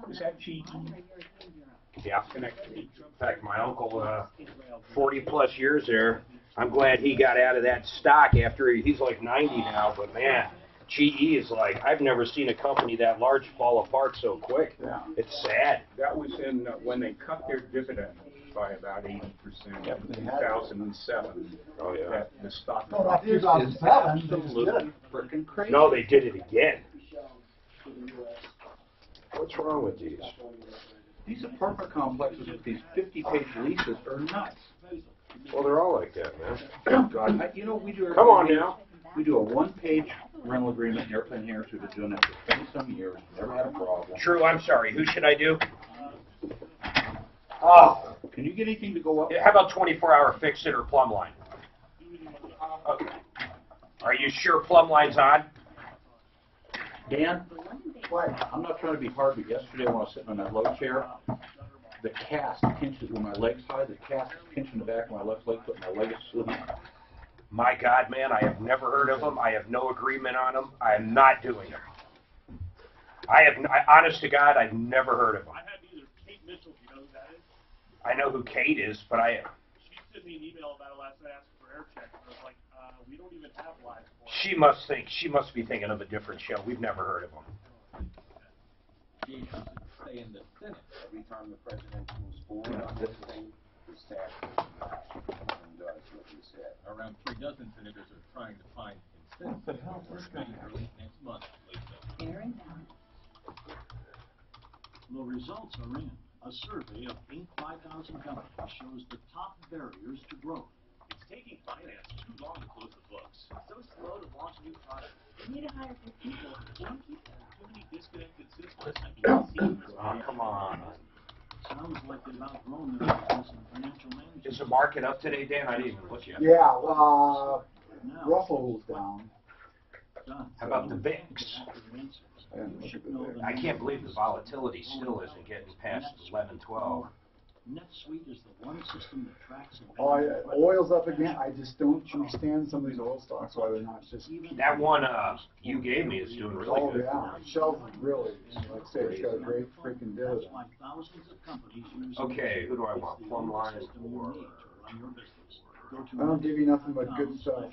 Is that GE? Yeah. In fact, my uncle, 40 plus years there, I'm glad he got out of that stock after he's like 90 now, but man, GE is like, I've never seen a company that large fall apart so quick. Yeah. It's sad. That was in when they cut their dividend by about 80% in 2007. Oh, yeah. That the stock No, not 2007. They just did it. Freaking crazy. No, they did it again. What's wrong with these? These apartment complexes with these 50-page leases are nuts. Well, they're all like that, man. Oh, God. You know, we do. Come on now. We do a one-page rental agreement in Airplane Harris. We've been doing that for 20-some years. Never had a problem. True, I'm sorry. Who should I do? Oh. Can you get anything to go up? How about 24-hour fix-it or plumb line? Okay. Are you sure plumb line's on? Dan, I'm not trying to be hard, but yesterday when I was sitting on that low chair, the cast pinches where my leg's high. The cast is pinching the back of my left leg, putting my leg asleep. My God, man, I have never heard of them. I have no agreement on them. I am not doing them. Honest to God, I've never heard of them. I had either Kate Mitchell, if you know who that is. I know who Kate is, but She sent me an email about it last night asking for air check, and I was like, we don't even have live for it. She must be thinking of a different show. We've never heard of them. She used to stay in the Senate every time the president was born. This thing, the staff and does what he said. Around 3 dozen senators are trying to find consensus for a meeting early next month. The results are in. A survey of Inc. 5000 companies shows the top barriers to growth. It's taking finance too long to close the books. So slow to launch new products. We need to hire good people. Can't keep them. Too many disconnected systems. Oh, come on. Sounds like they've outgrown their business and financial management. Is the market up today, Dan? I didn't even look yet. Yeah, Russell's down. How about the VIX? I can't believe the volatility still isn't getting past 11, 12. NetSuite is the one system that tracks and Oil's up again. I just don't understand some of these oil stocks why they're not just. That one you gave me is doing really good. Oh yeah, Shell's really, like I say, it's got a great freaking dividend. Okay, who do I want? Plumb line or? I don't give you nothing but good stuff.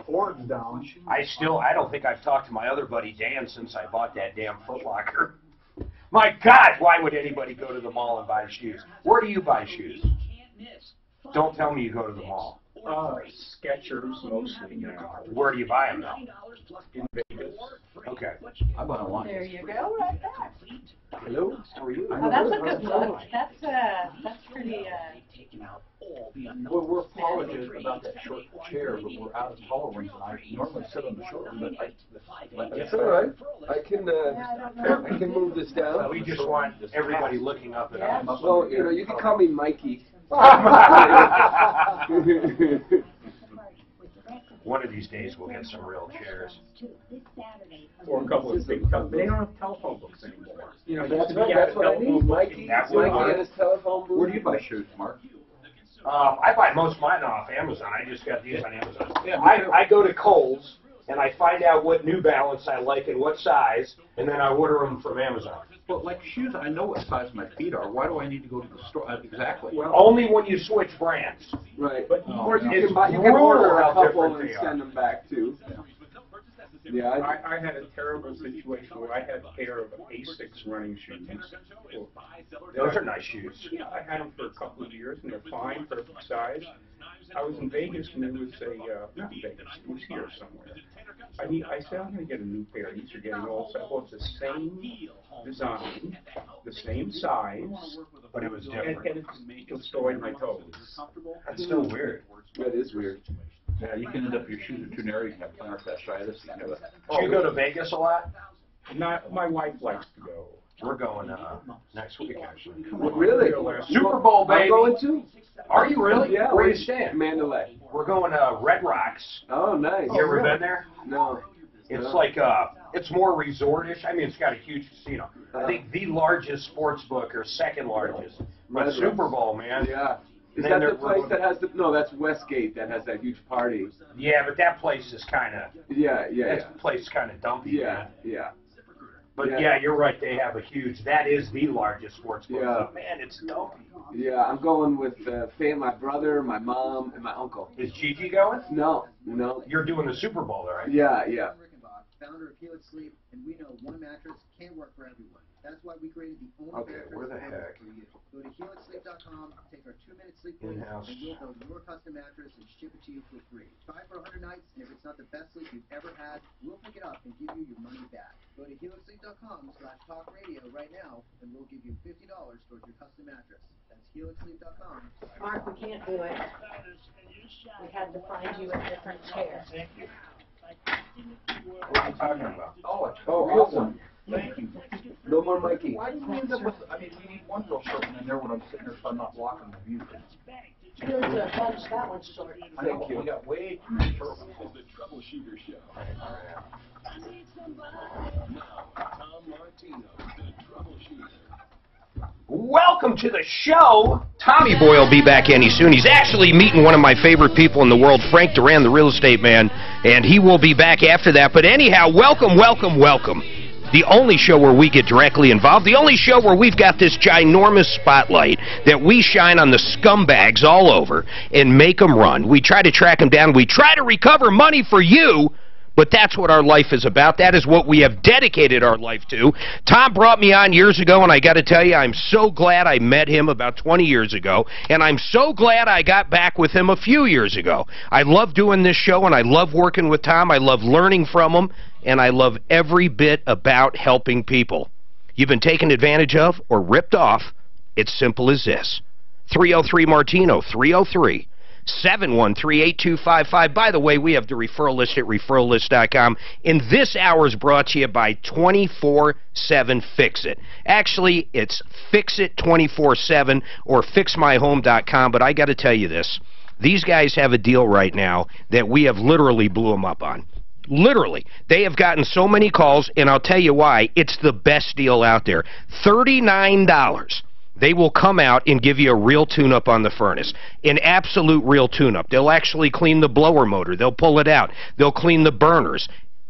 Ford's down. I don't think I've talked to my other buddy Dan since I bought that damn Foot Locker. My God, why would anybody go to the mall and buy shoes? Where do you buy shoes? Don't tell me you go to the mall. Skechers mostly now. Where do you buy them now? In Vegas. Okay. I buy online. There you go, right there. Hello, how are you? Oh, that's a good look. That's pretty. Well, we're apologetic about that short chair, but we're out of tolerance, and I normally sit on the short one, but It's all right. I can move this down. We just want everybody looking up at us. Well, you can call me Mikey. One of these days we'll get some real chairs. Or a couple of big telephone. They don't have telephone books anymore. That's right. That's what I need. Mikey and his telephone booth. Where do you buy shoes, Mark? I buy most of mine off Amazon. I just got these on Amazon. I go to Kohl's and I find out what New Balance I like and what size, and then I order them from Amazon. Well, like shoes, I know what size my feet are. Why do I need to go to the store? Exactly. Well, only when you switch brands. Right. But or you can order a couple and send them back too. Yeah, I had a terrible situation where I had a pair of Asics running shoes. Those are nice shoes. Yeah, I had them for a couple of years, and they're fine, perfect size. I was in Vegas, and there was not Vegas, it was here somewhere. I said, I'm going to get a new pair. These are getting old, so I bought the same design, the same size, but it was different. And it destroyed my toes. That's still weird. That is weird. Yeah, you can end up your shoes are too narrow. You can have plantar fasciitis. Do you go to Vegas a lot? Not, my wife likes to go. We're going next week, actually. Really? Super Bowl, baby. I'm going too. Are you really? Yeah. Where are you staying? Mandalay. We're going to Red Rocks. Oh, nice. You ever been there? No. It's like it's more resortish. I mean, it's got a huge casino. I think the largest sports book or second largest. But Super Bowl, man. Yeah. Is that the place that has the? No, that's Westgate that has that huge party. Yeah, but that place is kind of. Yeah. That place is kind of dumpy. Yeah, man. yeah. But yeah, you're right. They have a huge. That is the largest sports book. Yeah. Man, it's dopey. Yeah, I'm going with my brother, my mom, and my uncle. Is Gigi going? No. You're doing the Super Bowl, right? Yeah. Founder of Helix Sleep, and we know one mattress can't work for everyone. That's why we created the only mattress where the heck? for you. Go to helixsleep.com, take our 2-minute sleep quiz, In-house. and you'll build your custom mattress and ship it to you for free. Try for 100 nights, and if it's not the best sleep you've ever had, we'll pick it up and give you your money back. Go to helixsleep.com/talkradio right now, and we'll give you $50 towards your custom mattress. That's helixsleep.com. Mark, we can't do it. We had to find you a different chair. Thank you. What are you talking about? Oh, awesome. Thank you. No more Mikey. Why do we end up with, I mean, we need one real short one in there when I'm sitting there so I'm not blocking the view. Yours are bunch, that one's short. Thank you. We got way too many short ones. Is the Troubleshooter Show. Now, Tom Martino, the Troubleshooter. Welcome to the show. Tommy Boy will be back any soon. He's actually meeting one of my favorite people in the world, Frank Duran, the real estate man, and he will be back after that. But anyhow, welcome. The only show where we get directly involved, the only show where we've got this ginormous spotlight that we shine on the scumbags all over and make them run. We try to track them down. We try to recover money for you. But that's what our life is about. That is what we have dedicated our life to. Tom brought me on years ago, and I got to tell you, I'm so glad I met him about 20 years ago, and I'm so glad I got back with him a few years ago. I love doing this show, and I love working with Tom. I love learning from him, and I love every bit about helping people. You've been taken advantage of or ripped off, it's simple as this. 303-MARTINO, 303-713-8255. By the way, we have the referral list at referrallist.com. And this hour is brought to you by 24/7 Fix-It. Actually, it's Fix-It 24/7 or fixmyhome.com. But I got to tell you this. These guys have a deal right now that we have literally blew them up on. Literally. They have gotten so many calls, and I'll tell you why. It's the best deal out there. $39. They will come out and give you a real tune-up on the furnace. An absolute real tune-up. They'll actually clean the blower motor. They'll pull it out. They'll clean the burners.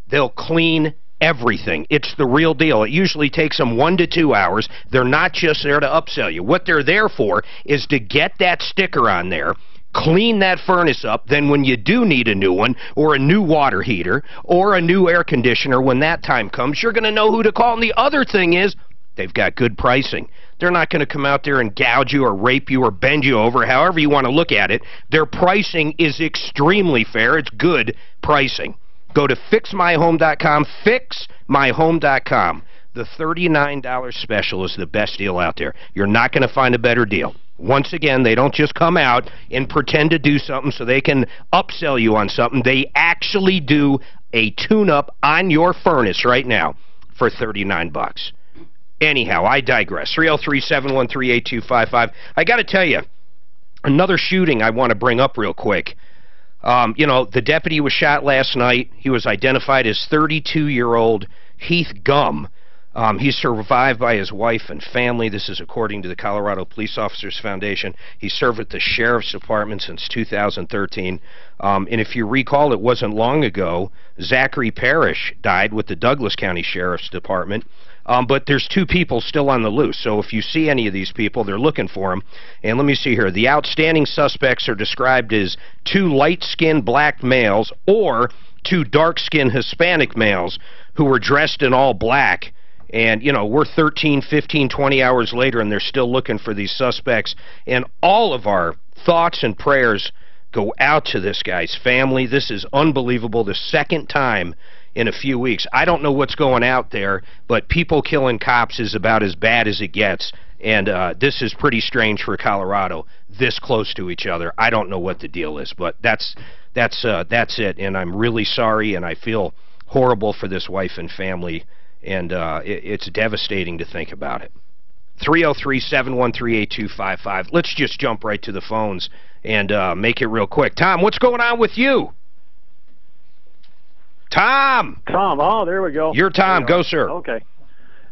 They'll clean everything. It's the real deal. It usually takes them 1 to 2 hours. They're not just there to upsell you. What they're there for is to get that sticker on there, clean that furnace up, then when you do need a new one, or a new water heater, or a new air conditioner, when that time comes, you're going to know who to call. And the other thing is, they've got good pricing. They're not going to come out there and gouge you or rape you or bend you over, however you want to look at it. Their pricing is extremely fair. It's good pricing. Go to fixmyhome.com, fixmyhome.com. The $39 special is the best deal out there. You're not going to find a better deal. Once again, they don't just come out and pretend to do something so they can upsell you on something. They actually do a tune-up on your furnace right now for $39. Anyhow, I digress. 303-713-8255. I got to tell you, another shooting I want to bring up real quick. You know, the deputy was shot last night. He was identified as 32-year-old Heath Gum. He's survived by his wife and family. This is according to the Colorado Police Officers Foundation. He served at the Sheriff's Department since 2013. And if you recall, it wasn't long ago, Zachary Parrish died with the Douglas County Sheriff's Department. But there's 2 people still on the loose. So if you see any of these people, they're looking for them. And let me see here. The outstanding suspects are described as 2 light-skinned black males or 2 dark-skinned Hispanic males who were dressed in all black. And, you know, we're 13, 15, 20 hours later, and they're still looking for these suspects. And all of our thoughts and prayers go out to this guy's family. This is unbelievable. The second time in a few weeks. I don't know what's going out there, but people killing cops is about as bad as it gets. And this is pretty strange for Colorado, this close to each other. I don't know what the deal is, but that's it. And I'm really sorry, and I feel horrible for this wife and family. And it's devastating to think about it. 303-713-8255. Let's just jump right to the phones and make it real quick. Tom, what's going on with you? Tom! Tom, oh, there we go. You're Tom. Go, sir. Okay.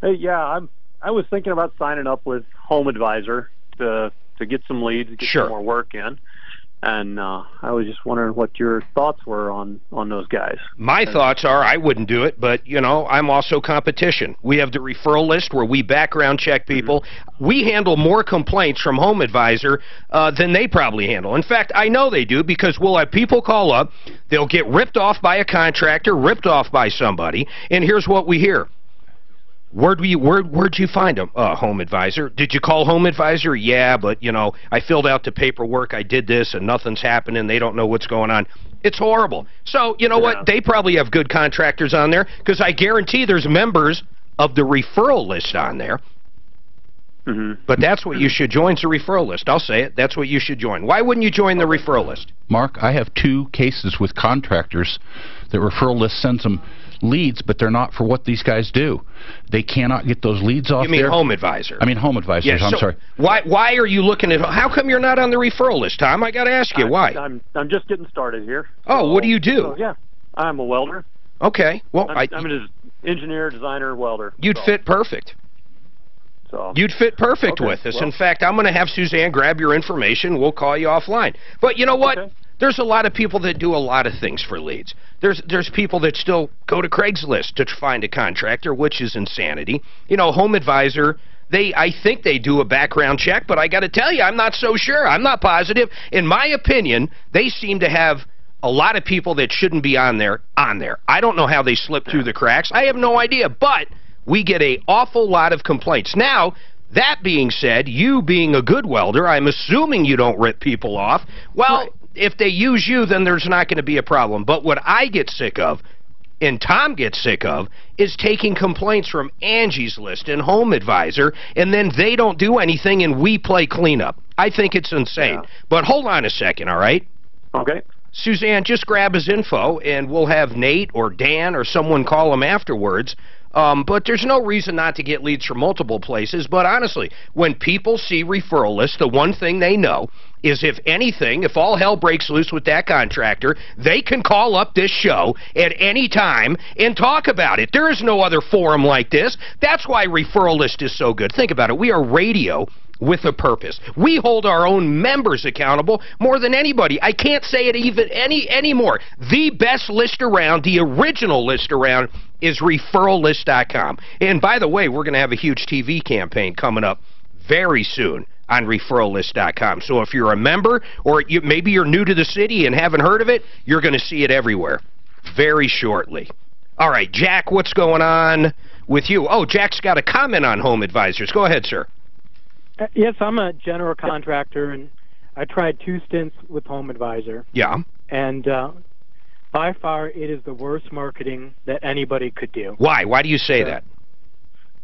Hey, yeah, I was thinking about signing up with Home Advisor to get some leads, get some more work in. And I was just wondering what your thoughts were on those guys. My thoughts are I wouldn't do it, but, you know, I'm also competition. We have the referral list where we background check people. We handle more complaints from Home Advisor than they probably handle. In fact, I know they do because we'll have people call up. They'll get ripped off by a contractor, ripped off by somebody, and here's what we hear. Where'd you find them? Home Advisor. Did you call Home Advisor? Yeah, but, you know, I filled out the paperwork, I did this, and nothing's happening. They don't know what's going on. It's horrible. So, you know what? They probably have good contractors on there, because I guarantee there's members of the referral list on there. But that's what you should join, the referral list. I'll say it. That's what you should join. Why wouldn't you join the referral list? Mark, I have 2 cases with contractors. The referral list sends them leads, but they're not for what these guys do. They cannot get those leads off. You mean there. Home Advisor? I mean Home Advisors. Yeah, I'm sorry. Why are you looking at? How come you're not on the referral list, Tom? I got to ask you why. I'm just getting started here. Oh, what do you do? So, yeah, I'm a welder. Okay. Well, I'm an engineer, designer, welder. You'd fit perfect. So you'd fit perfect with us. In fact, I'm going to have Suzanne grab your information. We'll call you offline. But you know what? Okay. There's a lot of people that do a lot of things for leads. There's people that still go to Craigslist to find a contractor, which is insanity. You know, Home Advisor, I think they do a background check, but I got to tell you, I'm not so sure. I'm not positive. In my opinion, they seem to have a lot of people that shouldn't be on there. I don't know how they slip through the cracks. I have no idea, but we get an awful lot of complaints. Now, that being said, you being a good welder, I'm assuming you don't rip people off. Well, right. If they use you, then there's not going to be a problem. But what I get sick of, and Tom gets sick of, is taking complaints from Angie's List and Home Advisor, and then they don't do anything and we play cleanup. I think it's insane. Yeah. But hold on a second, all right? Okay. Suzanne, just grab his info, and we'll have Nate or Dan or someone call him afterwards. But there's no reason not to get leads from multiple places. But honestly, when people see referral lists, the one thing they know is if anything, if all hell breaks loose with that contractor, they can call up this show at any time and talk about it. There is no other forum like this. That's why referral list is so good. Think about it. We are radio with a purpose. We hold our own members accountable more than anybody. I can't say it even anymore. The best list around, the original list around, is referrallist.com. And by the way, we're going to have a huge TV campaign coming up very soon on referrallist.com. So if you're a member, or maybe you're new to the city and haven't heard of it, you're going to see it everywhere very shortly. All right, Jack, what's going on with you? Oh, Jack's got a comment on Home Advisors. Go ahead, sir. Yes, I'm a general contractor, and I tried 2 stints with Home Advisor. Yeah. And by far, it is the worst marketing that anybody could do. Why? Why do you say that?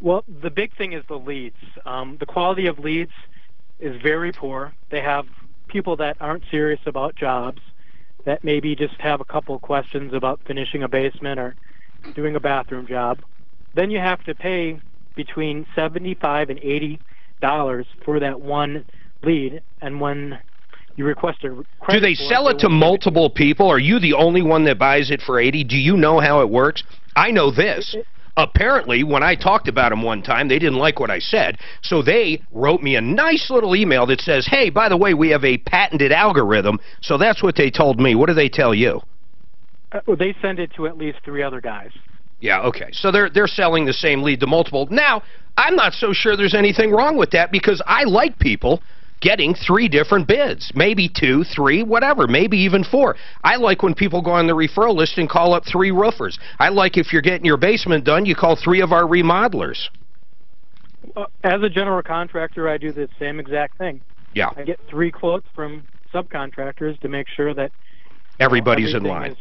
Well, the big thing is the leads. The quality of leads is very poor. They have people that aren't serious about jobs, that maybe just have a couple of questions about finishing a basement or doing a bathroom job. Then you have to pay between $75 and $80 for that one lead, and when you request a credit, do they sell it to multiple people? Are you the only one that buys it for $80? Do you know how it works? I know this. Apparently, when I talked about them one time, they didn't like what I said, so they wrote me a nice little email that says, hey, by the way, we have a patented algorithm. So that's what they told me. What do they tell you? Well, they send it to at least 3 other guys. Yeah, okay. So they're selling the same lead to multiple. Now, I'm not so sure there's anything wrong with that, because I like people getting 3 different bids, maybe 2, 3, whatever, maybe even 4. I like when people go on the referral list and call up 3 roofers. I like if you're getting your basement done, you call 3 of our remodelers. As a general contractor, I do the same exact thing. Yeah. I get 3 quotes from subcontractors to make sure that everybody's in line.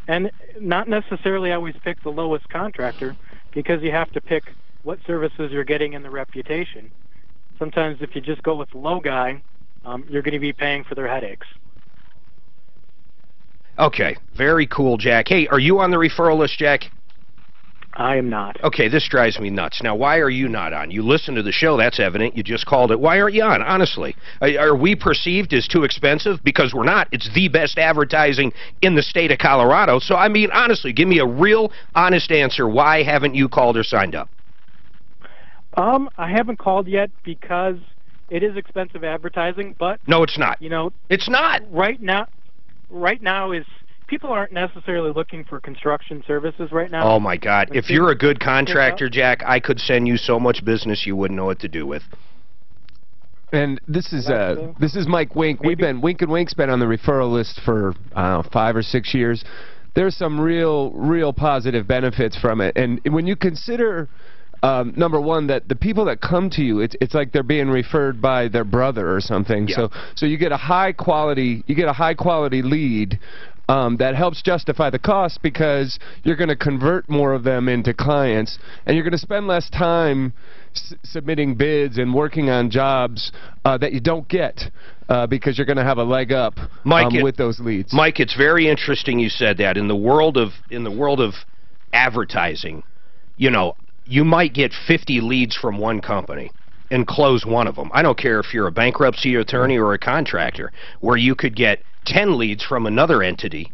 And not necessarily always pick the lowest contractor, because you have to pick what services you're getting and the reputation. Sometimes if you just go with the low guy, you're going to be paying for their headaches. Okay, very cool, Jack. Hey, are you on the referral list, Jack? I am not. Okay, this drives me nuts. Now, why are you not on? You listen to the show, that's evident. You just called it. Why aren't you on, honestly? Are we perceived as too expensive? Because we're not. It's the best advertising in the state of Colorado. So, I mean, honestly, give me a real, honest answer. Why haven't you called or signed up? I haven't called yet because it is expensive advertising, but no, it's not. You know, it's not. Right now is people aren't necessarily looking for construction services right now. Oh my God! If you're a good contractor, Jack, I could send you so much business you wouldn't know what to do with. And this is Mike Wink. Wink and Wink's been on the referral list for 5 or 6 years. There's some real positive benefits from it. And when you consider, number one, that the people that come to you, it's like they're being referred by their brother or something. Yeah. So you get a high quality lead. That helps justify the cost because you're going to convert more of them into clients, and you're going to spend less time submitting bids and working on jobs that you don't get because you're going to have a leg up with those leads. Mike, it's very interesting you said that. In the world of advertising, you know, you might get 50 leads from one company and close one of them. I don't care if you're a bankruptcy attorney or a contractor, where you could get 10 leads from another entity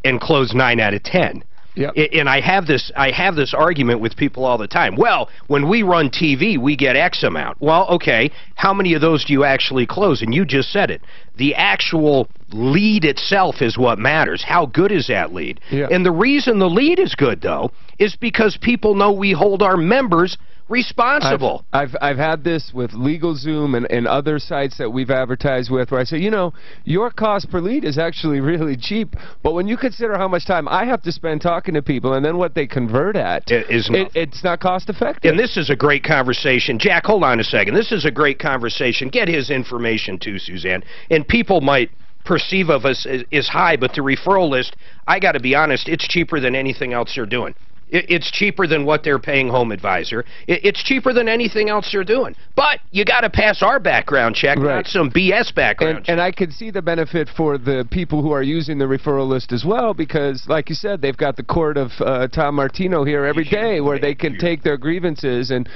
and close 9 out of 10. Yep. And I have this argument with people all the time. Well, when we run TV, we get X amount. Well, okay, how many of those do you actually close? And you just said it. The actual lead itself is what matters. How good is that lead? Yeah. And the reason the lead is good, though, is because people know we hold our members responsible. I've had this with LegalZoom and other sites that we've advertised with, where I say, you know, your cost per lead is actually really cheap, but when you consider how much time I have to spend talking to people and then what they convert at, it's not cost effective. And this is a great conversation. Jack, hold on a second. This is a great conversation. Get his information too, Suzanne. And people might perceive of us as high, but the referral list, I got to be honest, it's cheaper than anything else they're doing. It's cheaper than what they're paying Home Advisor. It's cheaper than anything else they're doing. But you got to pass our background check, not some BS background check. And I could see the benefit for the people who are using the referral list as well, because, like you said, they've got the court of Tom Martino here every day, where they can take their grievances and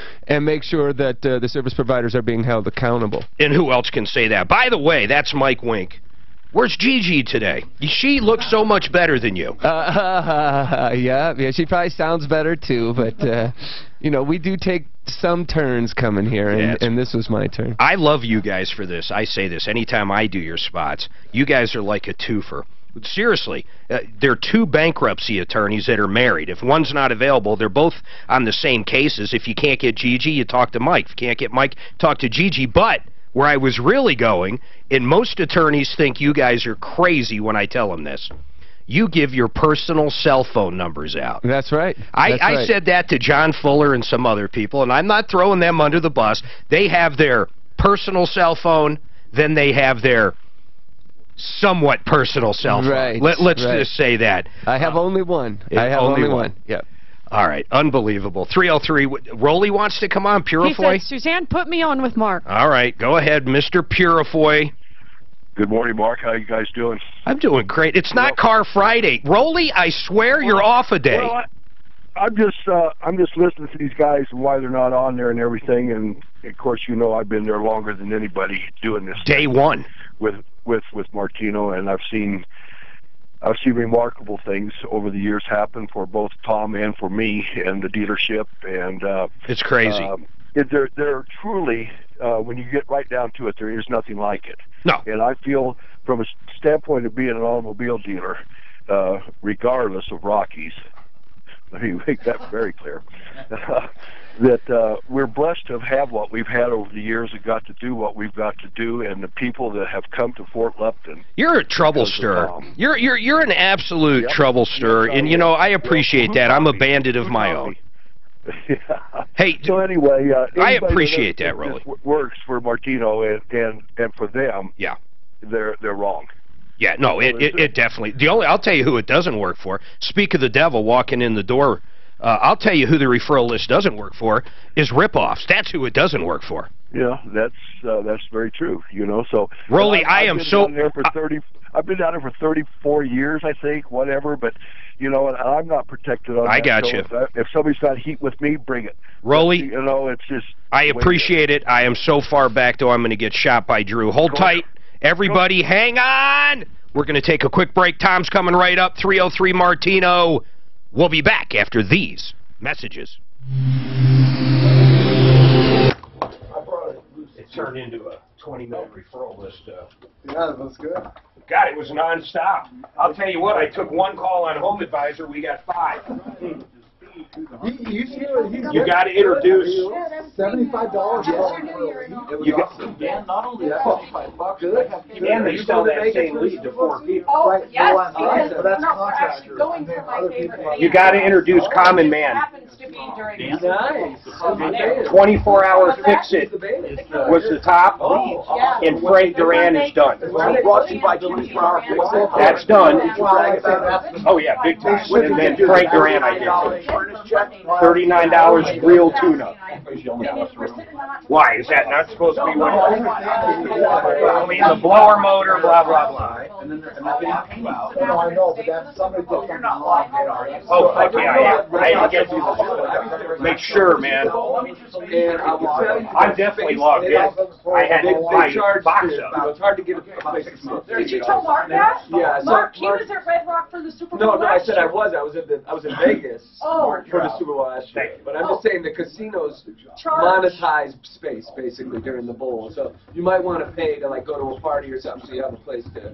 make sure that the service providers are being held accountable. And who else can say that? By the way, that's Mike Wink. Where's Gigi today? She looks so much better than you. Yeah, she probably sounds better too, but, you know, we do take some turns coming here, and this was my turn. I love you guys for this. I say this anytime I do your spots. You guys are like a twofer. Seriously, they're two bankruptcy attorneys that are married. If one's not available, they're both on the same cases. If you can't get Gigi, you talk to Mike. If you can't get Mike, talk to Gigi. But where I was really going, and most attorneys think you guys are crazy when I tell them this, you give your personal cell phone numbers out. That's right. I said that to John Fuller and some other people, and I'm not throwing them under the bus. They have their personal cell phone, then they have their somewhat personal cell phone. Right. Let's just say that. I have only one. I have only one. Yep. All right, unbelievable. 303, Rolly wants to come on, PURIFOY? He said, Suzanne, put me on with Mark. All right, go ahead, Mr. PURIFOY. Good morning, Mark. How you guys doing? I'm doing great. It's not Car Friday. Rolly, I swear you're off a day. Well, I'm just listening to these guys and why they're not on there and everything, and of course, you know, I've been there longer than anybody doing this. Day one. With Martino, and I've seen remarkable things over the years happen for both Tom and for me and the dealership, and it's crazy. They're truly, when you get right down to it, there is nothing like it. No. And I feel, from a standpoint of being an automobile dealer, regardless of Rockies, let me make that very clear, that we're blessed to have what we've had over the years and got to do what we've got to do, and the people that have come to Fort Lupton. You're a trouble stirrer. You're an absolute trouble stirrer, and you know, I appreciate that. I'm a bandit of my own. Yeah. Hey, so anyway, I appreciate that, Rolly. Works for Martino and for them. Yeah, they're wrong. Yeah, no, it definitely. I'll tell you who it doesn't work for. Speak of the devil walking in the door. I'll tell you who the referral list doesn't work for is ripoffs. That's who it doesn't work for. Yeah, that's very true. You know, so Rolly, I've been down there for 34 years, I think, whatever. But you know, and I'm not protected on that. I got you. If somebody's got heat with me, bring it. Rolly, you know, it's just. I appreciate it. I am so far back, though. I'm going to get shot by Drew. Hold tight, everybody. Hang on. We're going to take a quick break. Tom's coming right up. 303 Martino. We'll be back after these messages. turned into a 20-minute referral list. Yeah, that was good. God, it was nonstop. I'll tell you what, I took one call on Home Advisor, we got 5. You got to introduce. $75. You got, Dan, not only that, $55. and they sell that same lead to 4 people. Oh, Right, yes, well, because that's we're actually contractors. going And then for my other favorite people- You got to introduce Common Man. happens to be during Dan? the Nice. So there. 24-hour fix-it was the top, Yeah. and Frank Duran is done. Brought to you by 24-hour fix-it. That's done. Brag about that. Oh yeah, big time. And then Frank Duran I did. Furnace check. $39 real tune-up. Why? Is that not supposed to be what? I mean, the blower motor, blah blah blah. No, I know, but that's somebody that you're not locked in, are you? Oh fuck yeah, I had to get through this. Make sure, man. And I will tell you, I'm definitely logged in. I had to buy a box up. it's hard to get a place to smoke. Did you tell Mark that? Yeah, so Mark, he was at Red Rock for the Super Bowl. No, I said I was. I was in Vegas Oh. for the Super Bowl last year. But I'm just saying the casinos monetize space basically during the bowl. So you might want to pay to like go to a party or something so you have a place to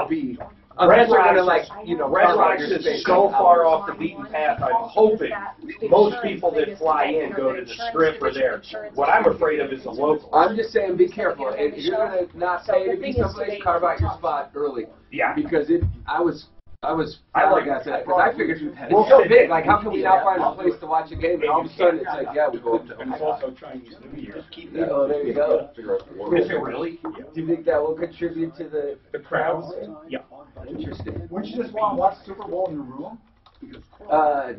be. Red Unless you're gonna Rocks, like Red Rocks is so far off the beaten path. I'm hoping most people that fly in go to the Strip or there. What I'm afraid of is the local. I'm just saying, be careful. If you're gonna not pay to be someplace, carve out your spot early. Yeah. Because I was I like flabbergasted because I figured we're so big. Like, how can we not find a place to watch a game? And all of a sudden, it's like, yeah, we go up to. And it's also Chinese New Year. Oh, there you go. Is it really? Do you think that will contribute to the crowds? Yeah. Interesting. Wouldn't you just want to watch Super Bowl in your room?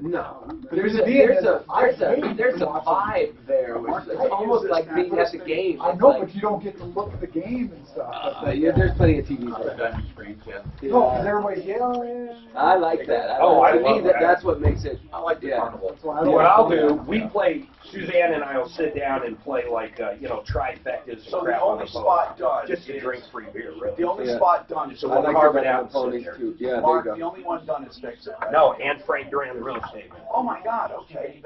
No. There's a vibe there, which it's almost like being at the game. I know, but you don't get to look at the game and stuff. Yeah, there's plenty of TVs there. Diamond screens, yeah. No, because everybody's yelling. I like that. I to me, love that. that's what makes it. I like the carnival. What I'll do, we play, Suzanne and I will sit down and play like, trifectas. So the only spot done just a is- drink-free beer, really. The only spot done is So I we'll like carve the it out and sit ponies there. too. Yeah, Mark, there the you go. only one done is fix it, right? No, and Frank Duran, the real estate man. Oh my God, okay.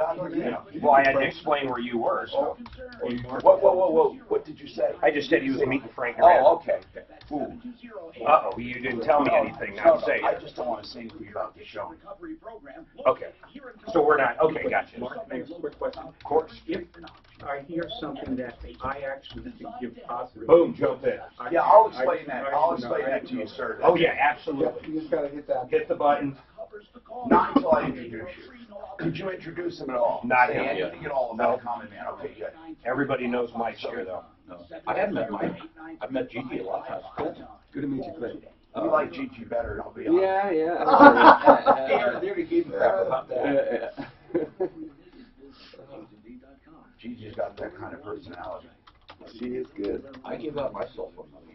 Well, I had to explain where you were, so. Whoa. What did you say? I just said he was meeting Frank Duran. Oh, okay. Ooh. Uh-oh, you didn't tell me anything, now say I it. just don't want to say anything about the show. Okay, so we're not, okay, gotcha. Mark, next quick question. Of course. If I hear something that I actually can give positive. Boom, jump in. Yeah, I'll explain that. I'll explain that to you, sir. Oh, yeah, absolutely. You just gotta hit that. Hit the button. Not until I introduce you. Did you introduce him at all? Not Say yet. anything at all about Common Man? Okay, good. Everybody knows Mike's here, though. No. I haven't met Mike. I've met Gigi a lot of times. Good to meet you, Clint. You like Gigi better, I'll be honest. Yeah. They already gave me crap about that. Gigi's got that kind of personality. She is good. I gave out my cell phone number.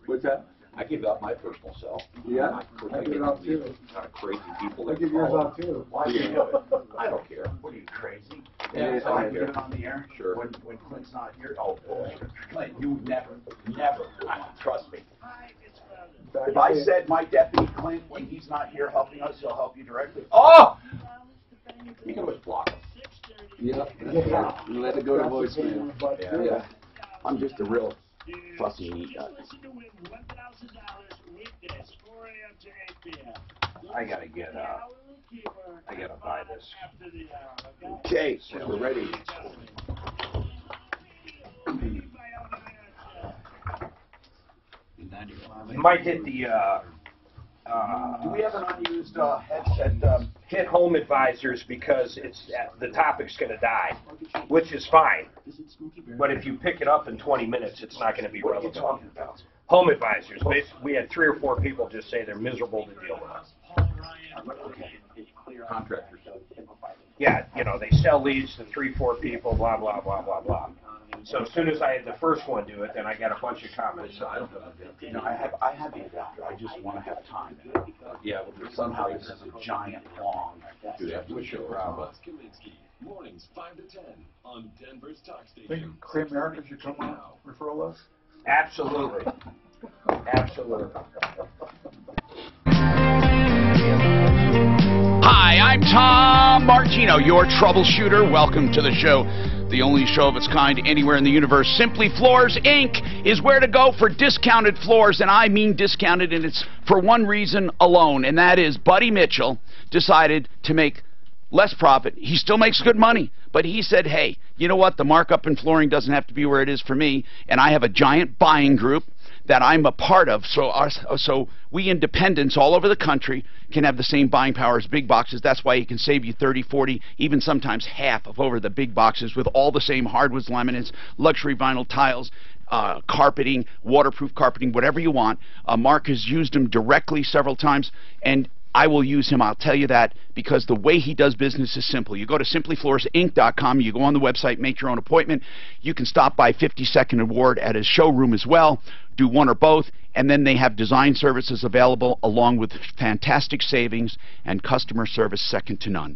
What's that? I gave out my personal cell. Yeah. I give it out too. Kind of crazy people. I give yours out too. Why do you do it? I don't care. What are you, crazy? Yeah, So I I give it on the air? Sure. When Clint's not here? Oh, boy. Clint, you never, trust me. If I said my deputy Clint, when he's not here helping us, he'll help you directly. Oh! You can always block him. Yeah. Let it go to voicemail. Yeah. I'm just a real fussy neat guy. I gotta buy this. Okay, we're ready. Might hit the, Do we have an unused headset? hit Home Advisors because the topic's gonna die, which is fine. But if you pick it up in 20 minutes, it's not gonna be What are you relevant. talking about? Home Advisors, we had 3 or 4 people just say they're miserable to deal with. Contractors. Yeah, they sell leads to 3, 4 people, blah, blah, blah, blah, blah. So as soon as I had the first one do it, then I got a bunch of comments. I don't have a No, I have the adapter. I just want to have time. Yeah, but Somehow this is a giant long. dude, after the show, around. Mornings 5 to 10 on Denver's Talk Think Station. Clay America should come on referral list? Absolutely. Absolutely. Hi, I'm Tom Martino, your troubleshooter. Welcome to the show. the only show of its kind anywhere in the universe. Simply Floors, Inc. is where to go for discounted floors, and I mean discounted, and it's for one reason alone, and that is Buddy Mitchell decided to make less profit. He still makes good money, but he said, hey, you know what? The markup in flooring doesn't have to be where it is for me, and I have a giant buying group that I'm a part of, so we independents all over the country can have the same buying power as big boxes. That's why he can save you 30, 40, even sometimes half of over the big boxes with all the same hardwoods, laminates, luxury vinyl tiles, carpeting, waterproof carpeting, whatever you want. Mark has used them directly several times, and I will use him, I'll tell you that, because the way he does business is simple. You go to simplyfloorsinc.com, you go on the website, make your own appointment. You can stop by 52nd and Ward at his showroom as well, do one or both, and then they have design services available along with fantastic savings and customer service second to none.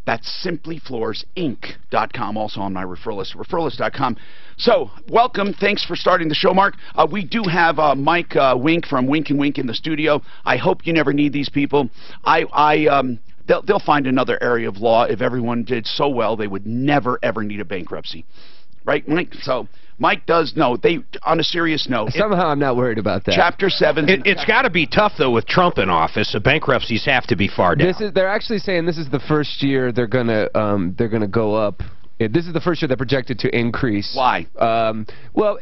That's simplyfloorsinc.com, also on my referral list, referrallist.com. So, welcome. Thanks for starting the show, Mark. We do have Mike Wink from Wink and Wink in the studio. I hope you never need these people. They'll find another area of law. If everyone did so well, they would never, ever need a bankruptcy. Right, Mike? So, Mike does know. On a serious note. Somehow I'm not worried about that. Chapter 7. It's got to be tough, though, with Trump in office. The bankruptcies have to be far down. They're actually saying this is the first year they're gonna go up. This is the first year they're projected to increase. Why? Well,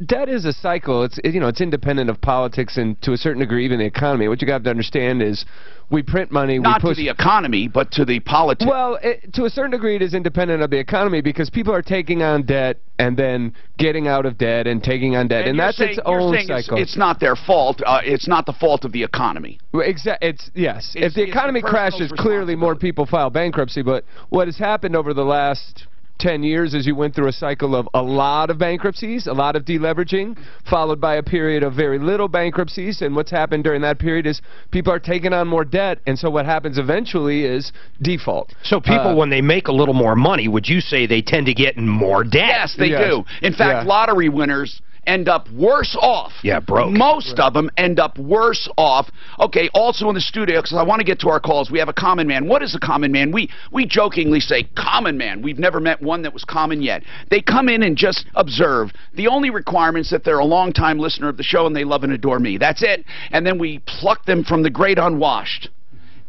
debt is a cycle. It's independent of politics and to a certain degree even the economy. What you got to understand is we print money. Not to the economy, but to the politics. Well, to a certain degree, it is independent of the economy because people are taking on debt and then getting out of debt and taking on debt, and that's its own cycle. It's not their fault. It's not the fault of the economy. Well, yes. If the economy crashes, clearly more people file bankruptcy. But what has happened over the last 10 years as you went through a cycle of a lot of bankruptcies, a lot of deleveraging, followed by a period of very little bankruptcies, and what's happened during that period is people are taking on more debt, and so what happens eventually is default. So people, when they make a little more money, would you say they tend to get in more debt? Yes, they do. In fact, lottery winners end up worse off. Yeah, broke. Most of them end up worse off. Okay, also in the studio, because I want to get to our calls, we have a common man. What is a common man? We jokingly say common man. We've never met one that was common yet. They come in and just observe. The only requirement's that they're a long-time listener of the show and they love and adore me. That's it. And then we pluck them from the great unwashed,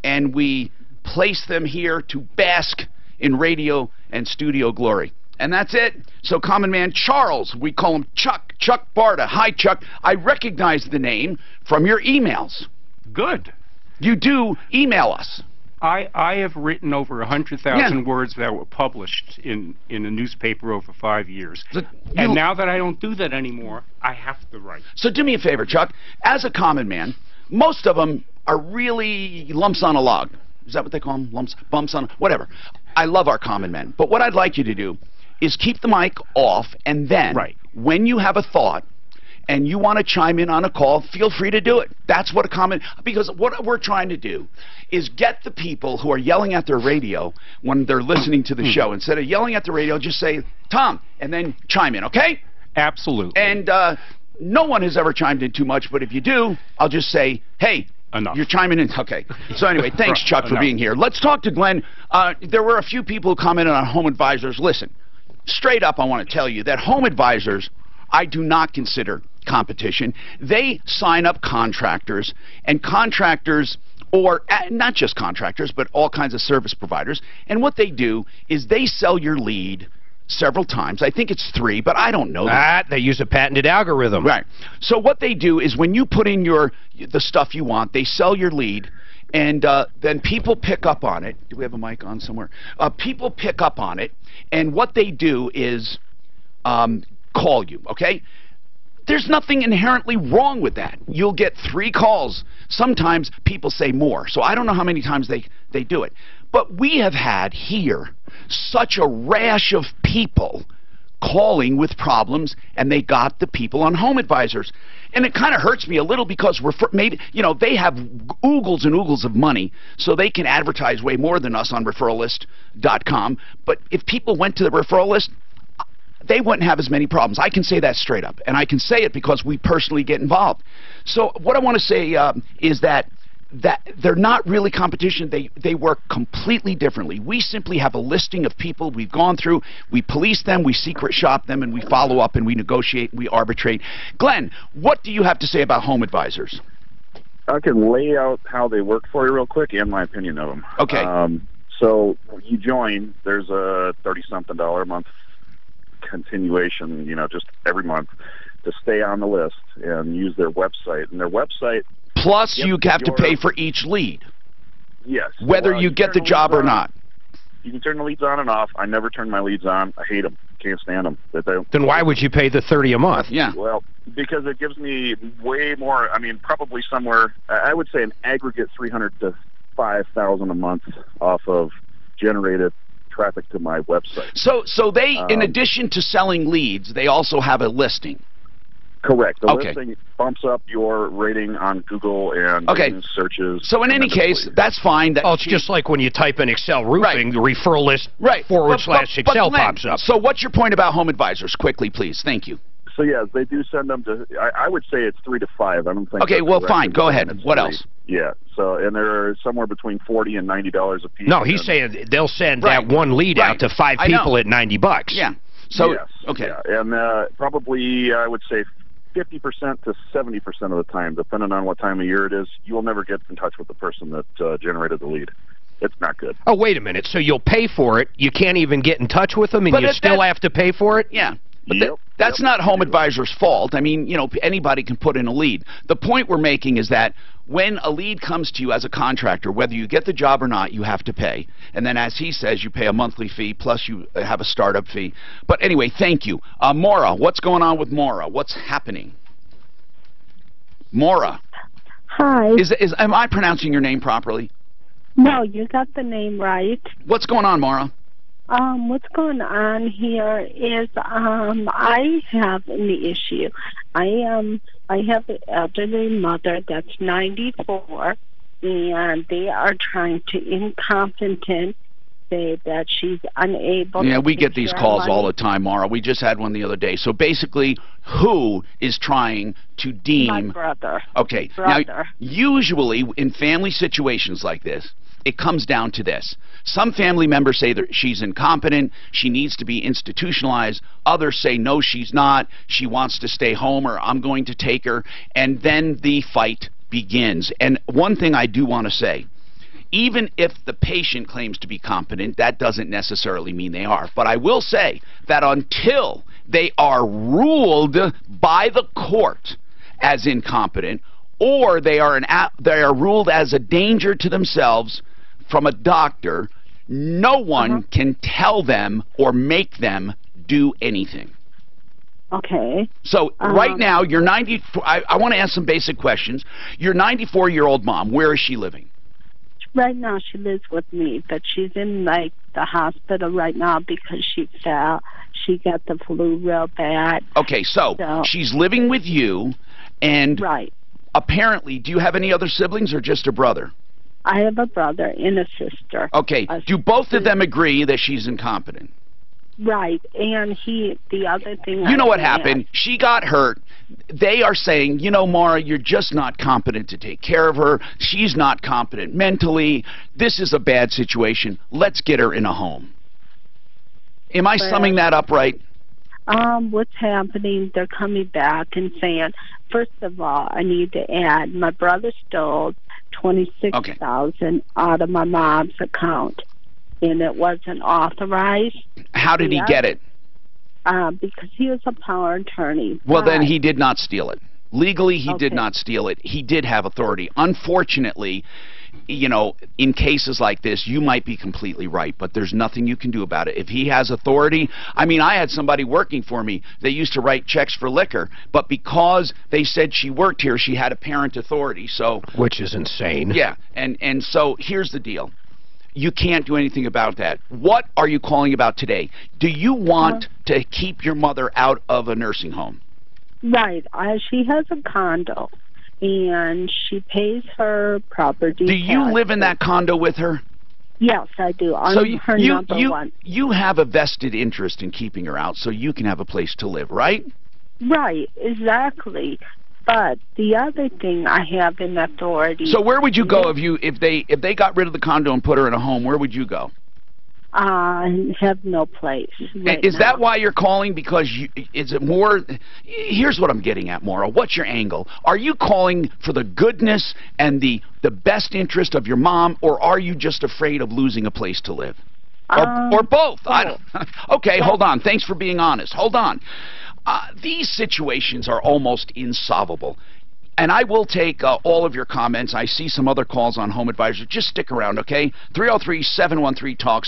and we place them here to bask in radio and studio glory. And that's it. So, common man Charles, we call him Chuck Barta. Hi, Chuck. I recognize the name from your emails. Good. You do email us. I have written over 100,000 words that were published in a newspaper over 5 years. And now that I don't do that anymore, I have to write. So do me a favor, Chuck. As a common man, most of them are really lumps on a log. Is that what they call them? Bumps on, whatever. I love our common men. But what I'd like you to do is keep the mic off, and then when you have a thought and you want to chime in on a call, feel free to do it. That's what because what we're trying to do is get the people who are yelling at their radio when they're listening to the show. Instead of yelling at the radio, just say, Tom, and then chime in, okay? Absolutely. And no one has ever chimed in too much, but if you do, I'll just say, hey, enough. You're chiming in. Okay. So anyway, thanks, Chuck, for being here. Let's talk to Glenn. There were a few people who commented on home advisors. Listen. Straight up, I want to tell you that home advisors, I do not consider competition. They sign up contractors, and contractors, or not just contractors, but all kinds of service providers, and what they do is they sell your lead several times. I think it's 3, but I don't know. They use a patented algorithm. Right. So what they do is when you put in the stuff you want, they sell your lead, and then people pick up on it. Do we have a mic on somewhere? People pick up on it, and what they do is call you, okay? There's nothing inherently wrong with that. You'll get 3 calls. Sometimes people say more, so I don't know how many times they do it. But we have had here such a rash of people calling with problems, and they got the people on home advisors. And it kind of hurts me a little because maybe, they have oogles and oogles of money, so they can advertise way more than us on referrallist.com. But if people went to the referral list, they wouldn't have as many problems. I can say that straight up, and I can say it because we personally get involved. So what I want to say is that that they're not really competition. They work completely differently. We simply have a listing of people we've gone through. We police them, we secret shop them, and we follow up and we negotiate, we arbitrate. Glenn, what do you have to say about home advisors? I can lay out how they work for you real quick and my opinion of them. Okay. So you join, there's a $30-something a month continuation, just every month to stay on the list and use their website. And their website... Plus you have to pay for each lead. Yes. Whether you get the job or not. You can turn the leads on and off. I never turn my leads on. I hate them. Can't stand them. Then why would you pay the $30 a month? Yeah. Well, because it gives me way more. I mean, probably somewhere, I would say an aggregate $300 to $5,000 a month off of generated traffic to my website. So they, in addition to selling leads, they also have a listing. Correct. The listing bumps up your rating on Google and searches. So in any case, that's fine. It's just like when you type in Excel roofing, the referral list / Excel pops up. So what's your point about home advisors? Quickly, please. Thank you. So yes, they do send them to. I would say it's 3 to 5. I don't think. Okay, well, fine. Go ahead. What else? Yeah. So and they're somewhere between $40 and $90 a piece. No, he's saying they'll send that one lead out to 5 people at $90. Yeah. So yes, and probably I would say 50% to 70% of the time, depending on what time of year it is, you will never get in touch with the person that generated the lead. It's not good. Oh, wait a minute. So you'll pay for it. You can't even get in touch with them, and you still have to pay for it? Yeah. But that's not home advisor's fault. I mean, anybody can put in a lead. The point we're making is that when a lead comes to you as a contractor, whether you get the job or not, you have to pay. And then, as he says, you pay a monthly fee, plus you have a startup fee. But anyway, thank you. Maura, what's going on with Maura? What's happening? Maura. Hi. Am I pronouncing your name properly? No, you got the name right. What's going on, Maura? What's going on here is I have an issue. I have an elderly mother that's 94, and they are trying to incompetent say that she's unable to we get these calls money. all the time, Maura. We just had one the other day. So basically, who is trying to deem... My brother. Okay. Brother. Now, usually in family situations like this, it comes down to this. Some family members say that she's incompetent, she needs to be institutionalized. Others say, no, she's not. She wants to stay home, or I'm going to take her. And then the fight begins. And one thing I do want to say, even if the patient claims to be competent, that doesn't necessarily mean they are. But I will say that until they are ruled by the court as incompetent, or they are ruled as a danger to themselves from a doctor, no one can tell them or make them do anything. Okay. So right now, you're 94. I want to ask some basic questions. Your 94-year-old mom, where is she living? Right now she lives with me, but she's in the hospital right now because she fell. She got the flu real bad. Okay, so she's living with you, and apparently, do you have any other siblings or just a brother? I have a brother and a sister. Okay, do both of them agree that she's incompetent? Right, and the other thing... You know what happened? She got hurt. They are saying, Maura, you're just not competent to take care of her. She's not competent mentally. This is a bad situation. Let's get her in a home. Am I summing that up right? What's happening, they're coming back and saying, first of all, I need to add, my brother stole $26,000 out of my mom's account, and it wasn't authorized. How did he get it? Because he was a power attorney. Well, then he did not steal it. Legally, he did not steal it. He did have authority. Unfortunately, in cases like this, you might be completely right, but there's nothing you can do about it. If he has authority, I had somebody working for me. They used to write checks for liquor, but because they said she worked here, she had apparent authority. So, which is insane. Yeah, and so here's the deal. You can't do anything about that. What are you calling about today? Do you want to keep your mother out of a nursing home? Right. She has a condo, and she pays her property. Do you live in that condo with her? Yes, I do. I'm her number one. You have a vested interest in keeping her out so you can have a place to live, right? Right, exactly. But the other thing I have in authority. So where would you go if they got rid of the condo and put her in a home? Where would you go? I have no place. Right Is now. that why you're calling? Because is it more? Here's what I'm getting at, Maura. What's your angle? Are you calling for the goodness and the best interest of your mom, or are you just afraid of losing a place to live? Or both? I don't. Okay, hold on. Thanks for being honest. Hold on. These situations are almost insolvable. And I will take all of your comments. I see some other calls on Home Advisor. Just stick around, okay? 303-713-TALK,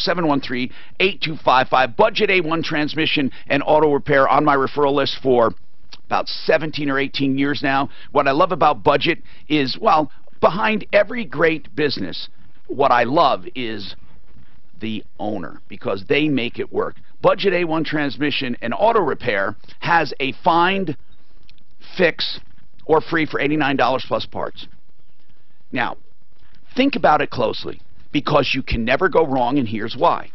713-8255. Budget A1 transmission and auto repair on my referral list for about 17 or 18 years now. What I love about Budget is, well, behind every great business, what I love is the owner, because they make it work. Budget A1 transmission and auto repair has a find, fix, or free for $89 plus parts. Now, think about it closely, because you can never go wrong, and here's why.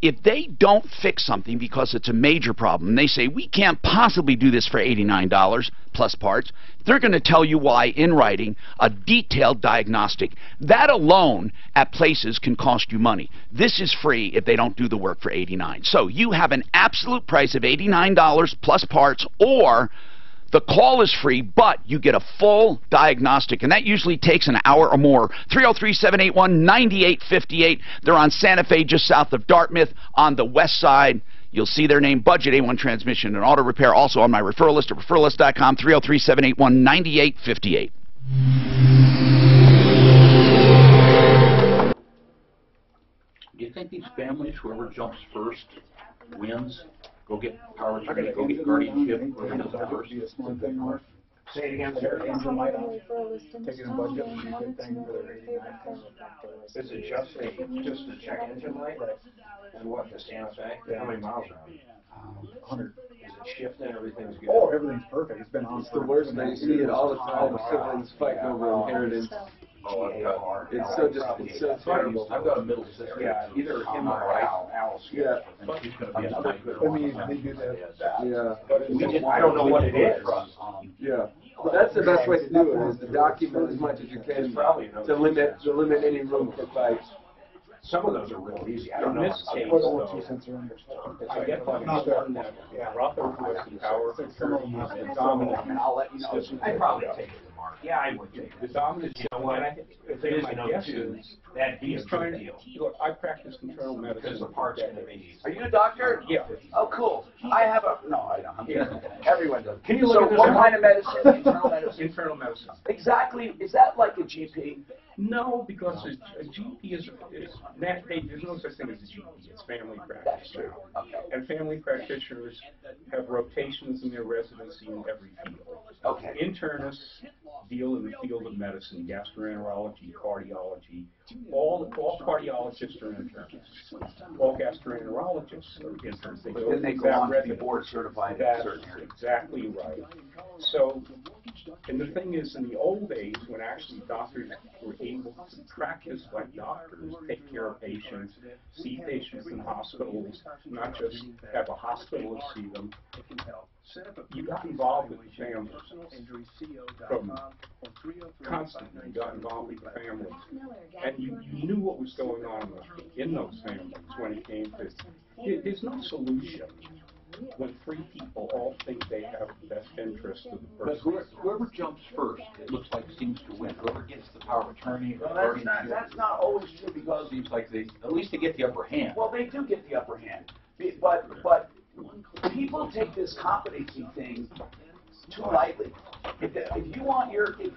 If they don't fix something because it's a major problem, and they say, we can't possibly do this for $89 plus parts, they're going to tell you why in writing, a detailed diagnostic. That alone at places can cost you money. This is free if they don't do the work for $89. So you have an absolute price of $89 plus parts, or the call is free, but you get a full diagnostic, and that usually takes an hour or more. 303-781-9858. They're on Santa Fe, just south of Dartmouth, on the west side. You'll see their name, Budget A1 Transmission and Auto Repair, also on my referral list at referrallist.com, 303-781-9858. Do you think these families, whoever jumps first, wins? Go get power attorney, go get guardianship. Say it again, sir. Taking a budget would be a good thing for their 89. Is it just a check engine light? And what, the Santa Fe? How many miles are on it? 100. Is it shifting? Everything's good? Oh, everything's perfect. It's been on. It's the worst thing. You see it all the time. Siblings fighting over inheritance. Oh, It's so terrible. I've got a middle sister. Yeah, either him or Alice. Yeah. And she's going to be a nice I mean, they do that. Yeah. I don't know what it is. Yeah. Well, that's the best way to do it, is to document as much as you can to limit any room for fights. Some of those are real easy. I don't know. In this case, though, I get the concern that Rutherford was in power for 30 years and dominant. And I'll let you know. I'd probably take it to Mark. Yeah, I would take it. The dominant, you know what? if they my guess is, that'd be he's a trying good to, deal. look, I practice internal medicine. Because the parts are going to be. Are you a doctor? Yeah. Oh, cool. I have a, no, I don't. I'm kidding. Everyone does. Can you look at this? What kind of medicine? Internal medicine? Internal medicine. Exactly. Is that like a GP? No, because a GP is there's no such thing as a GP. It's family practice. That's true. Okay. And family practitioners have rotations in their residency in every field. Okay. Internists deal in the field of medicine, gastroenterology, cardiology. All cardiologists are internists. All gastroenterologists are interns. But then they go on to be board certified in a certain area. Exactly right. So, and the thing is, in the old days, when actually doctors were able to practice like doctors, take care of patients, see patients in hospitals, not just have a hospitalist see them, you got involved with the families. Constantly, you got involved with the families. And you knew what was going on in those families when it came to, there's no solution when three people all think they have the best interest of the But person. whoever jumps first, it looks like seems to win. Whoever gets the power of attorney, Well, that's not always true, because seems like at least they get the upper hand. well, they do get the upper hand. But people take this competency thing too lightly. If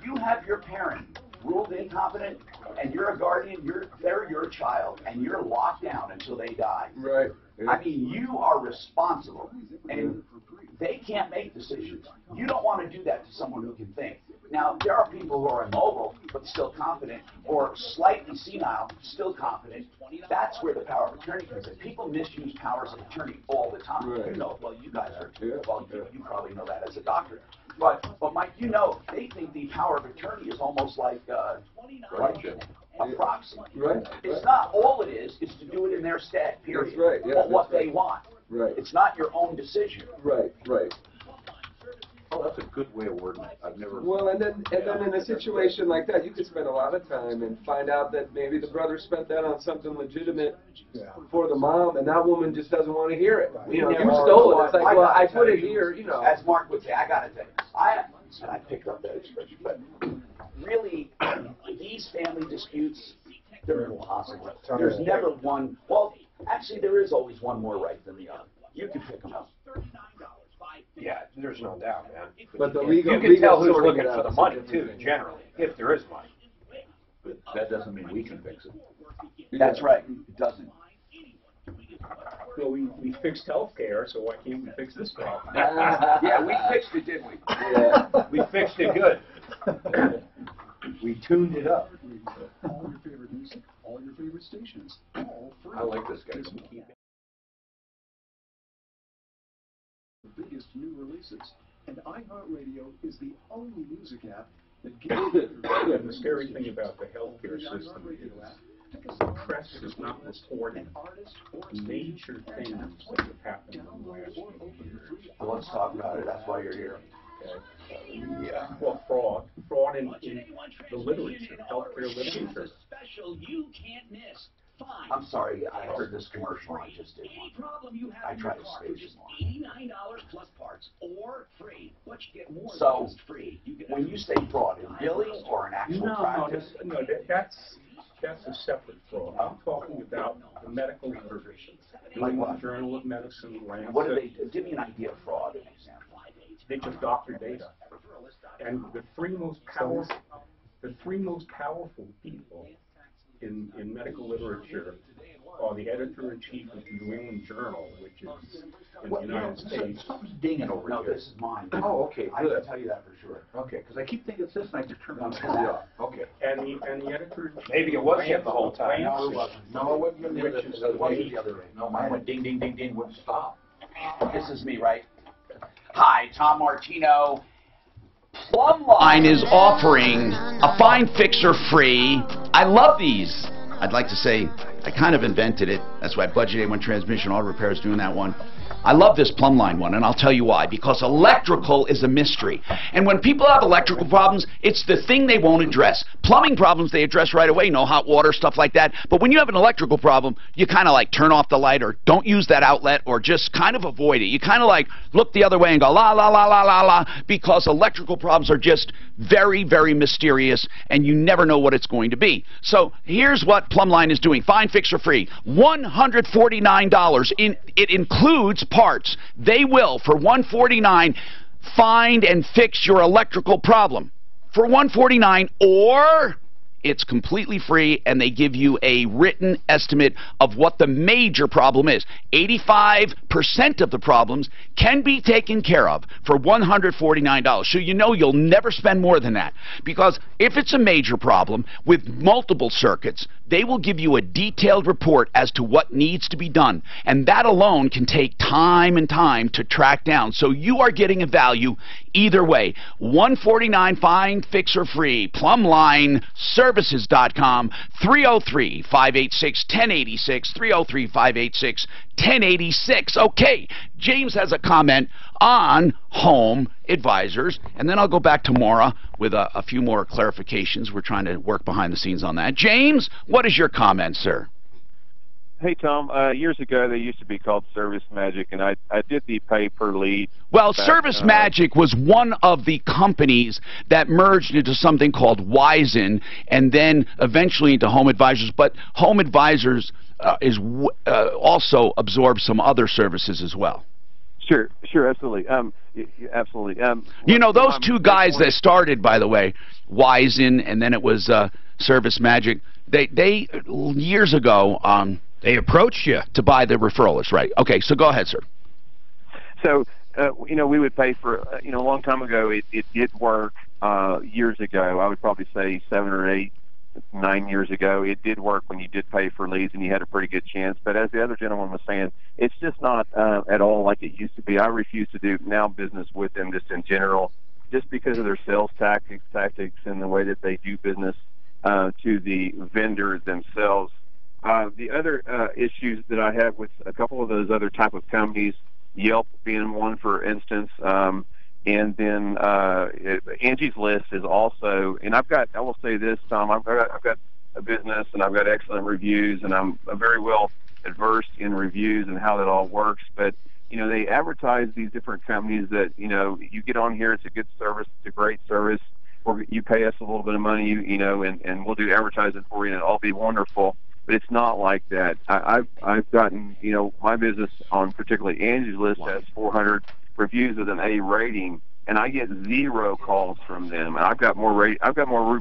you have your parent ruled incompetent and you're a guardian, they're your child, and you're locked down until they die. Right. I mean, you are responsible, and they can't make decisions. You don't want to do that to someone who can think. Now, there are people who are immobile but still competent, or slightly senile, still competent. That's where the power of attorney comes in. People misuse powers of attorney all the time. Right. You know, well, you guys are too. Well, you probably know that as a doctor. But Mike, you know, they think the power of attorney is almost like a proxy. Right. It's not. All it is to do it in their stead, period. That's right. Yeah, what they want. Right. It's not your own decision. Right. Oh, that's a good way of wording it. I've never. Well, and then in a situation like that, you could spend a lot of time and find out that maybe the brother spent that on something legitimate for the mom, and that woman just doesn't want to hear it. You know, you stole it. It's like, well, I put it here, you know. As Mark would say, I got to tell you, and I picked up that expression, but really, these family disputes, they're impossible. There's never one, well, actually, there is always one more right than the other. You can pick them up. Yeah, there's no doubt, man. But the legal, you can tell who's looking for the money too, generally, if there is money. But that doesn't mean we can fix it. That's right. It doesn't. Well, we fixed healthcare, so why can't we fix this problem? Yeah, we fixed it, didn't we? Yeah, we fixed it good. We tuned it up. All your favorite music, all your favorite stations, all free. I like this guy. The biggest new releases, and iHeartRadio is the only music app that gives you The scary thing about the healthcare system is the press is not reporting major things that have happened in the last few years. Well, let's talk about it. That's why you're here. Yeah, well, fraud in the literature, healthcare literature. I'm sorry, I heard this commercial. I just did one. I tried to stage more. $89 plus parts or free. But you get more so, free. When you say fraud, in billing or an actual practice? No, that's a separate fraud. I'm talking about the medical literature. Like what? Journal of Medicine, Lancet. What do they do? Give me an idea of fraud, an example. They just doctor data. And the three most powerful people in medical literature are the editor-in-chief of the New England Journal, which is in the United States. Something's dinging over here. No, this is mine. Oh, okay, I good. can tell you that for sure. Okay, because I keep thinking it's this, and I just turn on the off. Okay. And the editor-in-chief. Maybe it was him the whole time. No, it wasn't. No, it wasn't. It wasn't the other way. No, mine went ding, ding, ding, ding, wouldn't stop. This is me, right? Hi, Tom Martino. Plumline is offering a Find Fixer free. I love these. I'd like to say I kind of invented it. That's why Budget A1 Transmission Auto Repair is doing that one. I love this Plumline one, and I'll tell you why. Because electrical is a mystery. And when people have electrical problems, it's the thing they won't address. Plumbing problems they address right away, no hot water, stuff like that. But when you have an electrical problem, you kind of like turn off the light or don't use that outlet or just kind of avoid it. You kind of like look the other way and go la, la, la, la, la, la, because electrical problems are just very, very mysterious, and you never know what it's going to be. So here's what Plumline is doing. Find Fixer free. $149. It includes parts. They will, for $149, find and fix your electrical problem. For $149, or it's completely free, and they give you a written estimate of what the major problem is. 85% of the problems can be taken care of for $149. So you know you'll never spend more than that. Because if it's a major problem with multiple circuits, they will give you a detailed report as to what needs to be done. And that alone can take time and time to track down. So you are getting a value either way. $149, Find Fixer free. PlumlineServices.com. 303-586-1086. 303-586-1086. Okay, James has a comment on home advisors, and then I'll go back to Maura with a few more clarifications. We're trying to work behind the scenes on that. James, what is your comment, sir? Hey, Tom, years ago they used to be called Service Magic, and I did the pay per lead. Well, Service Magic was one of the companies that merged into something called Wizen, and then eventually into Home Advisors. But Home Advisors also absorbs some other services as well. Sure, absolutely. Absolutely. You know, those two guys that started, by the way, Wizen, and then it was Service Magic, they years ago, they approached you to buy the referral list, right? Okay, so go ahead, sir. So, you know, we would pay for, you know, a long time ago, it did work years ago. I would probably say 7 or 8, 9 years ago. It did work when you did pay for leads and you had a pretty good chance. But as the other gentleman was saying, it's just not at all like it used to be. I refuse to do now business with them just in general, just because of their sales tactics and the way that they do business to the vendors themselves. The other issues that I have with a couple of those other type of companies, Yelp being one, for instance, And then Angie's List is also, and I will say this, Tom, I've got a business and I've got excellent reviews, and I'm very well adversed in reviews and how that all works. But they advertise these different companies that you get on here, it's a good service, it's a great service, or you pay us a little bit of money, and we'll do advertising for you, and it'll all be wonderful. But it's not like that. I've gotten my business on particularly Angie's List has 400 reviews with an A rating, and I get 0 calls from them. And I've got more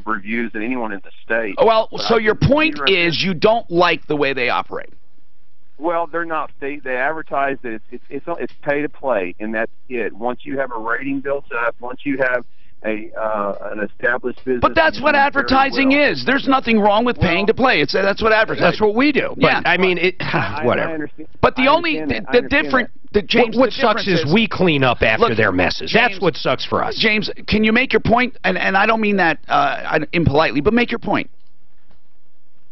reviews than anyone in the state. Well, so your point is you don't like the way they operate. Well, they're not. They advertise that it's pay to play, and that's it. Once you have a rating built up, once you have an established business. But that's what advertising is. There's nothing wrong with paying to play. That's what advertising. That's what we do. But, yeah. I mean, whatever. I understand. But James, what sucks is we clean up after their messes. James, that's what sucks for us. James, can you make your point? And I don't mean that impolitely, but make your point.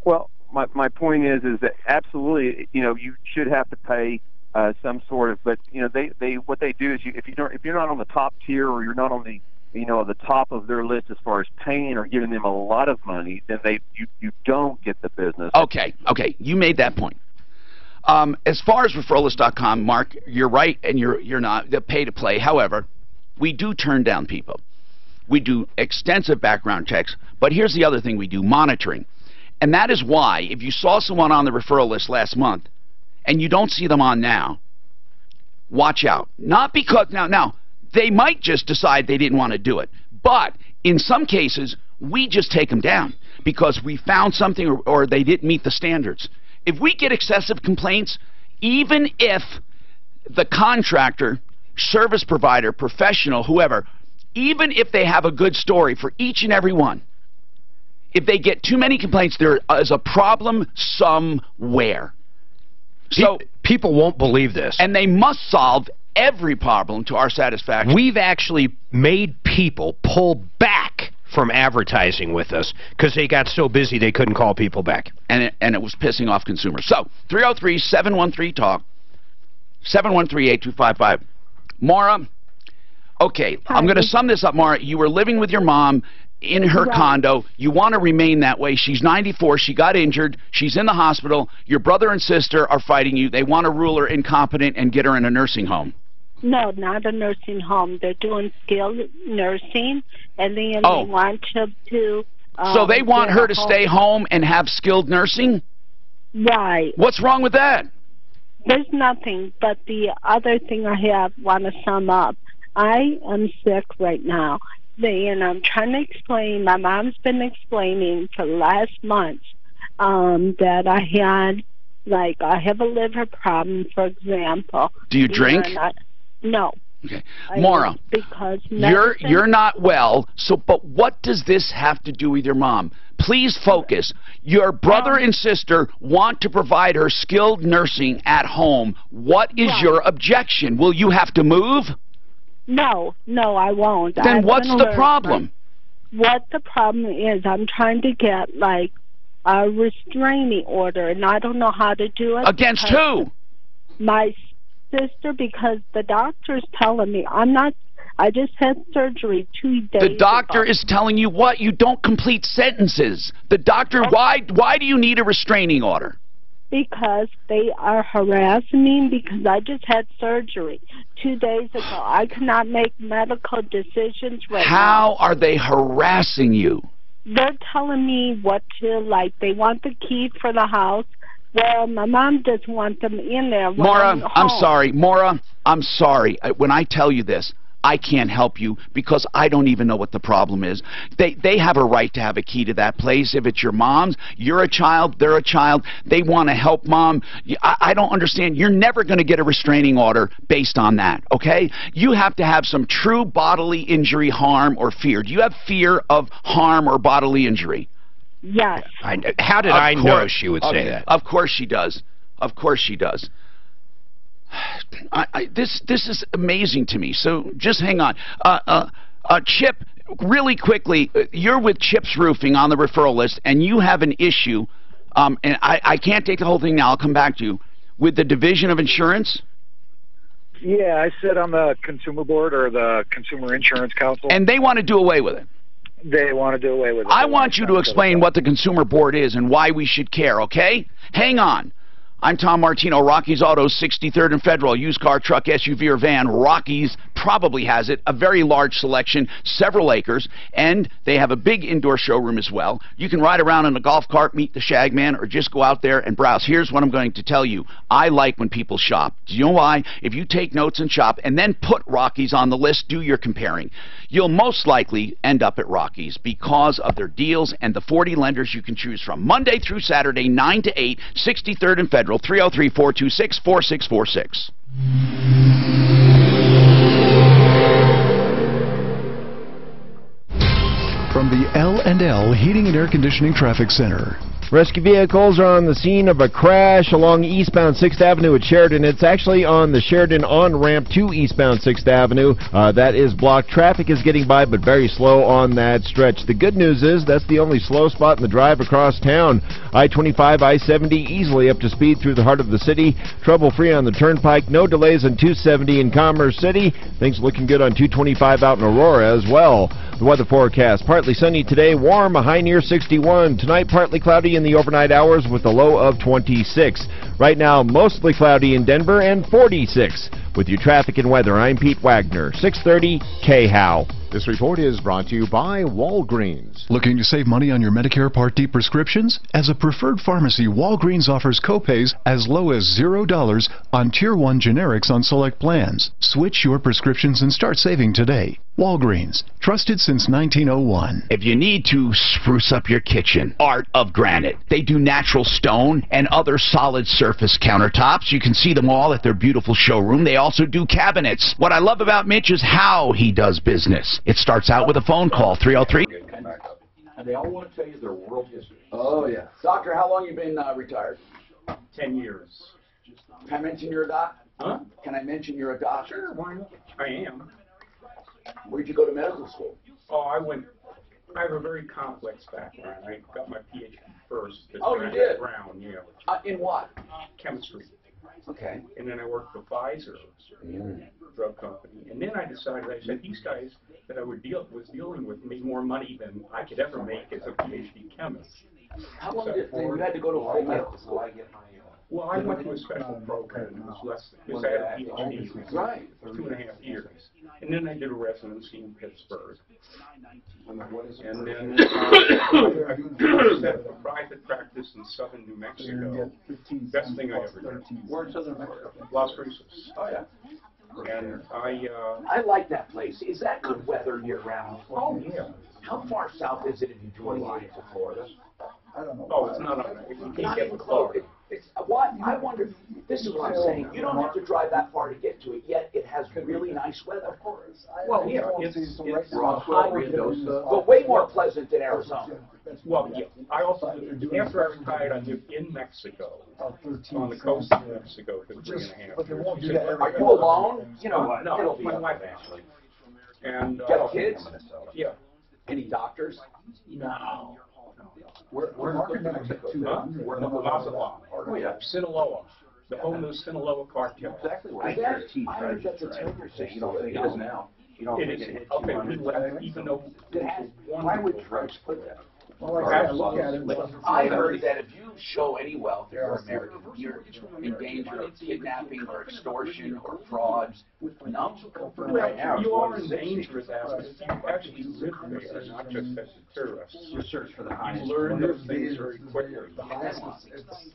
Well, my point is that absolutely, you should have to pay some sort of. But they what they do is if you're not on the top tier, or you're not on the the top of their list as far as paying or giving them a lot of money, then you don't get the business. Okay, you made that point. As far as referralist.com, Mark, you're right, and you're not. They pay to play. However, we do turn down people. We do extensive background checks, but here's the other thing we do: monitoring. And that is why, if you saw someone on the referral list last month and you don't see them on now, watch out. Not because now they might just decide they didn't want to do it, but in some cases we just take them down because we found something or they didn't meet the standards. If we get excessive complaints, even if the contractor, service provider, professional, whoever, even if they have a good story for each and every one, if they get too many complaints, there is a problem somewhere. So people won't believe this. And they must solve every problem to our satisfaction. We've actually made people pull back from advertising with us because they got so busy they couldn't call people back. And it was pissing off consumers. So, 303-713-TALK, 713-8255. Maura, okay, I'm going to sum this up, Maura. You were living with your mom in her condo. You want to remain that way. She's 94. She got injured. She's in the hospital. Your brother and sister are fighting you. They want to rule her incompetent and get her in a nursing home. No, not a nursing home. They're doing skilled nursing, and then they want to do... so they want her to stay home and have skilled nursing? Right. What's wrong with that? There's nothing, but the other thing I want to sum up. I am sick right now. And I'm trying to explain, my mom's been explaining for the last month that I have a liver problem, for example. Do you drink? No. Okay. Maura, because you're not well, but what does this have to do with your mom? Please focus. Your brother and sister want to provide her skilled nursing at home. What is your objection? Will you have to move? No, I won't. Then what's the problem? What the problem is, I'm trying to get, a restraining order, and I don't know how to do it. Against who? My sister, because the doctor's telling me I just had surgery 2 days ago. The doctor is telling you what? You don't complete sentences. The doctor, why do you need a restraining order? Because they are harassing me because I just had surgery 2 days ago. I cannot make medical decisions right now. How are they harassing you? They're telling me what to, they want the key for the house. Well, my mom doesn't want them in there. Maura, I'm sorry. Maura, I'm sorry. When I tell you this, I can't help you because I don't even know what the problem is. They have a right to have a key to that place. If it's your mom's, you're a child, they're a child. They want to help mom. I don't understand. You're never going to get a restraining order based on that, okay? You have to have some true bodily injury, harm, or fear. Do you have fear of harm or bodily injury? Yes. How did I know she would say that? Of course she does. Of course she does. This is amazing to me. So just hang on. Chip, really quickly, you're with Chip's Roofing on the referral list, and you have an issue, and I can't take the whole thing now. I'll come back to you. With the Division of Insurance? Yeah, I sit on the consumer board or the Consumer Insurance Council. And they want to do away with it. They want to do away with it. I want you to explain what the consumer board is and why we should care, okay? Hang on. I'm Tom Martino, Rocky's Autos, 63rd and Federal. Used car, truck, SUV, or van. Rocky's probably has it. A very large selection, several acres, and they have a big indoor showroom as well. You can ride around in a golf cart, meet the Shagman, or just go out there and browse. Here's what I'm going to tell you. I like when people shop. Do you know why? If you take notes and shop and then put Rocky's on the list, do your comparing. You'll most likely end up at Rocky's because of their deals and the 40 lenders you can choose from. Monday through Saturday, 9 to 8, 63rd and Federal. 303-426-4646. From the L&L Heating and Air Conditioning Traffic Center. Rescue vehicles are on the scene of a crash along eastbound 6th Avenue at Sheridan. It's actually on the Sheridan on-ramp to eastbound 6th Avenue. That is blocked. Traffic is getting by, but very slow on that stretch. The good news is that's the only slow spot in the drive across town. I-25, I-70 easily up to speed through the heart of the city. Trouble-free on the Turnpike. No delays on 270 in Commerce City. Things looking good on 225 out in Aurora as well. The weather forecast, partly sunny today, warm, a high near 61. Tonight, partly cloudy in the overnight hours with a low of 26. Right now, mostly cloudy in Denver and 46. With your traffic and weather, I'm Pete Wagner, 630 KHOW. This report is brought to you by Walgreens. Looking to save money on your Medicare Part D prescriptions? As a preferred pharmacy, Walgreens offers copays as low as $0 on Tier 1 generics on select plans. Switch your prescriptions and start saving today. Walgreens, trusted since 1901. If you need to spruce up your kitchen, Art of Granite. They do natural stone and other solid surface countertops. You can see them all at their beautiful showroom. They also do cabinets. What I love about Mitch is how he does business. It starts out with a phone call, 303. And they all want to tell you their world history. Oh, yeah. Doctor, how long you been retired? 10 years. Can I mention you're a doc? Huh? Can I mention you're a doctor? Sure, why not? I am. Where'd you go to medical school? Oh, I have a very complex background. I got my PhD first. Oh, you did? Brown, yeah. In what? Chemistry. Okay. And then I worked for Pfizer, drug company. And then I decided, I said, these guys that I was dealing with made more money than I could ever make as a PhD chemist. How long did you had to go to a full medical school? Well, I went to a special program. It was less, because I had a PhD. Right. 2.5 years. And then I did a residency in Pittsburgh. And then I set up a private practice in southern New Mexico. Best thing I ever did. Where in southern Mexico? Las Cruces. Oh, yeah. And I like that place. Is that good weather year-round? Oh, yeah. How far south is it if you join line to Florida? I don't know. Oh, it's not on it. You can't get to Florida. What? I wonder, this is what I'm saying. You don't have to drive that far to get to it, yet it has really nice weather. Of course. Well, yeah, it's Roswell, but way more pleasant than Arizona. Well, yeah. I also, after I retired, I lived in Mexico, on the coast of Mexico for 3.5 years. Are you alone? You know, no, my wife actually. And got kids? Yeah. Any doctors? No. We're in Mexico. We're in Mazatlan. Oh, yeah. Sinaloa. The home of the Sinaloa cartel. Exactly where I heard that's a timber thing. You don't think it is now. You don't It think is. it Okay, we left, even though why would drugs put that? Well, I gotta look at it. I heard that if you show any wealth if you're American, you're in danger of kidnapping or extortion or frauds. No? Well, you are in danger of that, but if you actually live there, not just as a tourist, You search for the highest. you learn those things very quickly.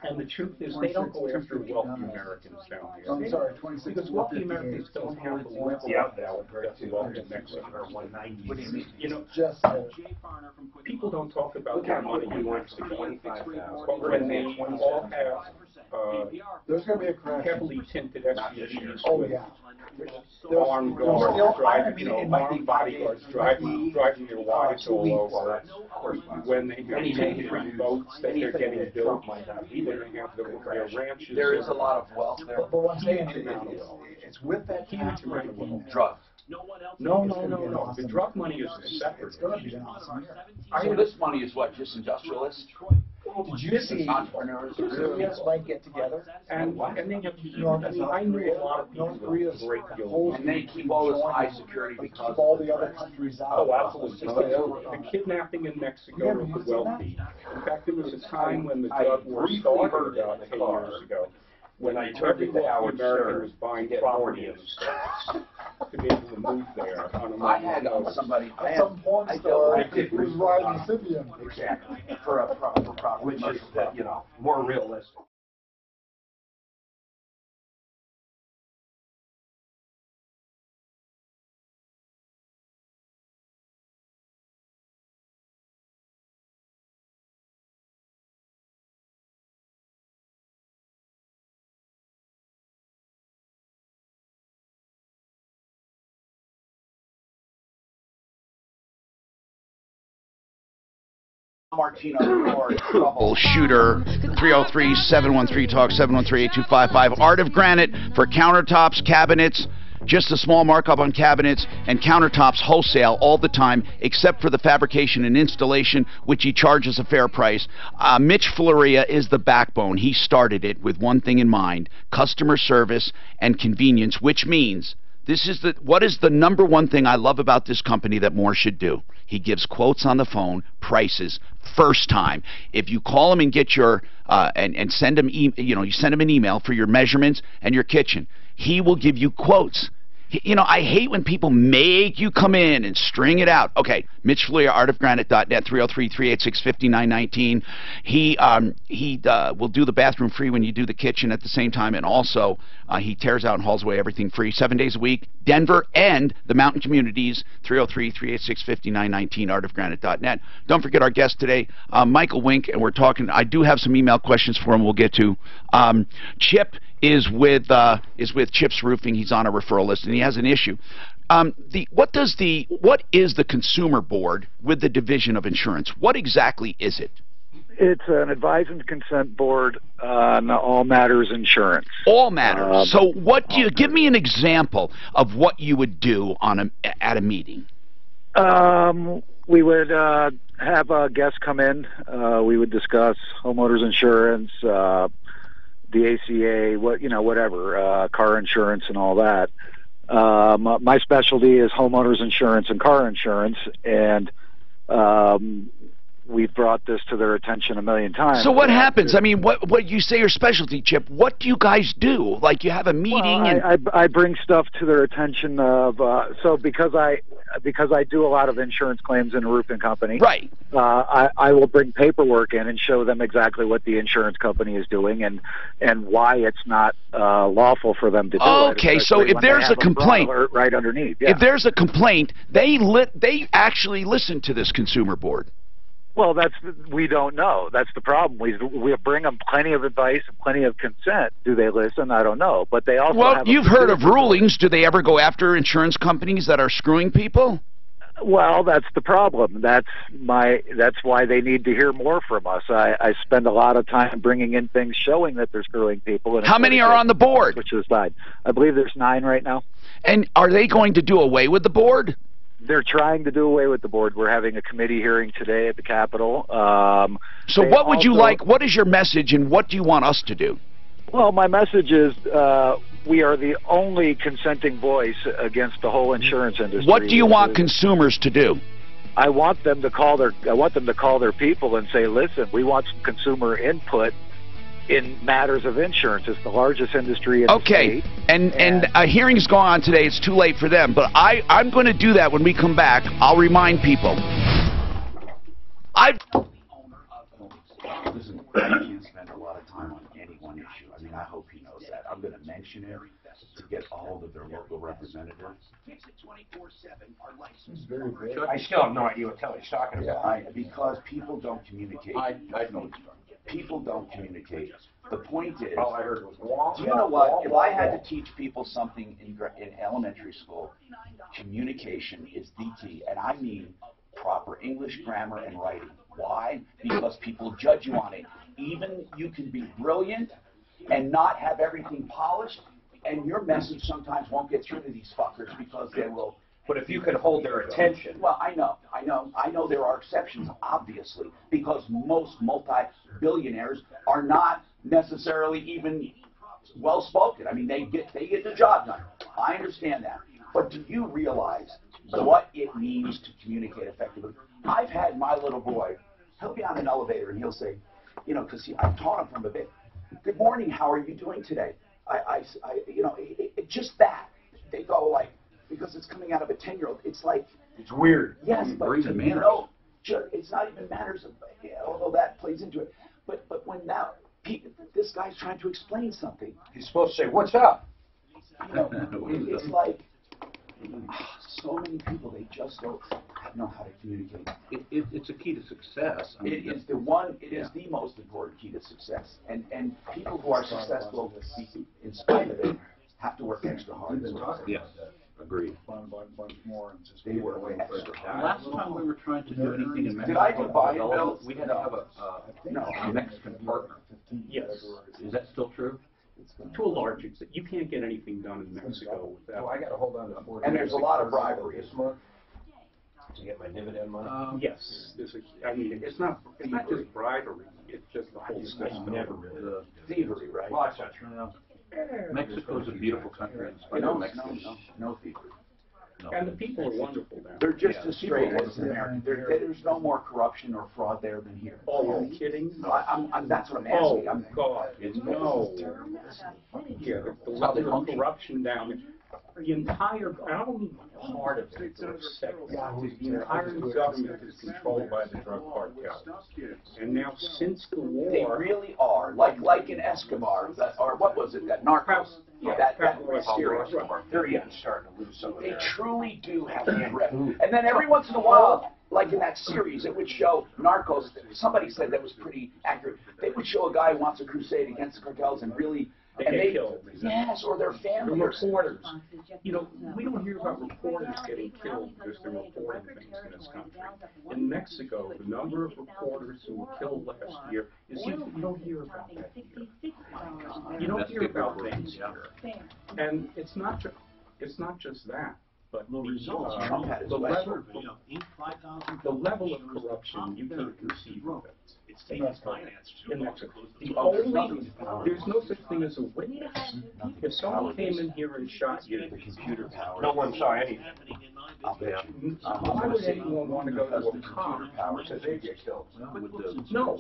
And the truth is, they don't go after wealthy Americans down here. I'm sorry, 26. Because wealthy Americans don't have the wealth that's wealthy in Mexico. What do you mean? You know, Just people don't talk about their money in Mexico, but when they all have there's going to be a crash. heavily tinted SUVs, Oh, yeah. armed guards driving, armed bodyguards driving their wives all over. When they have 2-3 boats that they're getting built, when they have their ranches. There is a lot of wealth there. But what I'm saying is, it's with that Huge amount of wealth. Drugs. No. The drug money is a separate It's going to be an awesome year. So this money is what, just industrialists? Did you see entrepreneurs Koreans might get together? And they have, I knew a lot of people with a great deal. and they keep all this high security because Keep all the other countries out. Oh, absolutely. The kidnapping in Mexico of the wealthy. In fact, there was a time when the drug war started about 10 years ago, when I turned it to Howard American Stern was buying get property more in the States to be able to move there on a I had monthly somebody. At some point, I dealt with who's riding Scythian. exactly for a proper which is, more realistic. Martino Troubleshooter, 303-713-TALK, 713-8255. Art of Granite for countertops, cabinets, just a small markup on cabinets, and countertops wholesale all the time, except for the fabrication and installation, which he charges a fair price. Mitch Floria is the backbone. He started it with one thing in mind: customer service and convenience, which means what is the number one thing I love about this company that more should do? He gives quotes on the phone, prices, first time. If you call him and get your and send him you send him an email for your measurements and your kitchen, he will give you quotes. I hate when people make you come in and string it out. Okay, Mitch Floria, artofgranite.net, 303-386-5919. He will do the bathroom free when you do the kitchen at the same time, and also he tears out and hauls away everything free 7 days a week. Denver and the mountain communities, 303-386-5919, artofgranite.net. Don't forget our guest today, Michael Wink, and we're talking. I do have some email questions for him we'll get to. Chip is with Chip's Roofing. He's on a referral list, and he has an issue. What is the Consumer Board with the Division of Insurance? What exactly is it? It's an advise and consent board on all matters insurance. All matters. So what do you give me an example of what you would do at a meeting? We would have a guest come in. We would discuss homeowners insurance, the ACA, whatever, car insurance and all that. My specialty is homeowners insurance and car insurance, and we've brought this to their attention a million times. So what happens? I mean, what you say your specialty, Chip? What do you guys do? Like, you have a meeting? Well, I bring stuff to their attention of because I do a lot of insurance claims in a roofing company. Right. I will bring paperwork in and show them exactly what the insurance company is doing and why it's not lawful for them to do it. Okay, so if there's a complaint right underneath, yeah. If there's a complaint, they actually listen to this Consumer Board. Well, we don't know. That's the problem. We bring them plenty of advice and plenty of consent. Do they listen? I don't know. But they also have you've heard of rulings. Do they ever go after insurance companies that are screwing people? Well, that's the problem. That's why they need to hear more from us. I spend a lot of time bringing in things showing that they're screwing people. And how many are on the board? Which is side. I believe there's 9 right now. And are they going to do away with the board? They're trying to do away with the board. We're having a committee hearing today at the Capitol. So what would you like? What is your message, and what do you want us to do? Well, my message is we are the only consenting voice against the whole insurance industry. What do you want consumers to do? I want them to call their people and say, listen, we want some consumer input in matters of insurance. It's the largest industry in the state. And a hearing's going on today. It's too late for them, but I'm going to do that when we come back. I'll remind people. Listen, I can't spend a lot of time on any one issue. I mean, I hope he knows that. I'm going to mention it to get a hold of their local representative. I still have no idea what the hell he's talking about. Because people don't communicate. I know. People don't communicate. The point is, all I heard was, do you know what? If I had to teach people something in elementary school, communication is the key. And I mean proper English, grammar, and writing. Why? Because people judge you on it. Even you can be brilliant and not have everything polished, and your message sometimes won't get through to these fuckers because they will. But if you can hold their attention. Well, I know there are exceptions, obviously, because most billionaires are not necessarily even well spoken. I mean, they get the job done. I understand that. But do you realize what it means to communicate effectively? I've had my little boy, he'll be on an elevator and he'll say, you know, because I've taught him from a bit, good morning, how are you doing today? You know, just that. They go like, because it's coming out of a 10-year-old, it's like. It's weird. Yes, but brings in you manners. know, it's not even manners, although that plays into it. But when now, this guy's trying to explain something. He's supposed to say, what's up? You know, it's like, so many people, they just don't know how to communicate. It's a key to success. I mean, It is the most important key to success. And people who are successful, in spite of it, have to work extra hard as well. Yes, agreed. They work extra hard. Last time we were trying to do anything in Mexico, Did I do buy and build? we had to have a Mexican partner. Yes. Is that still true? To a large extent, you can't get anything done in Mexico without. Oh, I got to hold on to 40. And there's a lot of bribery. This month to get my dividend money. Yes, I mean, it's not just bribery. It's just the whole system. Never really. Thievery, right? Well, that's not true. Mexico's a beautiful country. In spite of Mexico. No thievery. No. And the people are wonderful there. They're just as straight as American. There's no more corruption or fraud there than here. Oh, you're kidding? No, that's what I'm asking. Oh, God. No. Yeah, the level of corruption down there. The entire, I don't mean part of it, for a second. The entire government is controlled by the drug cartel. And now, since the war... They really are. Like in Escobar, or what was it, that Narcos? That series. They're even starting to lose some of They their... truly do have a grip. And then every once in a while, like in that series, it would show Narcos. Somebody said that was pretty accurate. They would show a guy who wants a crusade against the cartels and really... They get killed. Yes, or their family. The reporters. You know, we don't hear about reporters getting killed because they're reporting things in this country. In Mexico, the number of reporters who were killed last year is you don't hear about that here. You don't hear about things here. And it's not just that. But The results the level of corruption, you can't conceive of it. It's taking finance In Mexico. There's no such thing as a witness. If someone came in here and shot you, The computer power. No one saw anything. I'll bet you. why would anyone want to go to a cop? Because they get killed. No.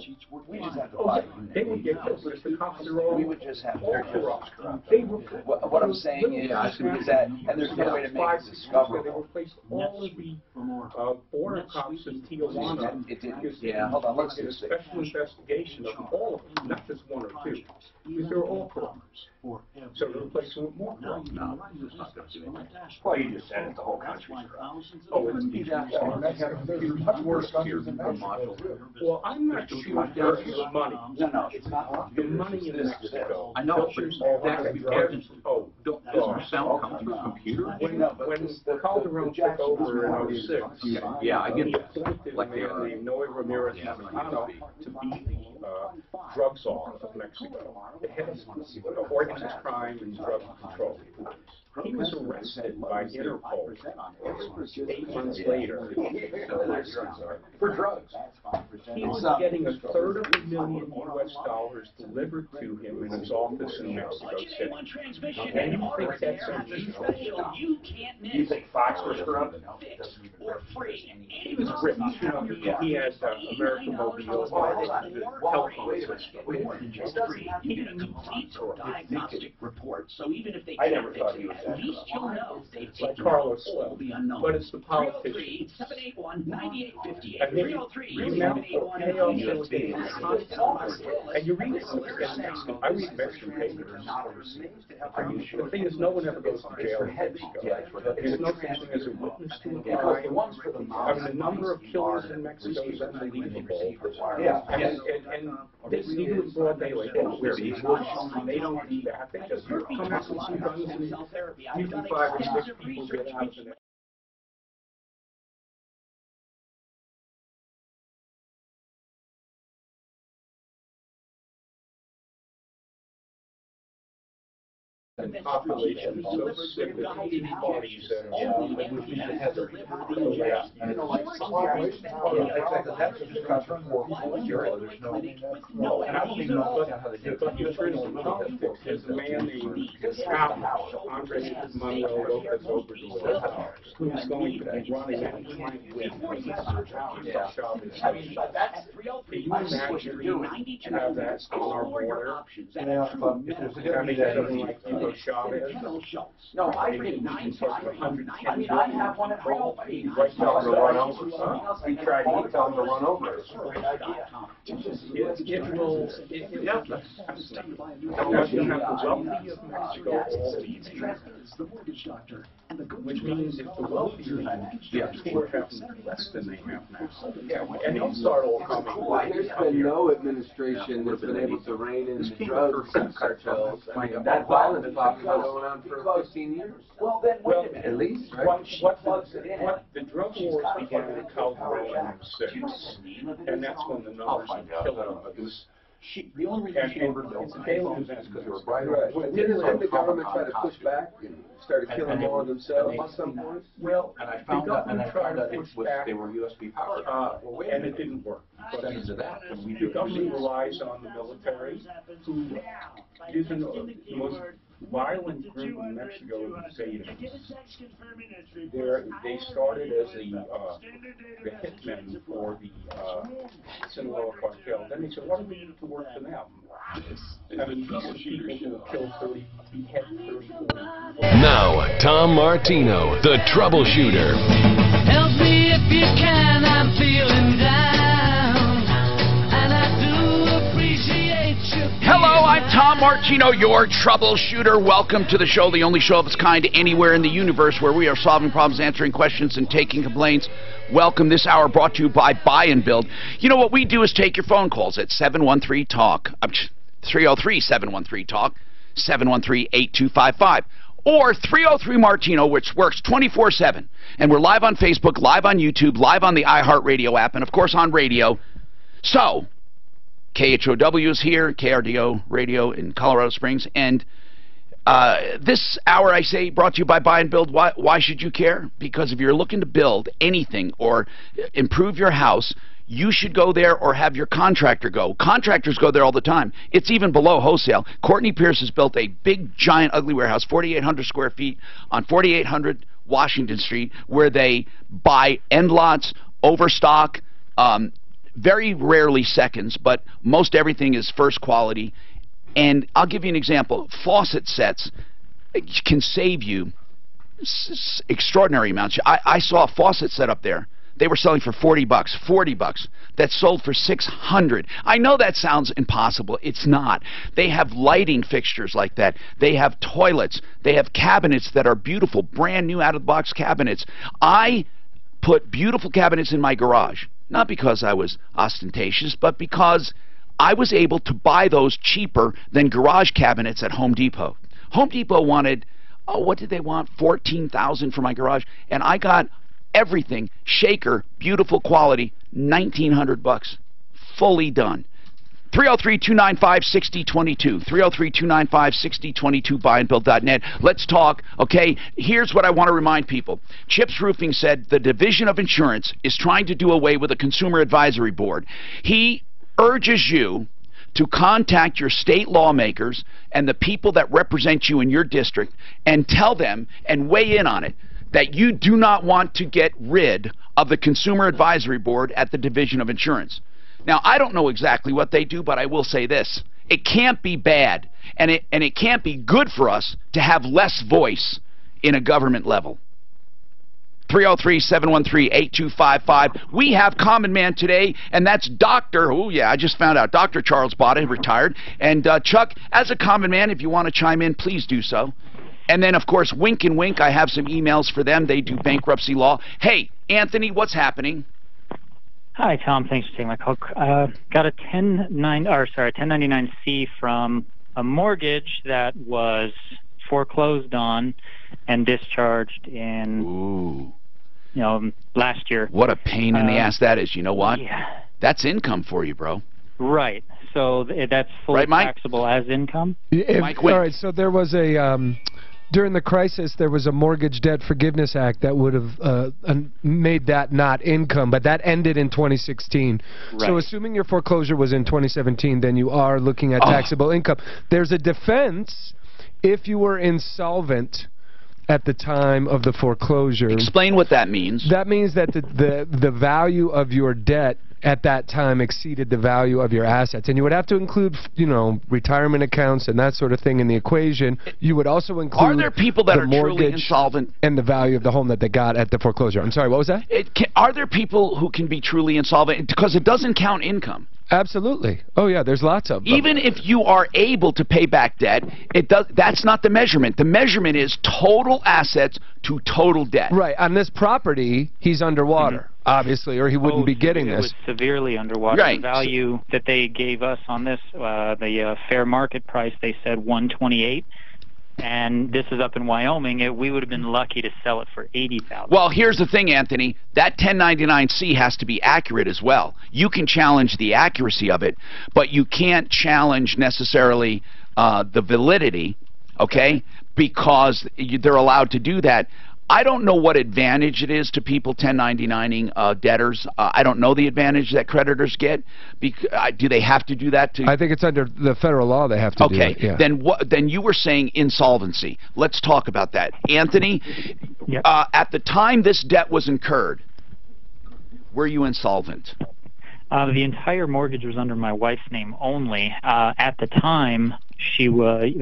We just have to Oh, buy yeah, they would get killed, but if the cops are all... We would just have all to corrupt. They were... What I'm saying is that, and there's no way to make it discoverable. They replaced all of the border cops in Tijuana. It did. Yeah, hold on, let's Did a just see. special investigation of all of them, not just one or two, because they were all corrupt. So they replaced them with more corrupt. No, it's not going to do anything. Well, you just said it, the whole country's corrupt. Oh, it wouldn't be that far. There's much worse countries than Mexico, too. Well, I'm not sure there's the money. No, it's not. The money in Mexico. I know, but that doesn't sound come through a computer? When Calderon took over in 06, Yeah, I get he that. appointed a Like they man are. named Noe Ramirez Navarro to be the drug czar of Mexico, the head of organized crime and drug control. He was arrested by Interpol 8 months later for drugs. He was getting $250,000 delivered to him in his office in Mexico City. And you think that's unusual? You think Fox was corrupt? He was rich. You know, he had American Mobile, telephone system. He didn't complete a diagnostic report, so even if they I can't never fix thought he it, was at least you'll know they've Like taken Carlos all the unknown. But it's the politicians. 303-781-9858. And then 303-781-9858. and you read it, and I read Mexican papers. The thing is, no one ever goes to jail in Mexico. There's no such thing as a witness to a crime. I mean, the number of killers in Mexico is unbelievable. Yeah. And they see you in broad daylight. They don't wear these woods. They don't do that. They just come out with some guns and usually 5 or 6 people get out of it. The population is so sick with the tea parties and which means it has a yeah, and it's like exactly that's just got to there's no and I don't even understand how they do it. But there's a man named Andre Monroe Lopez Obrador who's going to be running out of time with Chavez. Can you imagine have that on our border? Like Hugo Chavez. No, I think 9 times. I mean, I have one at home. He tried to run over to run over us. It will. Which means if the wealthy are having less than they have now. Yeah, and they'll start all coming. There's been no administration that's been able to rein in the drug cartels. I mean, that violence has been going on for 15 years. Well, then wait a minute. At least, right? What plugs it in? The drug wars began in California in 06, and that's when the numbers of killing. The only reason she ever built the failed is because they were bright. Right. Didn't the government try to push back and started killing more of themselves at some point? Well, and I found out they were USB powered. And it didn't work. But into that, the government relies on the military, who isn't the most violent group in Mexico in Zetas. They started as the hitmen for the Sinaloa cartel. Then they said, what do we need to work for them? I mean, these people will kill 30, behead 30, 40 people. Now, Tom Martino, the Troubleshooter. Help me if you can, I'm feeling down, and I do appreciate you. Hello, I'm Tom Martino, your Troubleshooter. Welcome to the show, the only show of its kind anywhere in the universe where we are solving problems, answering questions, and taking complaints. Welcome. This hour brought to you by Buy and Build. You know what we do is take your phone calls at 713-TALK, 303-713-TALK, 713-8255, or 303-MARTINO, which works 24/7. And we're live on Facebook, live on YouTube, live on the iHeartRadio app, and of course on radio. So, KHOW is here, KRDO Radio in Colorado Springs, and this hour, I say, brought to you by Buy and Build. Why should you care? Because if you're looking to build anything or improve your house, you should go there or have your contractor go. Contractors go there all the time. It's even below wholesale. Courtney Pierce has built a big, giant, ugly warehouse, 4,800 square feet on 4,800 Washington Street, where they buy end lots, overstock, very rarely seconds, but most everything is first quality. And I'll give you an example. Faucet sets can save you extraordinary amounts. I saw a faucet set up there. They were selling for $40, $40. That sold for $600. I know that sounds impossible. It's not. They have lighting fixtures like that. They have toilets. They have cabinets that are beautiful, brand new out-of-the-box cabinets. I put beautiful cabinets in my garage, not because I was ostentatious, but because I was able to buy those cheaper than garage cabinets at Home Depot. Home Depot wanted, what did they want? $14,000 for my garage, and I got everything, shaker, beautiful quality, $1,900, fully done. 303-295-6022, 303-295-6022, buyandbuild.net. Let's talk, okay? Here's what I want to remind people. Chips Roofing said the Division of Insurance is trying to do away with a Consumer Advisory Board. He urges you to contact your state lawmakers and the people that represent you in your district and tell them and weigh in on it that you do not want to get rid of the Consumer Advisory Board at the Division of Insurance. Now, I don't know exactly what they do, but I will say this. It can't be bad, and it can't be good for us to have less voice in a government level. 303-713-8255. We have Common Man today, and that's Dr. Oh, yeah, I just found out. Dr. Charles Botta, retired. And Chuck, as a Common Man, if you want to chime in, please do so. And then, of course, Wink and Wink, I have some emails for them. They do bankruptcy law. Hey, Anthony, what's happening? Hi, Tom. Thanks for taking my call. Got a 1099-C from a mortgage that was foreclosed on and discharged in, Ooh. Last year. What a pain in the ass that is. You know what? Yeah. That's income for you, bro. Right. So that's fully Right, Mike? taxable as income? Mike Wink. All right, so there was a... during the crisis, there was a Mortgage Debt Forgiveness Act that would have made that not income, but that ended in 2016. Right. So assuming your foreclosure was in 2017, then you are looking at taxable income. There's a defense if you were insolvent at the time of the foreclosure. Explain what that means. That means that the value of your debt at that time exceeded the value of your assets. And you would have to include, you know, retirement accounts and that sort of thing in the equation. You would also include Are there people that the are truly mortgage insolvent? And the value of the home that they got at the foreclosure. I'm sorry, what was that? Are there people who can be truly insolvent? Because it doesn't count income. Absolutely. Oh, yeah, there's lots of them. Even if you are able to pay back debt, that's not the measurement. The measurement is total assets to total debt. Right. On this property, he's underwater, obviously, or he wouldn't be getting It this. was severely underwater. Right. The value that they gave us on this, the fair market price, they said $128. And this is up in Wyoming. We would have been lucky to sell it for $80,000. Well, here's the thing, Anthony. That 1099-C has to be accurate as well. You can challenge the accuracy of it, but you can't challenge necessarily the validity, okay, because they're allowed to do that. I don't know what advantage it is to people 1099ing debtors. I don't know the advantage that creditors get. Do they have to do that to? I think it's under the federal law they have to do it. Okay, Yeah. then you were saying insolvency. Let's talk about that. Anthony, Yep. At the time this debt was incurred, were you insolvent? The entire mortgage was under my wife's name only. At the time, she was.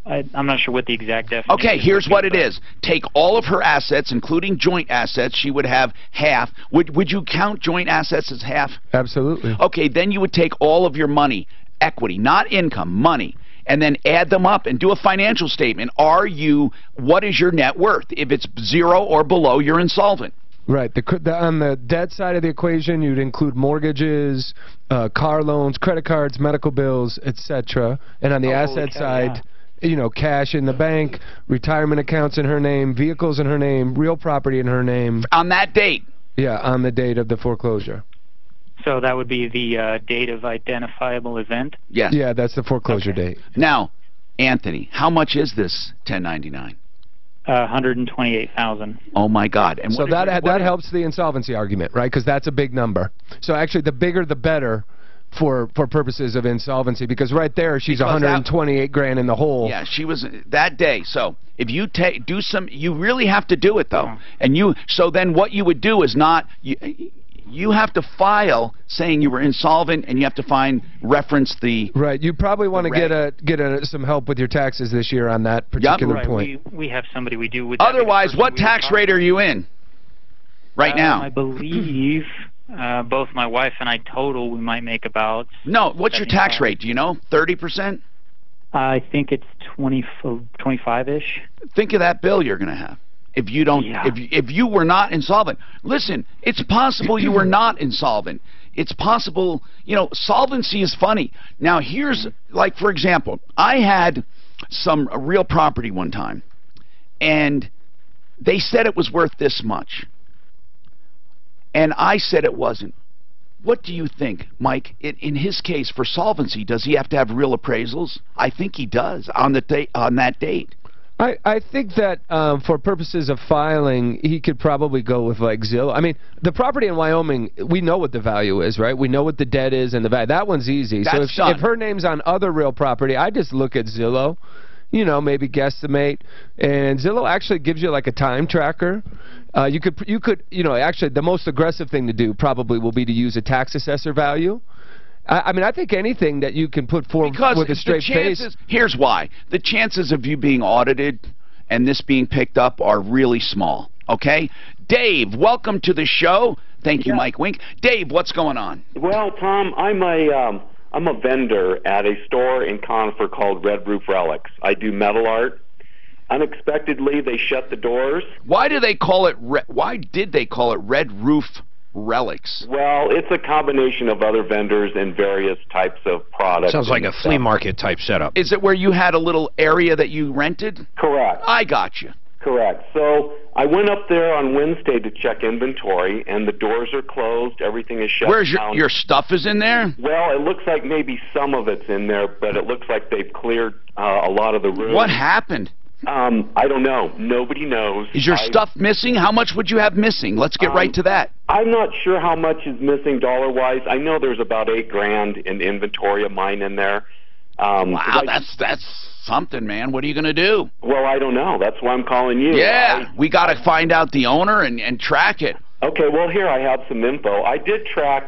I'm not sure what the exact definition. Okay, here's what it is. Take all of her assets, including joint assets. She would have half. Would you count joint assets as half? Absolutely. Okay, then you would take all of your money, equity, not income, money, and then add them up and do a financial statement. What is your net worth? If it's 0 or below, you're insolvent. Right. On the debt side of the equation, you'd include mortgages, car loans, credit cards, medical bills, etc. And on the asset side, you know, cash in the bank, retirement accounts in her name, vehicles in her name, real property in her name. On that date? Yeah, on the date of the foreclosure. So that would be the date of identifiable event? Yes. Yeah, that's the foreclosure date. Now, Anthony, how much is this 1099? $128,000. Oh my God! And so that helps the insolvency argument, right? Because that's a big number. So actually, the bigger the better for purposes of insolvency, because right there she's 128 grand in the hole. Yeah, she was that day. So if you do some, you really have to do it though. And so then what you would do is not you have to file saying you were insolvent, and you have to reference the... Right. You probably want to get some help with your taxes this year on that particular point. We have somebody we do with... Otherwise, what tax rate are you in right now? I believe both my wife and I total, we might make about... No, what's your tax rate? Do you know? 30%? I think it's 25-ish. Think of that bill you're going to have. If you don't, if you were not insolvent, listen, it's possible you were not insolvent. It's possible, you know, solvency is funny. Now here's, like for example, I had some real property one time, and they said it was worth this much, and I said it wasn't. What do you think, Mike? In his case, for solvency, does he have to have real appraisals? I think he does on that date. I think that for purposes of filing, he could probably go with like Zillow. I mean, the property in Wyoming, we know what the value is, right? We know what the debt is and the value. That one's easy. So if her name's on other real property, I just look at Zillow, you know, maybe guesstimate. And Zillow actually gives you like a time tracker. You could, you know, actually the most aggressive thing to do probably will be to use a tax assessor value. I mean, I think anything that you can put forward with a straight face... Here's why. The chances of you being audited and this being picked up are really small, okay? Dave, welcome to the show. Thank you, Mike Wink. Dave, what's going on? Well, Tom, I'm a vendor at a store in Conifer called Red Roof Relics. I do metal art. Unexpectedly, they shut the doors. Why did they call it Red Roof Relics? Well, it's a combination of other vendors and various types of products. Sounds like a flea market type setup. Is it where you had a little area that you rented? Correct. I got you. Correct. So I went up there on Wednesday to check inventory, and the doors are closed. Everything is shut Where's down. your stuff is in there? Well, it looks like maybe some of it's in there, but it looks like they've cleared a lot of the rooms. What happened? I don't know. Nobody knows. Is your stuff missing? How much would you have missing? Let's get right to that. I'm not sure how much is missing dollar-wise. I know there's about $8,000 in inventory of mine in there. Wow, that's something, man. What are you going to do? Well, I don't know. That's why I'm calling you. Yeah, we got to find out the owner and track it. Okay, well, here I have some info. I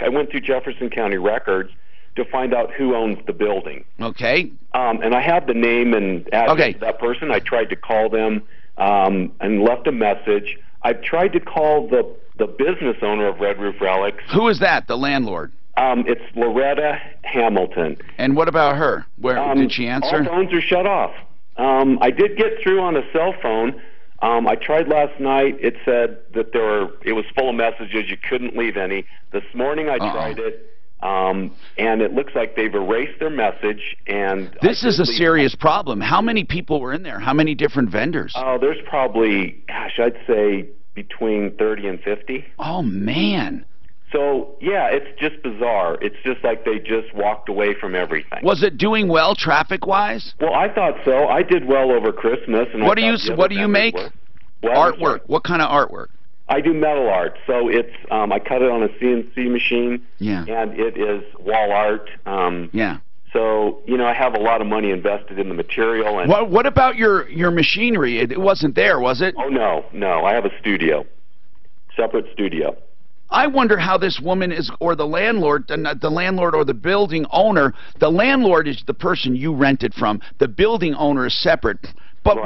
went through Jefferson County Records to find out who owns the building. Okay. And I have the name and address of that person. I tried to call them and left a message. I've tried to call the business owner of Red Roof Relics. Who is that, the landlord? It's Loretta Hamilton. And what about her? Where did she answer? All phones are shut off. I did get through on a cell phone. I tried last night. It said that it was full of messages. You couldn't leave any. This morning I tried it. And it looks like they've erased their message. And this is a serious problem. How many people were in there? How many different vendors? Oh, there's probably, gosh, I'd say between 30 and 50. Oh, man. So, yeah, it's just bizarre. It's just like they just walked away from everything. Was it doing well traffic-wise? Well, I thought so. I did well over Christmas. And what do you make? Artwork. What kind of artwork? I do metal art. So it's I cut it on a CNC machine. Yeah. And it is wall art. Yeah. So, I have a lot of money invested in the material. And what about your machinery? It wasn't there, was it? Oh, no. I have a studio. Separate studio. I wonder how this woman is, or the landlord or the building owner. The landlord is the person you rented from. The building owner is separate. But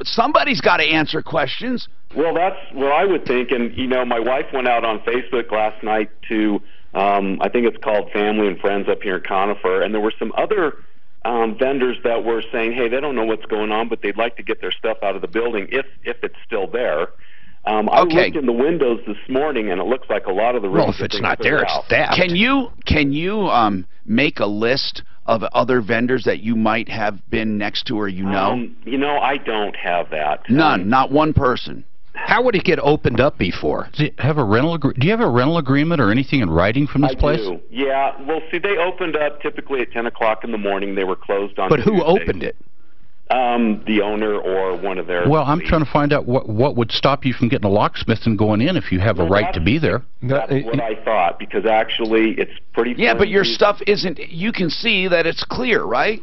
somebody's got to answer questions. Well, that's what I would think. And, my wife went out on Facebook last night to, I think it's called Family and Friends up here in Conifer, and there were some other vendors that were saying, hey, they don't know what's going on, but they'd like to get their stuff out of the building if it's still there. I looked in the windows this morning, and it looks like a lot of the rooms. Well, if it's not there, it's theft. Can you make a list of other vendors that you might have been next to or you know? I don't have that. None, not one person. How would it get opened up before? Do you have a rental agreement or anything in writing from this place? I do. Yeah. Well, see, they opened up typically at 10 o'clock in the morning. They were closed on Tuesday. But who opened it? The owner or one of their... Well, I'm trying to find out what would stop you from getting a locksmith and going in if you have a right to be there. That's what I thought, because actually it's pretty... Yeah, but your stuff isn't... You can see that it's clear, right?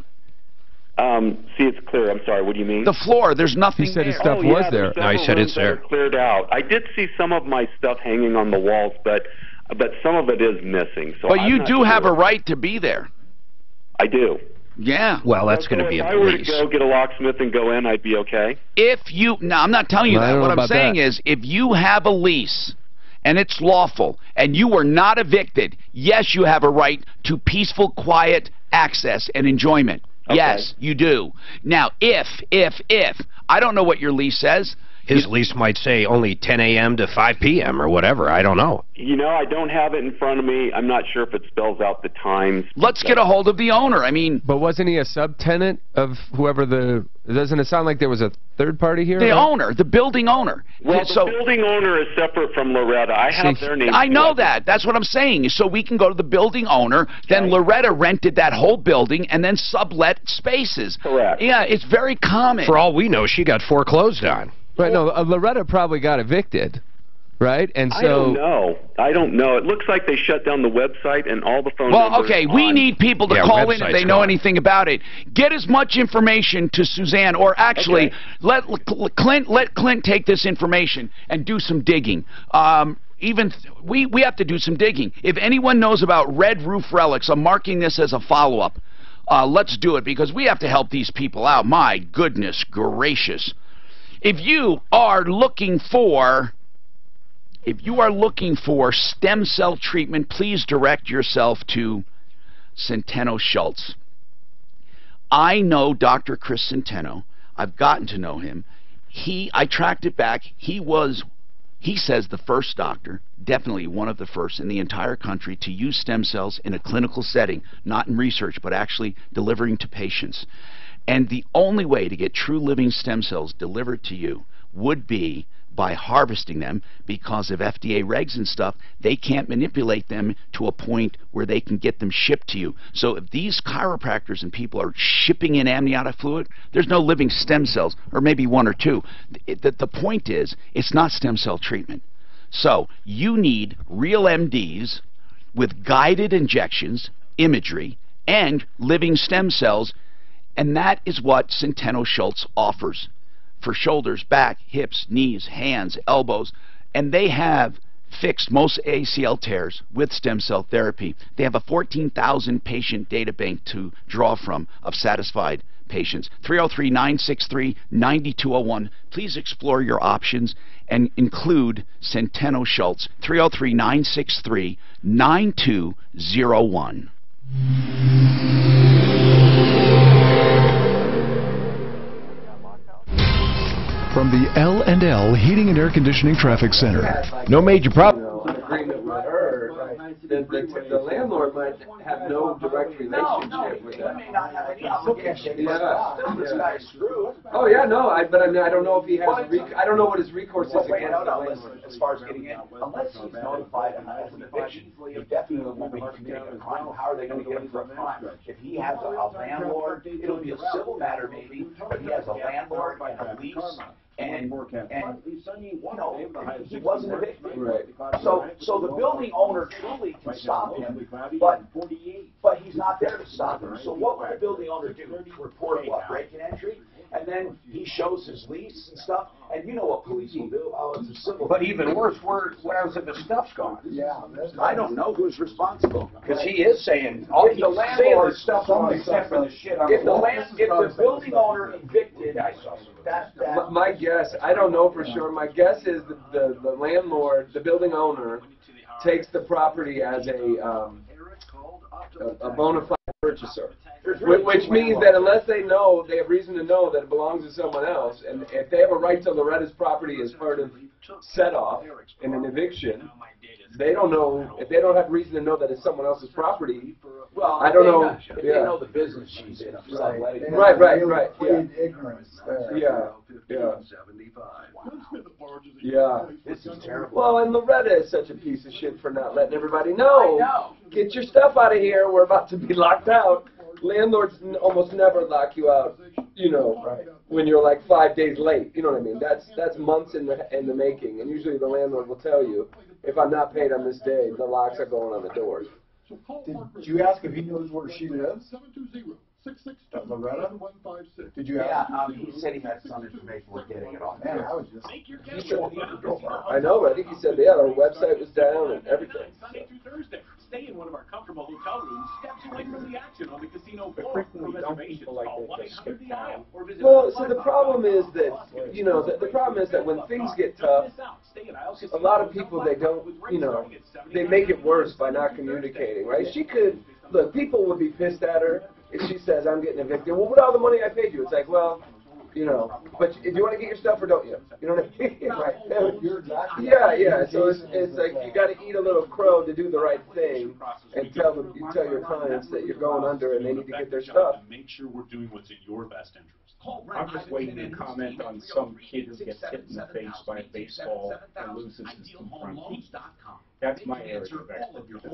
See, it's clear. I'm sorry, what do you mean? The floor, there's nothing He said there. his stuff was there. No, he said it's there. Cleared out. I did see some of my stuff hanging on the walls, but some of it is missing. So but you do have a right to be there. I do. Yeah. Well, that's going to be a lease. If I were to go get a locksmith and go in, I'd be okay? Now, I'm not telling you that. What I'm saying is, if you have a lease and it's lawful and you were not evicted, yes, you have a right to peaceful, quiet access and enjoyment. Okay. Yes, you do. Now, if, I don't know what your lease says. His lease might say only 10 a.m. to 5 p.m. or whatever. I don't know. I don't have it in front of me. I'm not sure if it spells out the times. Let's get a hold of the owner. But wasn't he a subtenant of whoever doesn't it sound like there was a third party here? The owner, the building owner. Well, the building owner is separate from Loretta. I have their name. I know that. That's what I'm saying. So we can go to the building owner. Then Loretta rented that whole building and then sublet spaces. Correct. Yeah, it's very common. For all we know, she got foreclosed on. Right, no, Loretta probably got evicted, right? And so I don't know. It looks like they shut down the website and all the phone numbers. Well, okay, we need people to call in if they know anything about it. Get as much information to Suzanne, or actually let Clint take this information and do some digging. We have to do some digging. If anyone knows about Red Roof Relics, I'm marking this as a follow-up. Let's do it, because we have to help these people out. My goodness gracious. If you are looking for stem cell treatment, please direct yourself to Centeno Schultz. I know Dr. Chris Centeno. I've gotten to know him. I tracked it back. He says the first doctor, definitely one of the first in the entire country to use stem cells in a clinical setting, not in research, but actually delivering to patients. And the only way to get true living stem cells delivered to you would be by harvesting them, because of FDA regs and stuff, they can't manipulate them to a point where they can get them shipped to you. So if these chiropractors and people are shipping in amniotic fluid, there's no living stem cells, or maybe one or two. The point is, it's not stem cell treatment. So you need real MDs with guided injections, imagery, and living stem cells, and that is what Centeno Schultz offers for shoulders, back, hips, knees, hands, elbows, and they have fixed most ACL tears with stem cell therapy. They have a 14,000 patient data bank to draw from of satisfied patients. 303-963-9201. Please explore your options and include Centeno Schultz. 303-963-9201. From the L&L Heating and Air Conditioning Traffic Center. No major problem. Agreement with her, the landlord might have no direct relationship with that. May not have any obligation. This guy's screwed. Oh yeah, no, but I mean, I don't know if he has. I don't know what his recourse is against the landlord. As far as getting in, unless he's notified and has an eviction, he definitely won't be committing a crime. How are they going to get him for a crime? If he has a landlord, it'll be a civil matter maybe, but he has a landlord and a lease. And you know, he wasn't evicted. Right. So the building owner truly can stop him, but he's not there to stop him. So what would the building owner do? Report what? Break and entry? And then he shows his lease and stuff, and you know what police will do? Oh, it's a civil. But even worse, what happens if the stuff's gone? Yeah. I don't know who's responsible. Because he is saying, all If he's the saying landlord is stuff's gone except for the shit on the If the wall. if the building owner evicted, that My guess, I don't know for sure. My guess is the landlord, the building owner, takes the property as a bona fide purchaser. Which means that unless they know, they have reason to know that it belongs to someone else, and if they have a right to Loretta's property as part of set-off in an eviction, they don't know, if they don't have reason to know that it's someone else's property, well, I don't know. If they know the business she's in. Right. Yeah. This is terrible. Well, and Loretta is such a piece of shit for not letting everybody know. Get your stuff out of here. We're about to be locked out. Landlords almost never lock you out, you know, when you're like 5 days late. You know what I mean? That's months in the making. And usually the landlord will tell you, if I'm not paid on this day, the locks are going on the doors. Did you ask if he knows where she lives? Loretta? Did you ask? Yeah, he said he had some information. We're getting it off. Man, I was just... I know, I think he said, yeah, our website was down and everything. Stay in one of our comfortable hotel rooms, steps away from the action on the casino But floor. frequently, don't people like that they skip town? Well, so the problem is that, you know, the problem is that when things get tough, a lot of people, they don't, you know, they make it worse by not communicating, right? She could, look, people would be pissed at her if she says, I'm getting evicted. Well, what all the money I paid you? It's like, well, you know, but if you want to get your stuff or don't you? You know what I mean? Right? Yeah. So it's like you got to eat a little crow to do the right thing and tell your clients that you're going under and they need to get their stuff. Make sure we're doing what's in your best interest. I'm just waiting to comment on some kid who gets hit in the face by a baseball and loses his front teeth. That's my area of expertise. So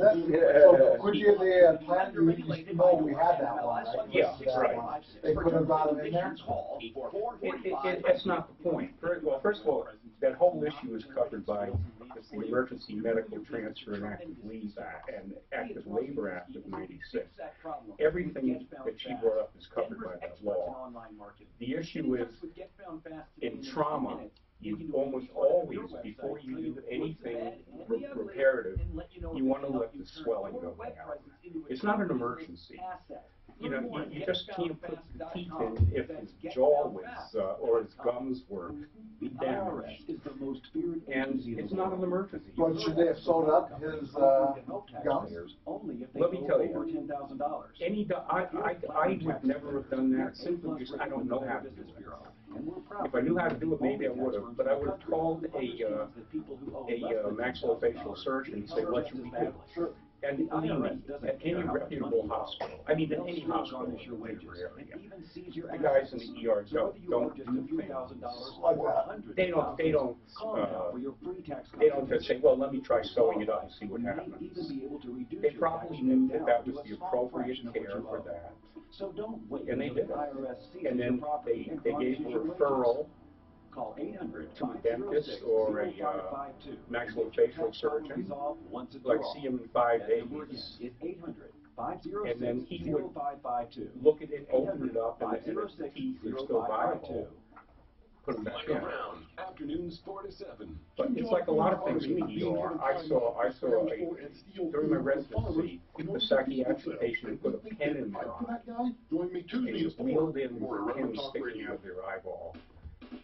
could you the plan, you know we had that one, right? Yeah, right. They could have got it in there? That's not the point. Well, first of all, that whole issue is covered by the Emergency Medical Transfer and Active Leave Act and Active Labor Act of '96. Everything that she brought up is covered by that law. The issue is, in trauma, you almost always, before you do anything reparative, you want to let the swelling go down. It's not an emergency. You know, you just can't put the teeth in if his jaw was, or his gums were damaged. And it's not an emergency. But should they have sewed up his gums? Let me tell you, I would never have done that simply because I don't know how to do it. If I knew how to do it, maybe I would have. But I would have called a maxillofacial surgeon and say, let you be good. And believe me, at any reputable hospital, I mean, at any hospital, the guys in the ER don't do things like that. They don't just say, well, let me try sewing it up and see what happens. They probably knew that that was the appropriate care for that. And they did it. And then they gave a referral to a dentist or a maxillofacial surgeon, like see him in 5 days, and then he would look at it, open it up, and if the teeth are still viable, put them back in. But it's like a lot of things in the ER. I saw during my residency, a psychiatric patient put a pen in my eye, and he was wheeled in with a pin sticking out of their eyeball.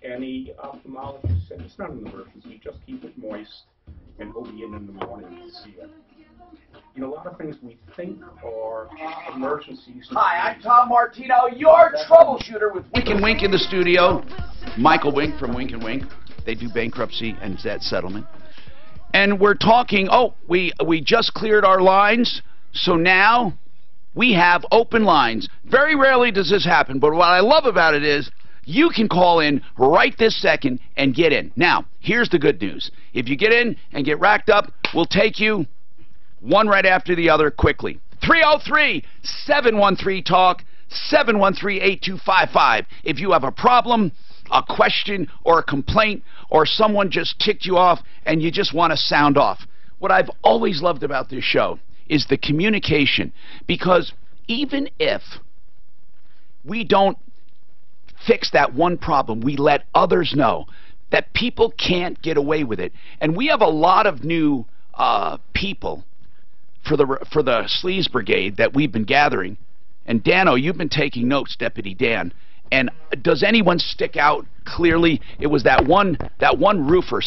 And the ophthalmologist said, it's not an emergency, just keep it moist, and we'll be in the morning to see it. You know, a lot of things we think are emergencies. Hi, I'm Tom Martino, your troubleshooter with Wink and Wink in the studio. Michael Wink from Wink and Wink. They do bankruptcy and debt settlement. And we're talking, we just cleared our lines, so now we have open lines. Very rarely does this happen, but what I love about it is you can call in right this second and get in. Now, here's the good news. If you get in and get racked up, we'll take you one right after the other quickly. 303-713-TALK, 713-8255. If you have a problem, a question, or a complaint, or someone just ticked you off and you just want to sound off. What I've always loved about this show is the communication, because even if we don't fix that one problem, we let others know that people can't get away with it. And we have a lot of new people for the Sleaze Brigade that we've been gathering. And Dano, you've been taking notes, Deputy Dan. And does anyone stick out clearly? It was that one roofer.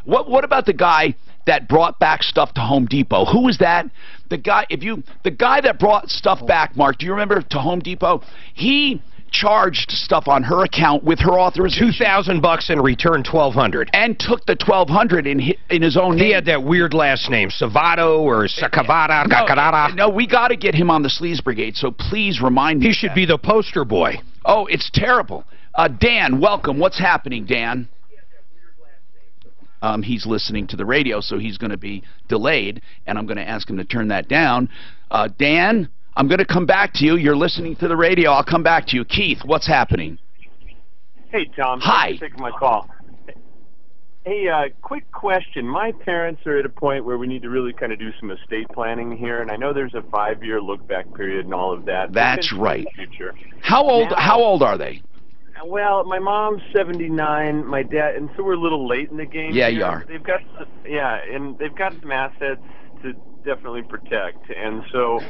What about the guy that brought back stuff to Home Depot? Who was that? The guy that brought stuff back, Mark, do you remember, to Home Depot? He charged stuff on her account with her authorization. $2,000 and returned $1,200. And took the $1,200 in his own name. He had that weird last name, Savato or Sakavada. No, we got to get him on the Sleaze Brigade, so please remind me. He should be the poster boy. Oh, it's terrible. Dan, welcome. What's happening, Dan? He's listening to the radio, so he's going to be delayed, and I'm going to ask him to turn that down. Dan, I'm going to come back to you. You're listening to the radio. I'll come back to you. Keith, what's happening? Hey, Tom. Hi. Thanks for taking my call. Hey, quick question. My parents are at a point where we need to really kind of do some estate planning here, and I know there's a 5-year look-back period and all of that. That's right. Future. How old are they? Well, my mom's 79, my dad, and so we're a little late in the game. Yeah, here. you are. They've got, and they've got some assets to definitely protect, and so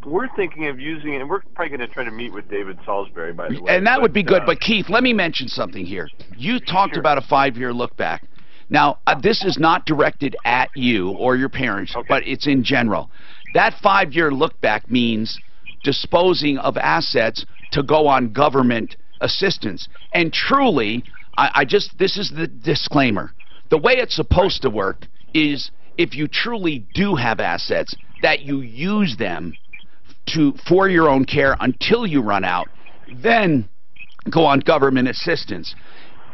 we're thinking of using it, and we're probably going to try to meet with David Salisbury, by the way. And that would be good, but Keith, let me mention something here. You talked about a 5-year look back. Now, this is not directed at you or your parents, but it's in general. That 5-year look back means disposing of assets to go on government assistance. And truly, this is the disclaimer. The way it's supposed to work is if you truly do have assets, that you use them for your own care until you run out, then go on government assistance.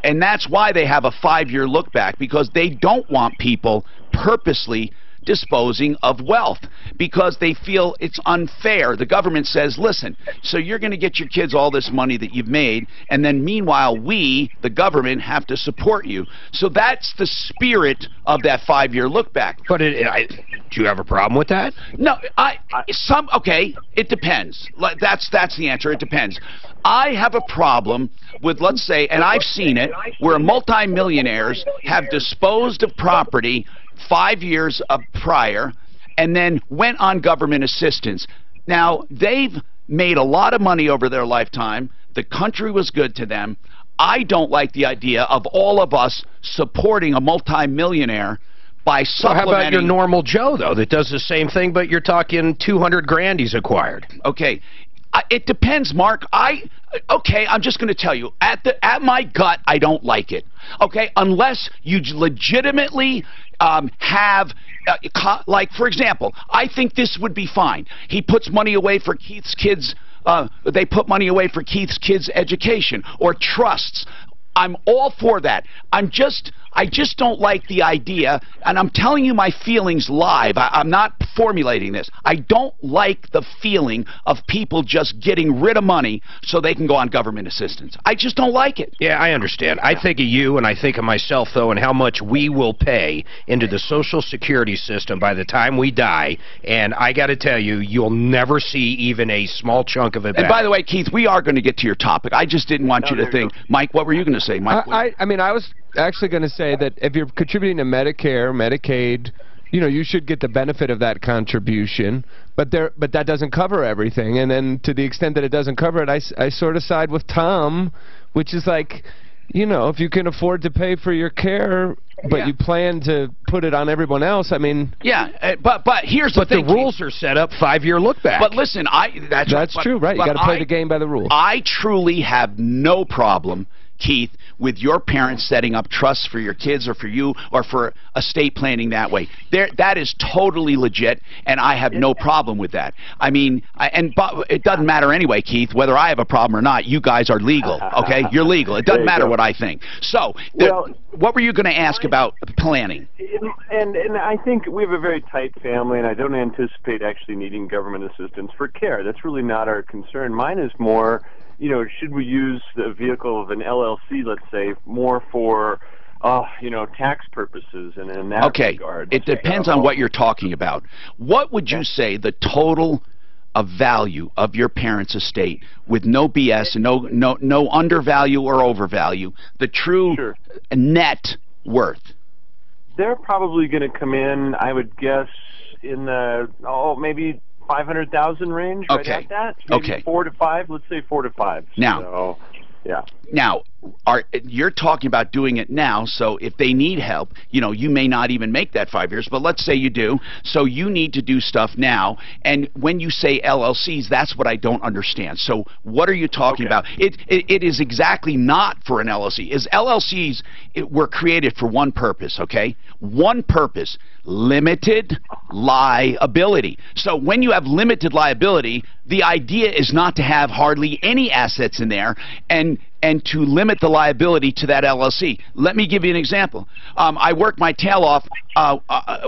And that's why they have a 5-year look back, because they don't want people purposely disposing of wealth because they feel it's unfair. The government says, listen, so you're going to get your kids all this money that you've made, and then meanwhile we, the government, have to support you. So that's the spirit of that 5-year look back. But do you have a problem with that? No, okay, it depends. That's the answer. It depends. I have a problem with, let's say, and I've seen it, where multimillionaires have disposed of property 5 years prior and then went on government assistance. Now, they've made a lot of money over their lifetime. The country was good to them. I don't like the idea of all of us supporting a multimillionaire by supplementing. So how about your normal Joe, though, that does the same thing, but you're talking $200,000 he's acquired? Okay. It depends, Mark. Okay, I'm just going to tell you, at my gut, I don't like it. Okay, unless you legitimately have like, for example, I think this would be fine. He puts money away for Keith's kids. They put money away for Keith's kids' education or trusts. I'm all for that. I just don't like the idea, and I'm telling you my feelings live. I'm not formulating this. I don't like the feeling of people just getting rid of money so they can go on government assistance. I just don't like it. Yeah, I understand. I think of you and I think of myself, though, and how much we will pay into the Social Security system by the time we die, and I got to tell you, you'll never see even a small chunk of it back. And by the way, Keith, we are going to get to your topic. I just didn't want you to think. Mike, what were you going to say? Mike, I mean, I was actually going to say that if you're contributing to Medicare, Medicaid, you know, you should get the benefit of that contribution, but that doesn't cover everything. And then to the extent that it doesn't cover it, I sort of side with Tom, which is like, you know, if you can afford to pay for your care, but you plan to put it on everyone else, I mean... Yeah, but here's the thing. But the rules are set up 5-year look back. But listen, that's true, right? You got to play the game by the rules. I truly have no problem, Keith, with your parents setting up trusts for your kids or for you or for estate planning that way. That is totally legit, and I have no problem with that. I mean, but it doesn't matter anyway, Keith, whether I have a problem or not. You guys are legal, okay? You're legal. It doesn't matter what I think. So, what were you going to ask about planning? And I think we have a very tight family, and I don't anticipate actually needing government assistance for care. That's really not our concern. Mine is more, you know, should we use the vehicle of an LLC, let's say, more for, you know, tax purposes and in that regard? It depends on what you're talking about. What would you say the total of value of your parents' estate, with no BS and no undervalue or overvalue, the true net worth? They're probably going to come in, I would guess, in the, maybe 500,000 range, right at that? Maybe 4 to 5, let's say 4 to 5. Now, so, yeah. Now, you're talking about doing it now, so if they need help, you know, you may not even make that 5 years, but let's say you do, so you need to do stuff now, and when you say LLCs, that's what I don't understand. So what are you talking about? It is exactly not for an LLC. LLCs were created for one purpose, okay? One purpose: limited liability. So when you have limited liability, the idea is not to have hardly any assets in there and to limit the liability to that LLC. Let me give you an example. I worked my tail off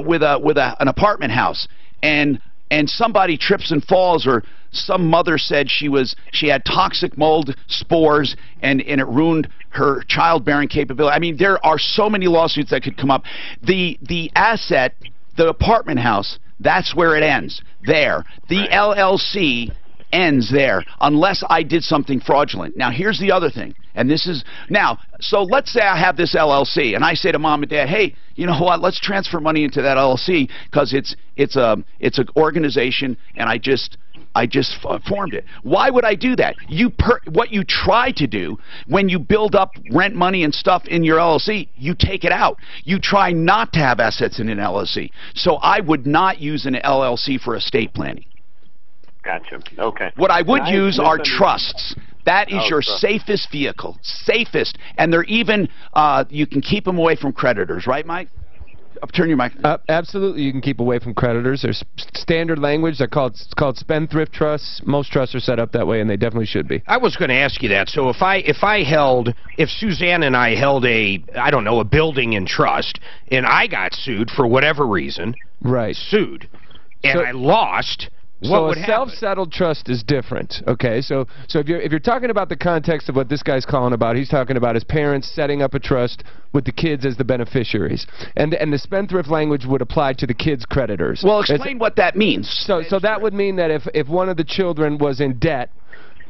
with an apartment house, and somebody trips and falls, or some mother said she had toxic mold spores and it ruined her childbearing capability. I mean, there are so many lawsuits that could come up. The asset, the apartment house, that's where it ends. There. The LLC ends there, unless I did something fraudulent. Now, here's the other thing, and this is, now, so let's say I have this LLC, and I say to Mom and Dad, hey, you know what, let's transfer money into that LLC, because it's an organization, and I just formed it. Why would I do that? What you try to do when you build up rent money and stuff in your LLC, you take it out. You try not to have assets in an LLC. So I would not use an LLC for estate planning. Gotcha. Okay. What I would use are trusts. That is your safest vehicle. Safest. And they're even, you can keep them away from creditors, right, Mike? Turn your mic. Absolutely, you can keep away from creditors. There's standard language. They're called spendthrift trusts. Most trusts are set up that way, and they definitely should be. I was going to ask you that. So if Suzanne and I held a building in trust, and I got sued for whatever reason, and I lost. So a self-settled trust is different, okay? So if you're talking about the context of what this guy's calling about, he's talking about his parents setting up a trust with the kids as the beneficiaries, and the spendthrift language would apply to the kids' creditors. Well, explain what that means. So that would mean that if one of the children was in debt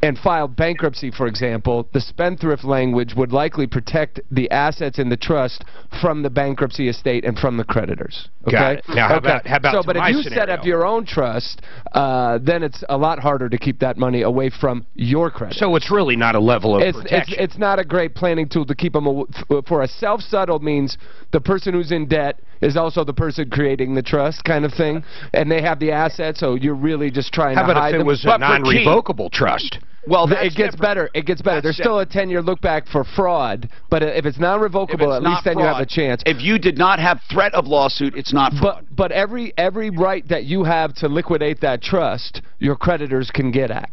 and filed bankruptcy, for example, the spendthrift language would likely protect the assets in the trust from the bankruptcy estate and from the creditors. Okay? Got it. Now, how about but if you set up your own trust, then it's a lot harder to keep that money away from your creditors. So it's really not a level of protection. It's not a great planning tool to keep them for a self-settled means the person who's in debt is also the person creating the trust, kind of thing, and they have the assets, so you're really just trying to hide them. How about if it was a non-revocable trust? Well, it gets better. It gets better. There's still a 10-year look back for fraud, but if it's non-revocable, at least then you have a chance. If you did not have threat of lawsuit, it's not fraud. But every right that you have to liquidate that trust, your creditors can get at.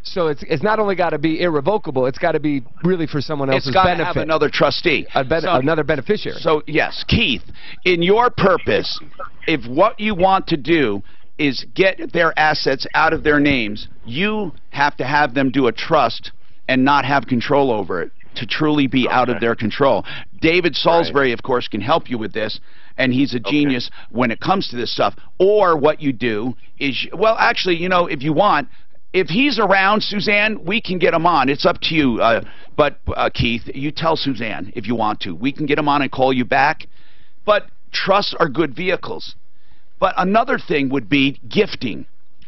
So it's not only got to be irrevocable, it's got to be really for someone else's benefit. It's got to have another trustee. Another beneficiary. So, yes, Keith, in your purpose, if what you want to do is get their assets out of their names, you have to have them do a trust and not have control over it to truly be out of their control. David Salisbury, of course, can help you with this, and he's a genius when it comes to this stuff. Or what you do is, well, actually, you know, if you want, if he's around, Suzanne, we can get him on. It's up to you. But Keith, you tell Suzanne if you want to. We can get him on and call you back. But trusts are good vehicles. But another thing would be gifting.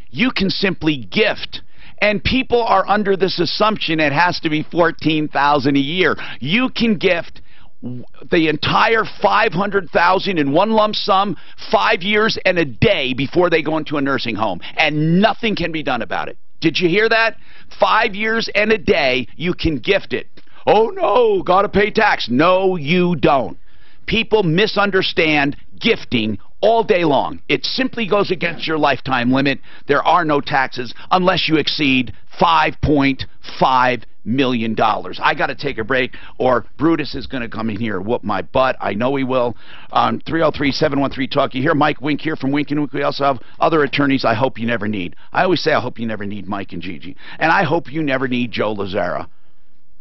You can simply gift. And people are under this assumption it has to be $14,000 a year. You can gift the entire $500,000 in one lump sum, 5 years and a day before they go into a nursing home, and nothing can be done about it. Did you hear that? 5 years and a day, you can gift it. Oh no, gotta pay tax. No, you don't. People misunderstand gifting all day long. It simply goes against your lifetime limit. There are no taxes unless you exceed $5.5 million. I got to take a break, or Brutus is going to come in here and whoop my butt. I know he will. 303-713-TALK. You hear Mike Wink here from Wink and Wink. We also have other attorneys I hope you never need. I always say I hope you never need Mike and Gigi. And I hope you never need Joe Lazzara.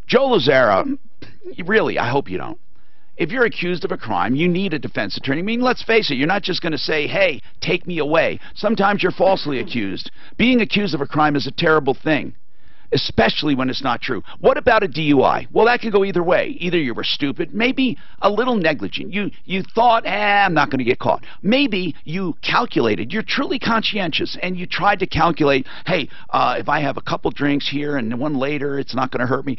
Joe Lazzara, really, I hope you don't. If you're accused of a crime, you need a defense attorney. I mean, let's face it, you're not just going to say, hey, take me away. Sometimes you're falsely accused. Being accused of a crime is a terrible thing, especially when it's not true. What about a DUI? Well, that could go either way. Either you were stupid, maybe a little negligent. You thought, I'm not going to get caught. Maybe you calculated. You're truly conscientious, and you tried to calculate, hey, if I have a couple drinks here and one later, it's not going to hurt me.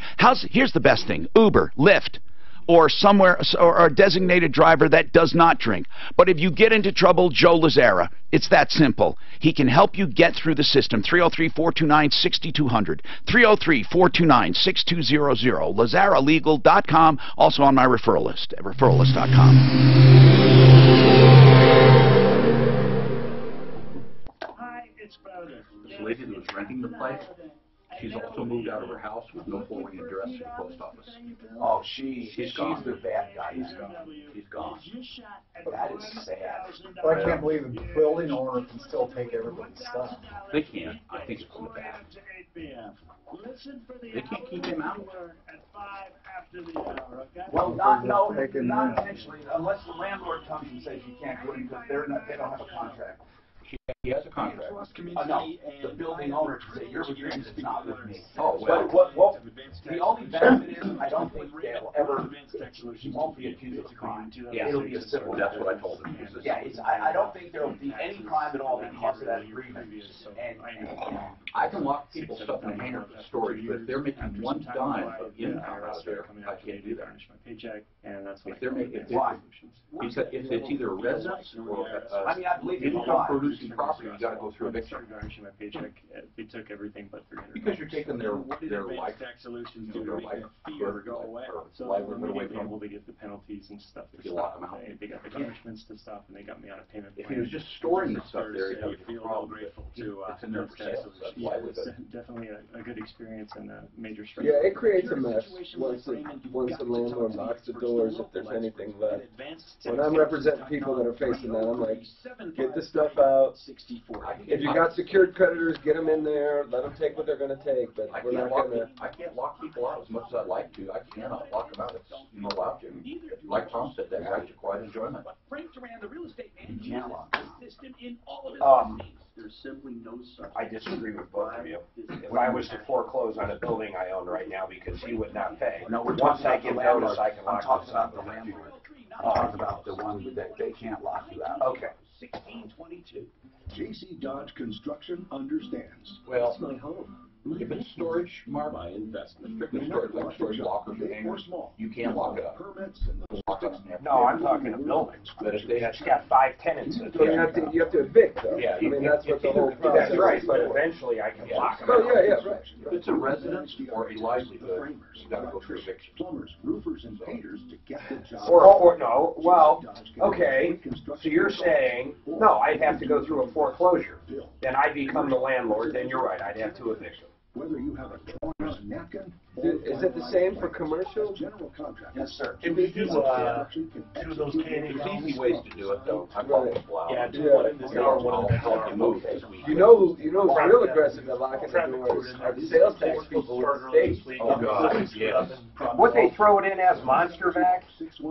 Here's the best thing. Uber, Lyft, or somewhere, or a designated driver that does not drink. But if you get into trouble, Joe Lazzara, it's that simple. He can help you get through the system. 303-429-6200. 303-429-6200. LazzaraLegal.com. Also on my referral list at referrallist.com. Hi, it's Bowden. This lady that was renting the place, she's also moved out of her house with no forwarding address to the post office. Oh, she's gone. the bad guy. She's gone. That is sad. But I can't believe the building owner can still take everybody's stuff. They can. I think it's in the back. They can't keep him out. Well, not intentionally, unless the landlord comes and says you can't do it because they don't have a contract. He has a contract. No, the building owner can say, your agreement is not with me. Oh, well. What the only benefit is, I don't think they'll ever, he won't be accused of a crime. Yeah, It'll be a civil. That's what I told him. Yeah, I don't think there will be any crime at all because of that agreement. And I can lock people's stuff in a hangar for storage, but if they're making one dime of income out of there, I can't do that. If they're making, he said if it's either a residence or I mean, I believe income producing property, you got to go through eviction. They took everything but $300. Because you're taking their life, tax solutions you know, their life go away. So livelihood away they from able to get the penalties and stuff. If you lock them out. They got the garnishments to stuff, and they got me on a payment. If he was just storing the stuff there, he'd have a problem. Grateful It's to in there for sale. That's why it's definitely a good experience and a major strength. Yeah, it creates a mess once the landlord locks the doors if there's anything left. When I'm representing people that are facing that, I'm like, get the stuff out. If you got secured creditors, get them in there. Let them take what they're going to take. But we're not going to. I can't lock people out as much as I'd like to. I cannot lock them out. It's not allowed to. Like Tom said, that adds to quiet enjoyment. You can't lock them out. There's simply no such. I disagree with both of you. If I was to foreclose on a building I own right now because he would not pay, No, we're once talking I about the give landlord. notice, I can I'm lock talking this about up. the landlord. I'm talking about the one that they can't lock you out. Okay. 1622. JC Dodge Construction understands. Well, It's my home. If it's storage, Mark, strictly storage, like storage lockers or hangers, you can't lock it up. No, I'm talking a building that's got 5 tenants in it. So you have to evict though. Yeah, I mean, that's what the whole process is. That's right, but eventually I can lock them Oh, out. yeah, right. If it's a residence or a livelihood, you gotta go through eviction. Plumbers, roofers, and painters to get the job. Or no, well, okay, so you're saying, no, I'd have to go through a foreclosure. Then I become the landlord, then you're right, I'd have to evict them. Whether you have a torn napkin. Is it the same for commercial? General contract. Yes, sir. Can we do those canning? There's easy ways to do it, though. I call it blow. Yeah, do one in this hour, one in the Help you move this week. You know who's real aggressive at locking the doors are the sales tax people with the state. Oh, God, yeah. What they throw it in as monster vac?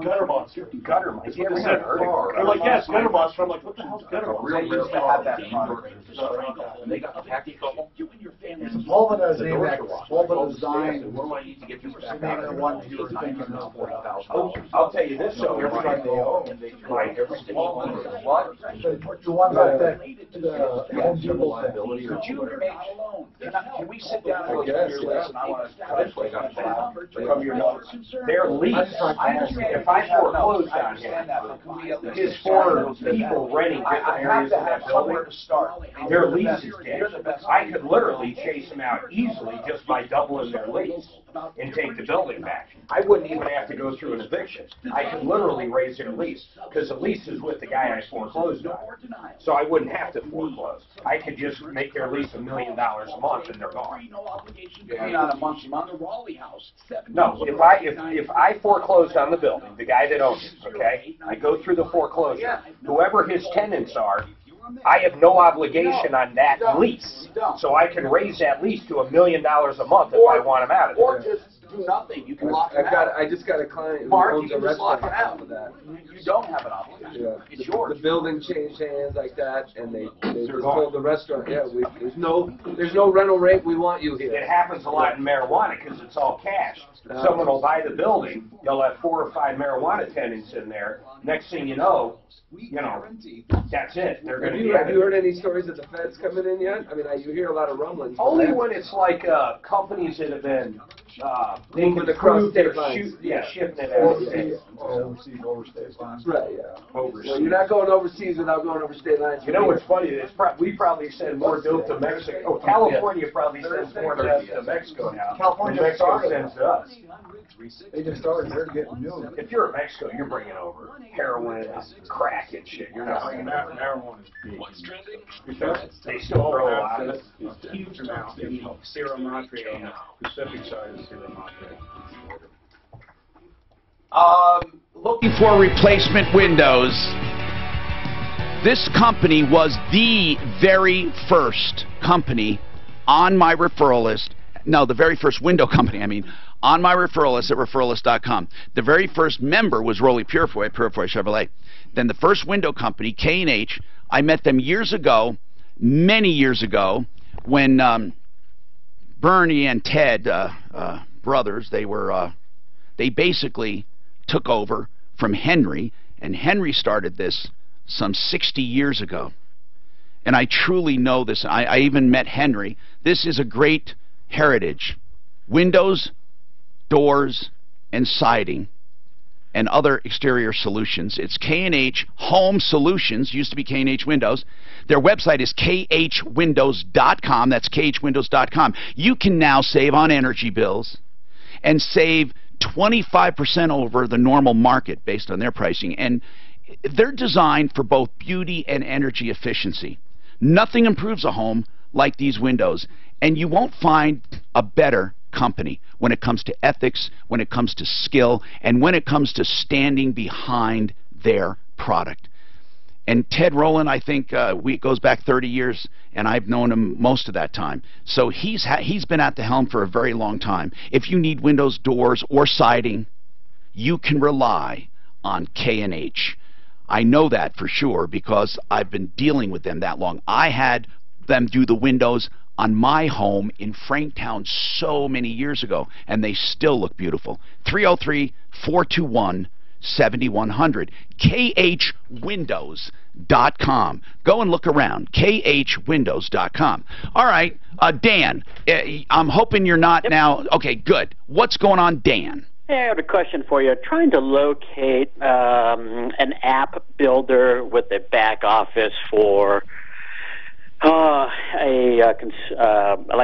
Gutter monster. Gutter monster. You ever heard of They're like, yes, gutter monster. I'm like, what the hell's gutter monster? Real used to have that and they got the package couple. Volva design. What do I need to get this back Name out? the ones you were thinking of. I'll tell you this, though. Every time they own. Right. What? The one that the Home Depot thing. Could you, can we sit down and look at your list, and I want to try to play on file From your notes. Their lease, if I foreclosed on him, his 4 people renting different areas of that building, their lease is dead. I could literally chase them out easily just by doubling their lease and take the building back. I wouldn't even have to go through an eviction. I could literally raise their lease, because the lease is with the guy I foreclosed on. So I wouldn't have to foreclose. I could just make their lease $1 million a month and they're gone. Not a month. No, if I foreclosed on the building, the guy that owns it, okay, I go through the foreclosure. Whoever his tenants are, I have no obligation on that lease. So I can raise that lease to $1 million a month if I want him out of there. Or just do nothing. You can lock it out. I just got a client who Mark, owns you a can just lock restaurant it out. for that. You don't have an obligation. Yeah. It's yours. The building changed hands like that, and they just told the restaurant, yeah, there's no rental rate. We want you here. It happens a lot in marijuana because it's all cash. Someone will buy the building. They'll have 4 or 5 marijuana tenants in there. Next thing you know, that's it. They're going to be. Have you heard any stories of the feds coming in yet? I mean, you hear a lot of rumblings. Only when it's like companies that have been moving across state lines. Shipping it out of state. Over state lines. Right, yeah. Overseas. Well, you're not going overseas without going over state lines. You know what's funny? We probably send more dope to Mexico. Oh, California probably sends more to Mexico now. California than Mexico started. sends to us. They just started. They're getting new. If you're in Mexico, you're bringing over heroin, crack, and shit. You're not bringing over Marijuana is big. What's trending? They still grow a lot of it. It's huge amount in Sierra Madre on the Pacific side of Sierra Madre. Looking for replacement windows. This company was the very first company on my referral list. No, the very first window company, I mean, on my referral list at referralist.com. The very first member was Rolly PURIFOY, PURIFOY Chevrolet. Then the first window company, K&H, I met them years ago, many years ago, when Bernie and Ted, brothers, they basically took over from Henry, and Henry started this some 60 years ago. And I truly know this. I even met Henry. This is a great heritage. Windows, doors, and siding, and other exterior solutions. It's K&H Home Solutions, used to be K&H Windows. Their website is khwindows.com. That's khwindows.com. You can now save on energy bills and save 25% over the normal market based on their pricing. And they're designed for both beauty and energy efficiency. Nothing improves a home like these windows, and you won't find a better company when it comes to ethics, when it comes to skill, and when it comes to standing behind their product. And Ted Rowland, I think, goes back 30 years, and I've known him most of that time. So he's been at the helm for a very long time. If you need windows, doors, or siding, you can rely on K&H. I know that for sure because I've been dealing with them that long. I had them do the windows on my home in Franktown so many years ago, and they still look beautiful. 303-421-6600. 7100. khwindows.com. Go and look around. khwindows.com. All right, Dan, I'm hoping you're not now. Okay, good. What's going on, Dan? Hey, I have a question for you. Trying to locate an app builder with a back office for like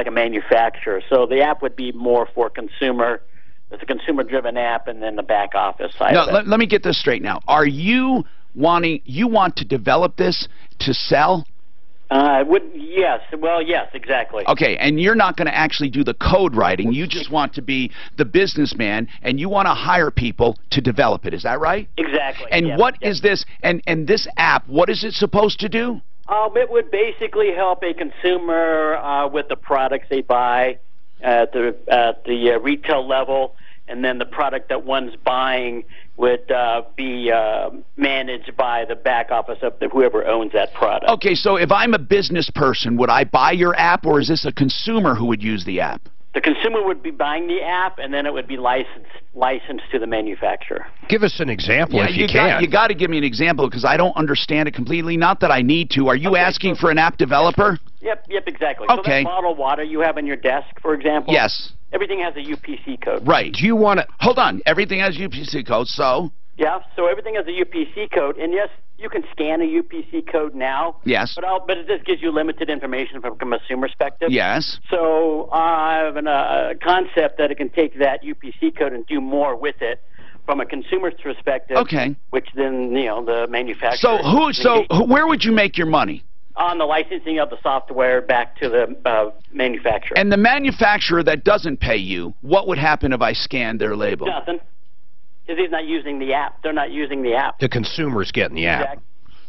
a manufacturer. So the app would be more for consumer. It's a consumer-driven app, and then the back office side. No, let me get this straight now. Are you want to develop this to sell? Yes. Well, yes, exactly. Okay, and you're not going to actually do the code writing. You just want to be the businessman, and you want to hire people to develop it. Is that right? Exactly. And yes, what is this? And this app, what is it supposed to do? It would basically help a consumer with the products they buy at the retail level, and then the product that one's buying would be managed by the back office of whoever owns that product. Okay, so if I'm a business person, would I buy your app, or is this a consumer who would use the app? The consumer would be buying the app, and then it would be licensed to the manufacturer. Give us an example if you can. You got to give me an example, because I don't understand it completely. Not that I need to. Are you asking for an app developer? Yep, exactly. Okay. So that bottled water you have on your desk, for example? Yes. Everything has a UPC code. Right. Do you want to... Hold on. Everything has UPC code, so... Yeah, so everything has a UPC code, and yes, you can scan a UPC code now. Yes. But it just gives you limited information from a consumer perspective. Yes. So I have a concept that it can take that UPC code and do more with it from a consumer's perspective. Okay. Which then, the manufacturer... So where would you make your money? On the licensing of the software back to the manufacturer. And the manufacturer that doesn't pay you, what would happen if I scanned their label? Nothing. Because he's not using the app. They're not using the app. The consumer's getting the app. Exactly.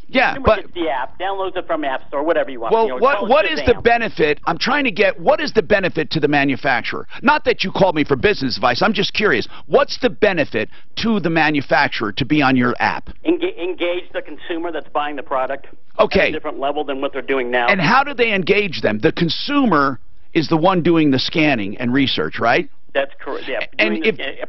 Yeah, consumer but... gets the app, downloads it from the App Store, whatever you want. Well, what is the benefit? I'm trying to get, what is the benefit to the manufacturer? Not that you called me for business advice. I'm just curious. What's the benefit to the manufacturer to be on your app? Engage the consumer that's buying the product. Okay. At a different level than what they're doing now. And how do they engage them? The consumer is the one doing the scanning and research, right? That's correct. Yeah.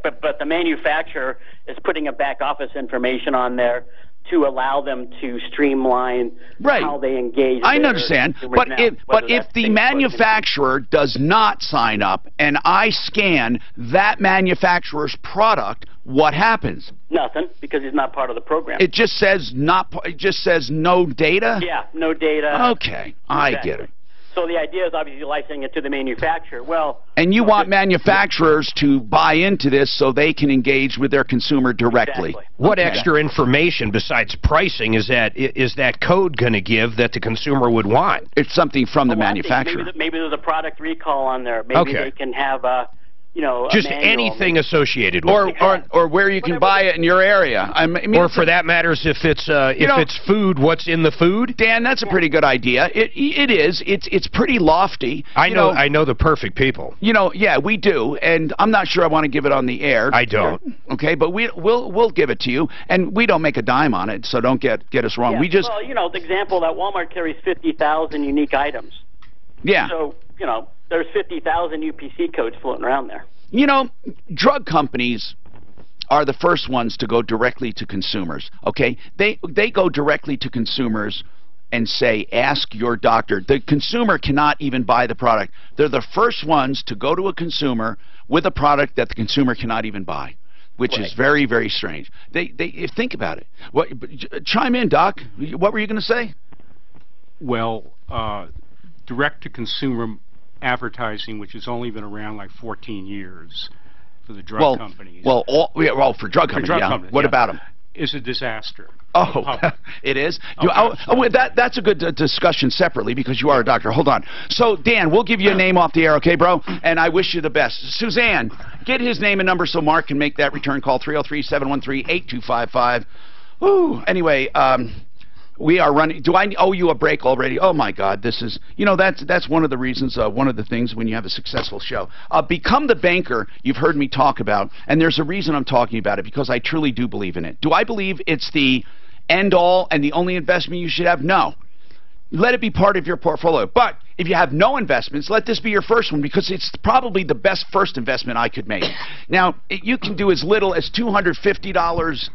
But the manufacturer is putting a back office information on there to allow them to streamline how they engage. I understand, but if the manufacturer does not sign up and I scan that manufacturer's product, what happens? Nothing, because he's not part of the program. It just says It just says no data. Yeah, no data. Okay, I get it. So the idea is obviously licensing it to the manufacturer. Well, and you want manufacturers to buy into this so they can engage with their consumer directly. Exactly. What extra information besides pricing is that code going to give that the consumer would want? It's something from the manufacturer. Maybe there's a product recall on there. Maybe they can have a just anything associated with it. Or where you can buy it in your area. I mean, or for that matter, if it's food, what's in the food? Dan, that's a pretty good idea. It is. It's pretty lofty. I know the perfect people. Yeah, we do, and I'm not sure I want to give it on the air. I don't. Okay, but we'll give it to you, and we don't make a dime on it, so don't get us wrong. Yeah, we just the example that Walmart carries 50,000 unique items. Yeah. So there's 50,000 UPC codes floating around there. Drug companies are the first ones to go directly to consumers, okay? They go directly to consumers and say, ask your doctor. The consumer cannot even buy the product. They're the first ones to go to a consumer with a product that the consumer cannot even buy, which is very, very strange. Think about it. Chime in, Doc. What were you going to say? Well, direct-to-consumer advertising, which has only been around like 14 years for the drug companies. For drug companies, What about them? Is a disaster. Oh, it is? That's a good discussion separately because you are a doctor. Hold on. So, Dan, we'll give you a name off the air, okay, bro? And I wish you the best. Suzanne, get his name and number so Mark can make that return call, 303-713-8255. Ooh, anyway, we are running. Do I owe you a break already? Oh my God, this is, that's one of the reasons, one of the things when you have a successful show. Become the banker you've heard me talk about, and there's a reason I'm talking about it, because I truly do believe in it. Do I believe it's the end all and the only investment you should have? No. Let it be part of your portfolio. But if you have no investments, let this be your first one, because it's probably the best first investment I could make. Now, you can do as little as $250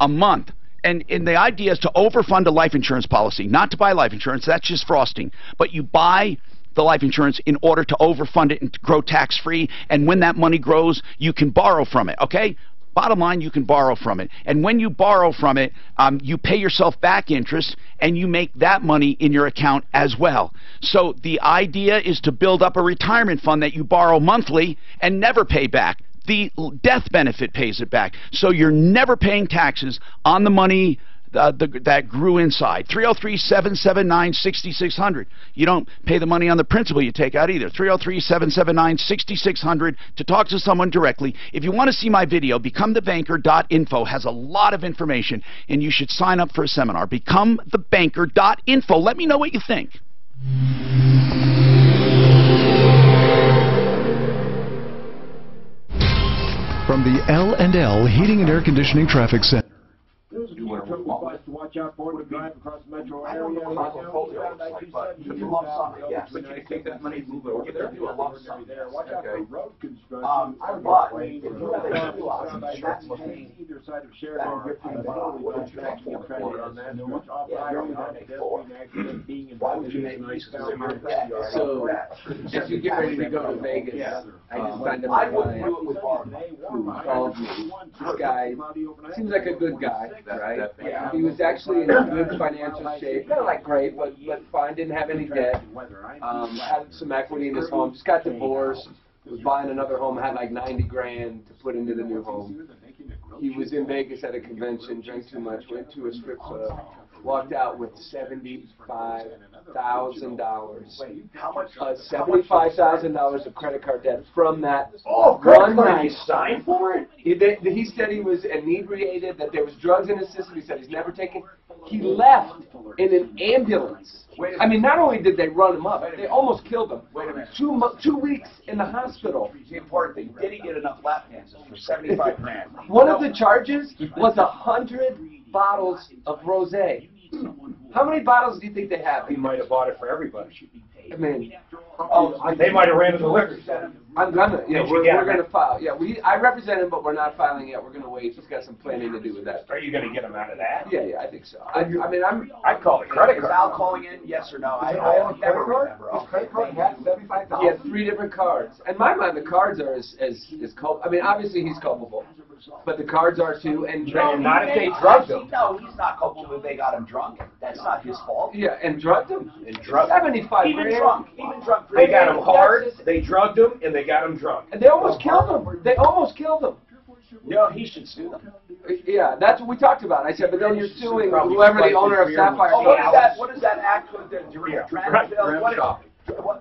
a month. And the idea is to overfund a life insurance policy, not to buy life insurance. That's just frosting. But you buy the life insurance in order to overfund it and to grow tax-free. And when that money grows, you can borrow from it, okay? Bottom line, you can borrow from it. And when you borrow from it, you pay yourself back interest, and you make that money in your account as well. So the idea is to build up a retirement fund that you borrow monthly and never pay back. The death benefit pays it back. So you're never paying taxes on the money that grew inside. 303-779-6600. You don't pay the money on the principal you take out either. 303-779-6600 to talk to someone directly. If you want to see my video, becomethebanker.info has a lot of information, and you should sign up for a seminar. Becomethebanker.info. Let me know what you think. From the L&L Heating and Air Conditioning Traffic Center. Do whatever we want. To watch out for to drive across the metro area. But you lump sum it, yes. But you can take that money and move it over there. Do a lump sum. Watch out for road construction. But if you have a two options, that's what either side of Sheridan, on that. Why would you make nice? So, if you get ready to go to Vegas, I just signed up I wouldn't do it with Barb. who called me. This guy seems like a good guy, right? He was actually in good financial shape, kind of like great, but fine, didn't have any debt, had some equity in his home, just got divorced, was buying another home, had like 90 grand to put into the new home. He was in Vegas at a convention, drank too much, went to a strip club, walked out with $75,000. How much? $75,000 of credit card debt from that Credit card, he signed for it? He said he was inebriated, that there was drugs in his system. He said he's never taken. He left in an ambulance. I mean, not only did they run him up, they almost killed him. Wait a minute. 2 weeks in the hospital. The important thing, did he get enough lap dances for 75 grand? One of the charges was 100 bottles of rosé. How many bottles do you think they have? He might have bought it for everybody. I mean, they might have ran to the liquor store. I'm gonna, we're gonna file. Yeah, I represent him, but we're not filing yet. We're gonna wait. He's got some planning to do with that. Are you gonna get him out of that? Yeah, I think so. I'd call it credit card. Is Al calling in? Yes or no? I never remember. His credit card had 75,000. He had 3 different cards. In my mind, the cards are as culpable. I mean, obviously he's culpable, but the cards are too. And not if they drugged him. No, he's not culpable if they got him drunk. That's not his fault. Yeah, and drugged him. And drugged 75 Even grand. drunk. They got him hard. They drugged him, and they got him drunk. And they almost killed him. They almost killed him. No, he should sue them. Yeah, that's what we talked about. I said, but then you're suing whoever the owner of Sapphire. Oh, what is that act with the dram shop?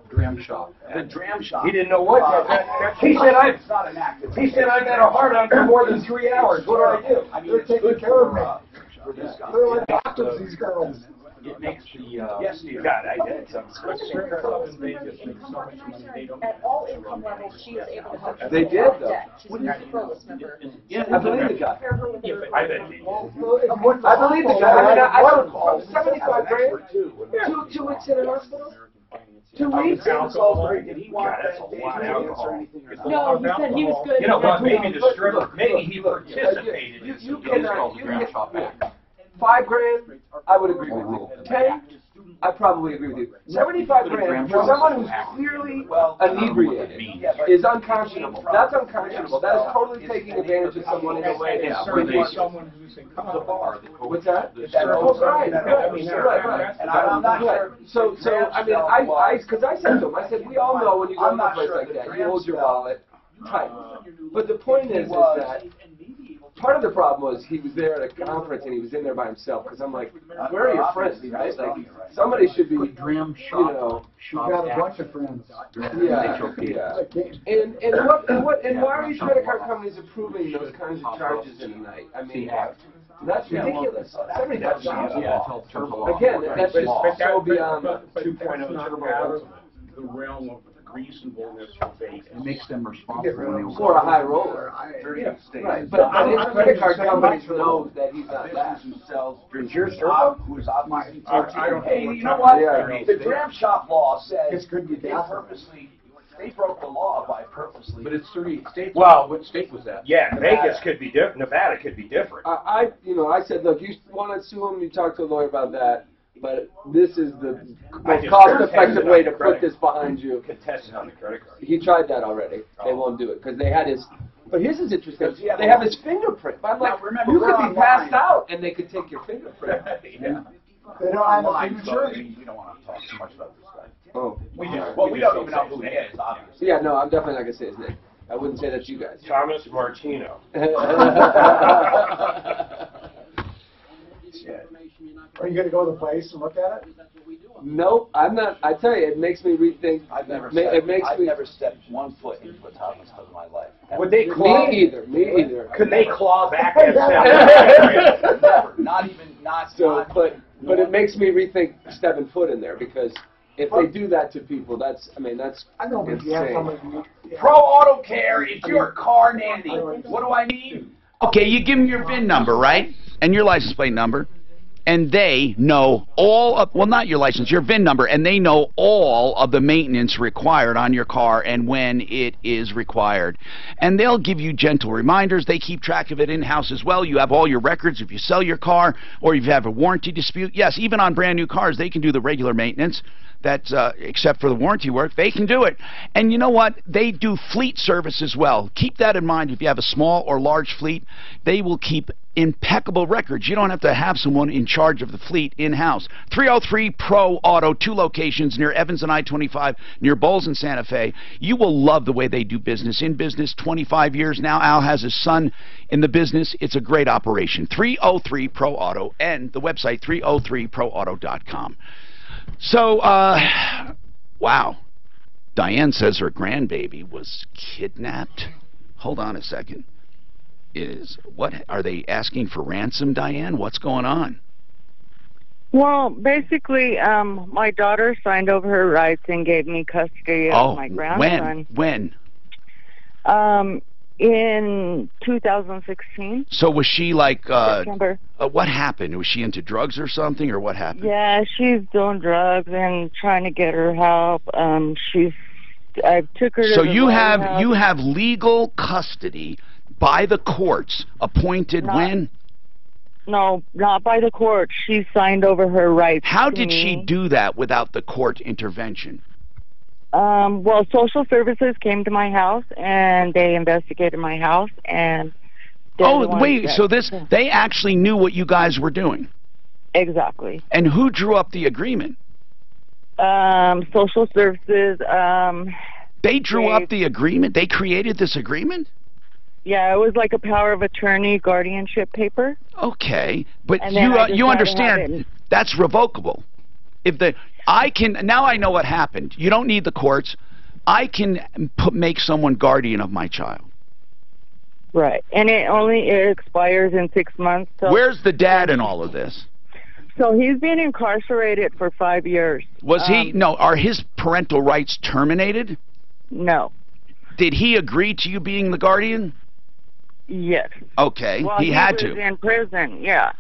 Dram shop. The dram shop. He didn't know what he said. It's not an act. He said I've had a hard on for more than 3 hours. What do I do? I mean, They're taking care of me. They're like doctors, these girls. It makes the yes, God, I did something. At all income levels, she is able to help. They did, though. She's a Superlist member. Yeah, I believe the guy. I bet he did. I believe the guy. I mean, I don't 75 grand. 2 weeks in an hospital. 2 weeks. Did he want that's a lot of alcohol. No, he said he was good. You know what? Maybe the stripper. Maybe he participated. You cannot. 5 grand, I would agree with you. 10, I probably agree with you. 75 grand for someone who's clearly inebriated is unconscionable. That's unconscionable. That is totally taking advantage of someone in a way that's someone who's in the bar. What's that? Right. And I'm not sure. So I mean, because I said to him, I said, we all know when you go to a place like that, you hold your wallet tight. But the point is that part of the problem was he was there at a conference and he was in there by himself. Because I'm like, where are your friends? Right? Like, somebody should be, dram shop. you know. She's got a bunch of friends. Yeah. And why are these credit card companies approving those kinds of charges in a night? I mean, that's ridiculous. Again, that's just so beyond 2.0 turbo out of the realm of reasonableness for Vegas. It makes them responsible for a high roller. Right. But his credit card companies know that he's not that. Who's on my? Hey, you know what? The dram shop law says they purposely They broke the law by purposely. But it's 38 states. Well, what state was that? Yeah, Vegas could be different. Nevada could be different. I said, look, you want to sue him, you talk to a lawyer about that. But this is the most cost-effective way to put this behind you. Contested on the credit card. He tried that already. They won't do it because they had his. But his is interesting. They have his fingerprint. But I'm like, you could be passed out and they could take your fingerprint. Yeah. They don't have a Online, signature. so we don't want to talk too much about this guy. Oh. We don't even know who he is, obviously. Yeah, no, I'm definitely not going to say his name. I wouldn't say that to you guys. Thomas Martino. Are you going to go to the place and look at it? Nope, I'm not. I tell you, it makes me rethink. I've never stepped 1 foot into a Thomas Club in my life. Would they claw? Me either. Could they claw back that Never. Not even. But it makes me rethink stepping foot in there because if they do that to people, that's. I know, but if you have insane. somebody. Pro Auto Care is your car nanny. What do I need? Okay, you give them your VIN number, right? And your license plate number. And they know all of, well, not your license, your VIN number, and they know all of the maintenance required on your car and when it is required. And they'll give you gentle reminders. They keep track of it in-house as well. You have all your records if you sell your car or if you have a warranty dispute. Yes, even on brand new cars, they can do the regular maintenance. That's except for the warranty work, they can do it. And you know what? They do fleet service as well. Keep that in mind. If you have a small or large fleet, they will keep impeccable records. You don't have to have someone in charge of the fleet in-house. 303 Pro Auto, 2 locations near Evans and I-25, near Bowles and Santa Fe. You will love the way they do business. In business 25 years now. Al has his son in the business. It's a great operation. 303 Pro Auto and the website 303proauto.com. So, wow. Diane says her grandbaby was kidnapped. Hold on a second. What are they asking for ransom, Diane? What's going on? Well, basically, my daughter signed over her rights and gave me custody of my grandson. When? In 2016. So was she like, September. What happened? Was she into drugs or something, or what happened? Yeah, she's doing drugs and trying to get her help. I took her to So the you White have House. legal custody by the courts appointed when? No, not by the court. She signed over her rights. How to did me. she do that without the court intervention? Well, social services came to my house and they investigated my house and. So they actually knew what you guys were doing. Exactly. And who drew up the agreement? Social services. They drew up the agreement. They created this agreement. Yeah, it was like a power of attorney guardianship paper. Okay, but And then I just you had to have understand it. that's revocable. Now I know what happened. You don't need the courts. I can make someone guardian of my child. Right, and it expires in 6 months. So Where's the dad in all of this? So he's been incarcerated for 5 years. Was he? No. Are his parental rights terminated? No. Did he agree to you being the guardian? Yes. Okay, Well, he had was to. in prison, yeah.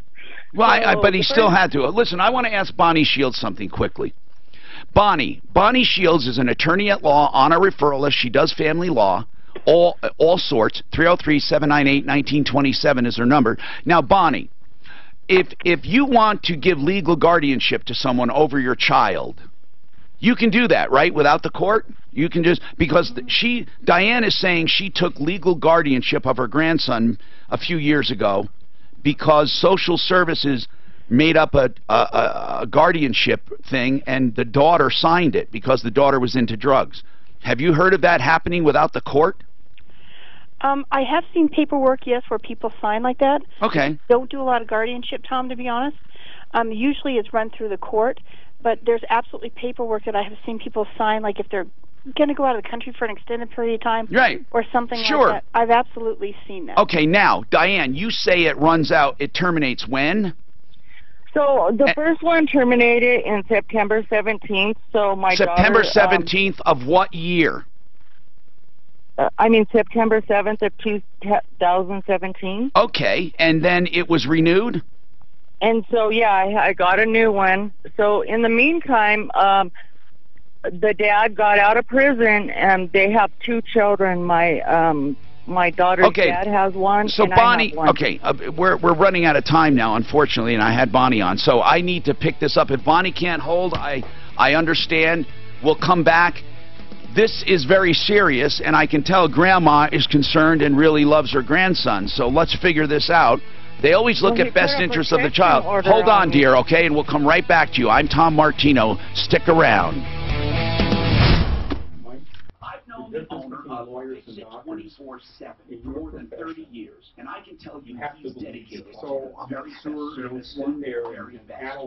Well, but he still had to. Listen, I want to ask Bonnie Shields something quickly. Bonnie Shields is an attorney at law on a referral list. She does family law, all sorts. 303-798-1927 is her number. Now, Bonnie, if you want to give legal guardianship to someone over your child, you can do that, right? Without the court? You can just, because Diane is saying she took legal guardianship of her grandson a few years ago because social services made up a guardianship thing and the daughter signed it because the daughter was into drugs. Have you heard of that happening without the court? I have seen paperwork, yes, where people sign like that. Okay. Don't do a lot of guardianship, Tom, to be honest. Usually it's run through the court, but there's absolutely paperwork that I have seen people sign, like if they're going to go out of the country for an extended period of time, right, or something Sure. like that. I've absolutely seen that. Okay, now, Diane, you say it runs out, it terminates when? So the first one terminated in September 17th. So my September daughter, 17th of what year? September 7th of 2017. Okay, and then it was renewed? And so, yeah, I got a new one. So in the meantime, the dad got out of prison, and they have 2 children. My daughter's dad has one, so and Bonnie, I have one. okay, we're running out of time now, unfortunately, and I had Bonnie on, so I need to pick this up. If Bonnie can't hold, I understand. We'll come back. This is very serious, and I can tell Grandma is concerned and really loves her grandson, so let's figure this out. They always look at best interests of the child. Hold on, dear, okay, and we'll come right back to you. I'm Tom Martino. Stick around. I've known the owner of Fix-It 24/7 for more than 30 years, and I can tell you he's dedicated to very service and very best.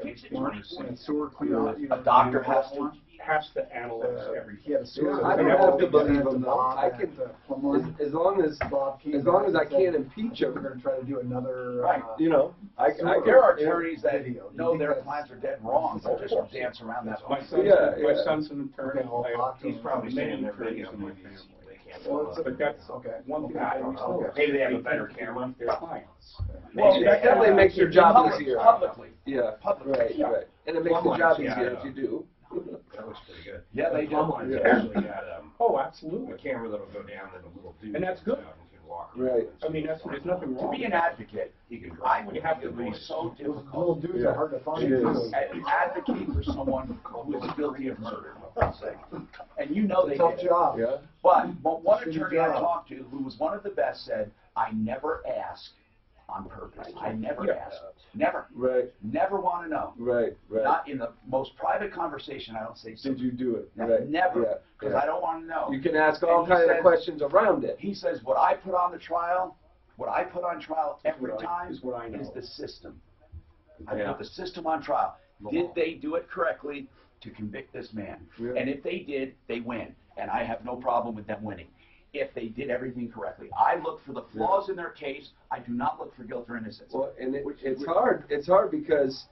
Fix-It 24/7. A doctor has to analyze everything. I don't have to believe him though. I can, as long as I can't impeach him. We're going to try to do another. Right. You know, there are attorneys that know their clients are dead wrong. They'll just dance around that. My son's an attorney. He's probably many attorneys in my family. But that's one thing I always know. Maybe they have a better camera. Their clients. Well, that definitely makes your job easier. Publicly. Yeah, right. And it makes the job easier if you do. That looks pretty good. Yeah, they do. Actually got oh, absolutely. a camera that'll go down and a little dude. And that's good. Right. I mean, there's nothing wrong. To be an advocate, I would have to be so difficult. Little dudes are hard to find. To advocate for someone who is guilty of murder, for God's sake. And you know they did. Tough job. Yeah. But one attorney I talked to, who was one of the best, said, I never ask on purpose. I never ask. Never. Right. Never want to know. Right. Not in the most private conversation, I don't say so. Did you do it? Never. Because I don't want to know. You can ask all kinds of questions around it. He says, what I put on trial every time is the system. I put the system on trial. Did they do it correctly to convict this man? Yeah. And if they did, they win. And I have no problem with them winning. If they did everything correctly. I look for the flaws in their case. I do not look for guilt or innocence. Well, and it's hard. It's hard because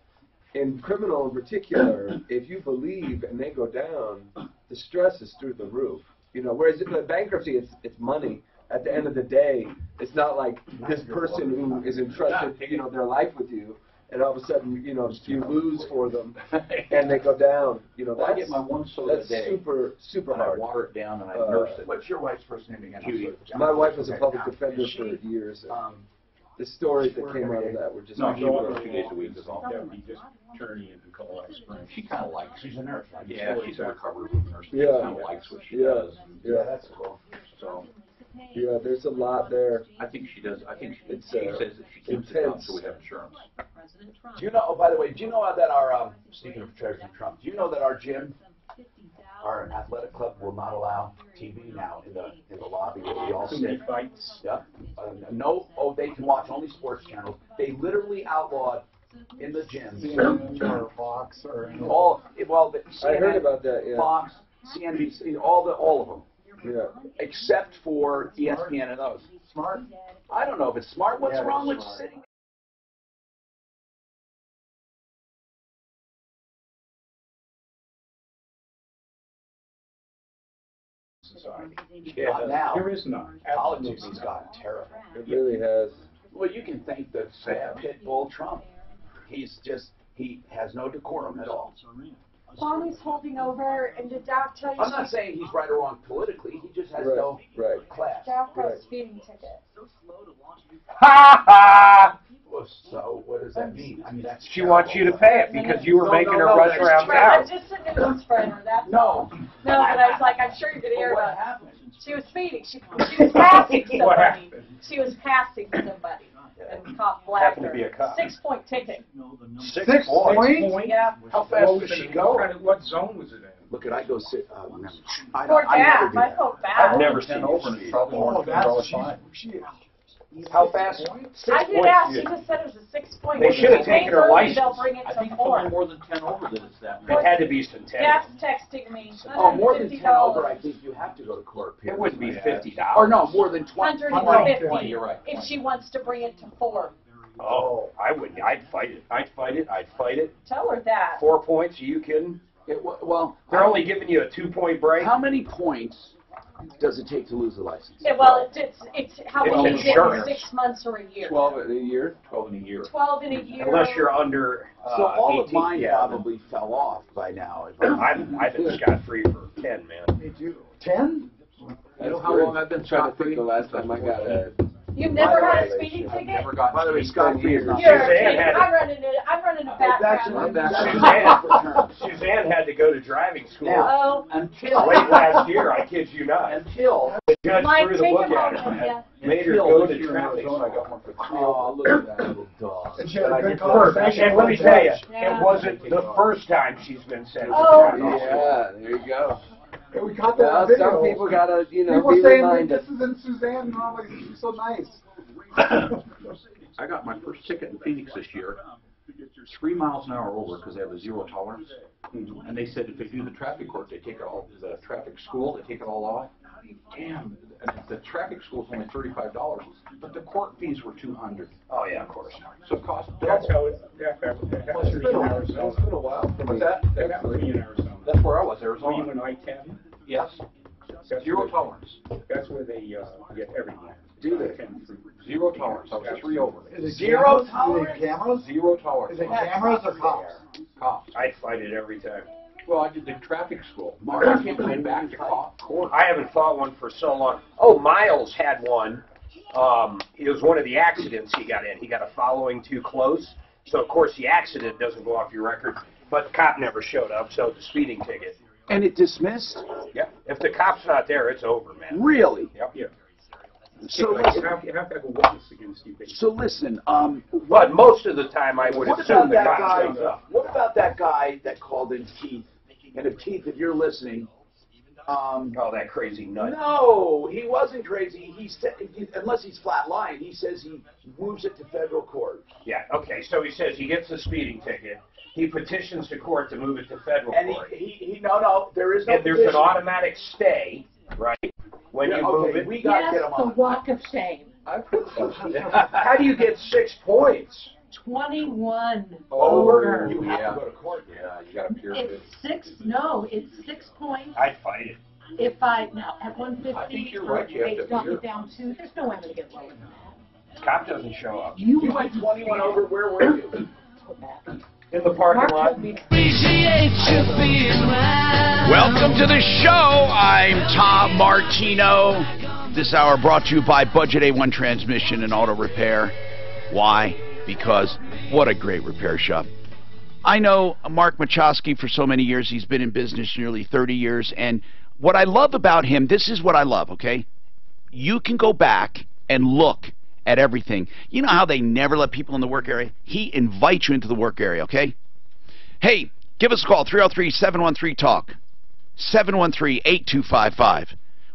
in criminal in particular, if you believe and they go down, the stress is through the roof. You know, whereas in bankruptcy, it's money. At the end of the day, it's not like this person who is entrusted, their life with you, and all of a sudden, you lose for them, and they go down. I get my one soda a day. Super and hard. I water it down and I nurse it. What's your wife's first name again? Judy. My wife was a public defender for years. The stories that came out of that were just. No, she works 2 days a week. Is all. Deputy attorney in Colorado Springs. She kind of likes. She's a nurse, right? Yeah, she's a recovery nurse. She Yeah. kind of likes what she does. Yeah, that's cool. So. Yeah, there's a lot there. I think she does. I think she says that she keeps it intense. up so we have insurance. Do you know? Oh, by the way, do you know that our speaking of President Trump? Do you know that our gym, our athletic club, will not allow TV now in the lobby where we all sit? Fights. Yeah. No. Oh, they can watch only sports channels. They literally outlawed in the gym. Or Fox or All well, I heard about that. Yeah. Fox, CNBC, all of them. Yeah. Except for ESPN and those. Smart. I don't know if it's smart. What's wrong with sitting? Yeah, now. there is none. Politics has gotten terrible. It really has. Well, you can thank the pit bull Trump. He has no decorum at all. Bonnie's holding over, and did Doc tell you? I'm not saying he's right or wrong politically. He just has no class. Doc got a speeding ticket. Ha ha! So what does that mean? I mean, that's She wants you to pay it because you were making her rush around I'm town. just sitting in this forever. That's no. No, but I was like, I'm sure you're gonna hear What about. happened? She was speeding. She was passing What somebody. happened? She was passing somebody, and cop blacked Happened to be a her. cop. 6-point ticket. 6 points? Yeah. How fast was she going? What zone was it in? Look, I go sit. Poor Dad. I felt bad. I've never seen over and it's probably more than $10 fine. How fast? I did ask. She just said it was a 6-point. They should have taken her license. They'll bring it I to think it's only 4. more than 10 over that it's that. It had to be some 10. Dad's texting me. Oh, more than 10 $150. over, I think you have to go to court. It wouldn't be $50. Or no, more than 20. 150. You're right. If she wants to bring it to 4. Oh, I wouldn't. I'd fight it. I'd fight it. Tell her that. 4 points? Are you kidding? Well, They're only giving you a 2-point break. how many points does it take to lose the license? Yeah, well, it's how It's many is insurance. it? 6 months or a year? 12 in a year? 12 in a year. 12 in a year. Unless you're under So all 18. of mine Yeah. probably fell off by now. I've been scot-free for 10, man. Did you? 10? You know how long I've been Trying to think scot-free? the last time I got a. You've never had a speeding ticket? Never got. By the way, scot-free is not. You're a Suzanne kid. had I'm running a background. Suzanne had to go to driving school Oh, Until late last year, I kid you not. until The judge Mike, threw the take book him at out her. on ya. Made her until go this to year in traffic Arizona, I school. got one for 3 oh look at that little dog. And she had a good And conversation. let me tell you, Yeah. it wasn't the first time she's been sent to Oh. traffic school. Yeah, there you go. Yeah, we caught that Well, on video. some people gotta, you know, People be saying reminded. this isn't Suzanne normally. She's so nice. I got my first ticket in Phoenix this year, 3 miles an hour over because they have a zero tolerance. And they said if they do the traffic court, they take it all, the traffic school, they take it all off. Damn, and the traffic school's only $35, but the court fees were $200. Oh, yeah, of course. So it cost That's double. how it, that happened in It's been a while. What's that? That happened to me in Arizona. That's where I was, Were you Arizona. in I-10? Yes, That's zero where- tolerance. That's where they get everything. Do they? I-10 through- Zero tolerance. I was 3 over. Is it Zero cameras? tolerance? Is it cameras? Zero tolerance. Is it cameras or cops? Cops. I'd fight it every time. Well, I did the traffic school. I can't go back to court. I haven't fought one for so long. Oh, Miles had one. It was one of the accidents he got in. He got a following too close. So, of course, the accident doesn't go off your record. But the cop never showed up, so it's a speeding ticket. And it dismissed? Yep. If the cop's not there, it's over, man. Really? Yep. Yeah. So You listen, have to have a witness against you, basically. so listen, But most of the time, I would what assume about the that cop guy? shows up. What about that guy that called in Keith? And if Keith, if you're listening, Oh, that crazy nut. no, he wasn't crazy. He said, unless he's flat lying, he says he moves it to federal court. Yeah, okay, so he says he gets the speeding ticket. He petitions the court to move it to federal And court. no, there is no. And there's an petition. automatic stay, right, when you move Okay, it. we got to Yes, get him the on. walk of shame. How do you get 6 points? 21 Oh, over. you have to go to court. Yeah, you got to peer It's it. 6, no, it's 6 points. I'd fight it. If now, at 150, I think you're right, you have they to drop appear. it down 2. There's no way I'm going to get lower than that. Cop doesn't show up. You went 21 over. Where were you? In the parking lot. Welcome to the show. I'm Tom Martino. This hour brought to you by Budget A1 Transmission and Auto Repair. Why? Because what a great repair shop. I know Mark Machowski for so many years. He's been in business nearly 30 years. And what I love about him, this is what I love, okay? You can go back and look at everything. You know how they never let people in the work area? He invites you into the work area, okay? Hey, give us a call, 303-713-TALK, 713-8255.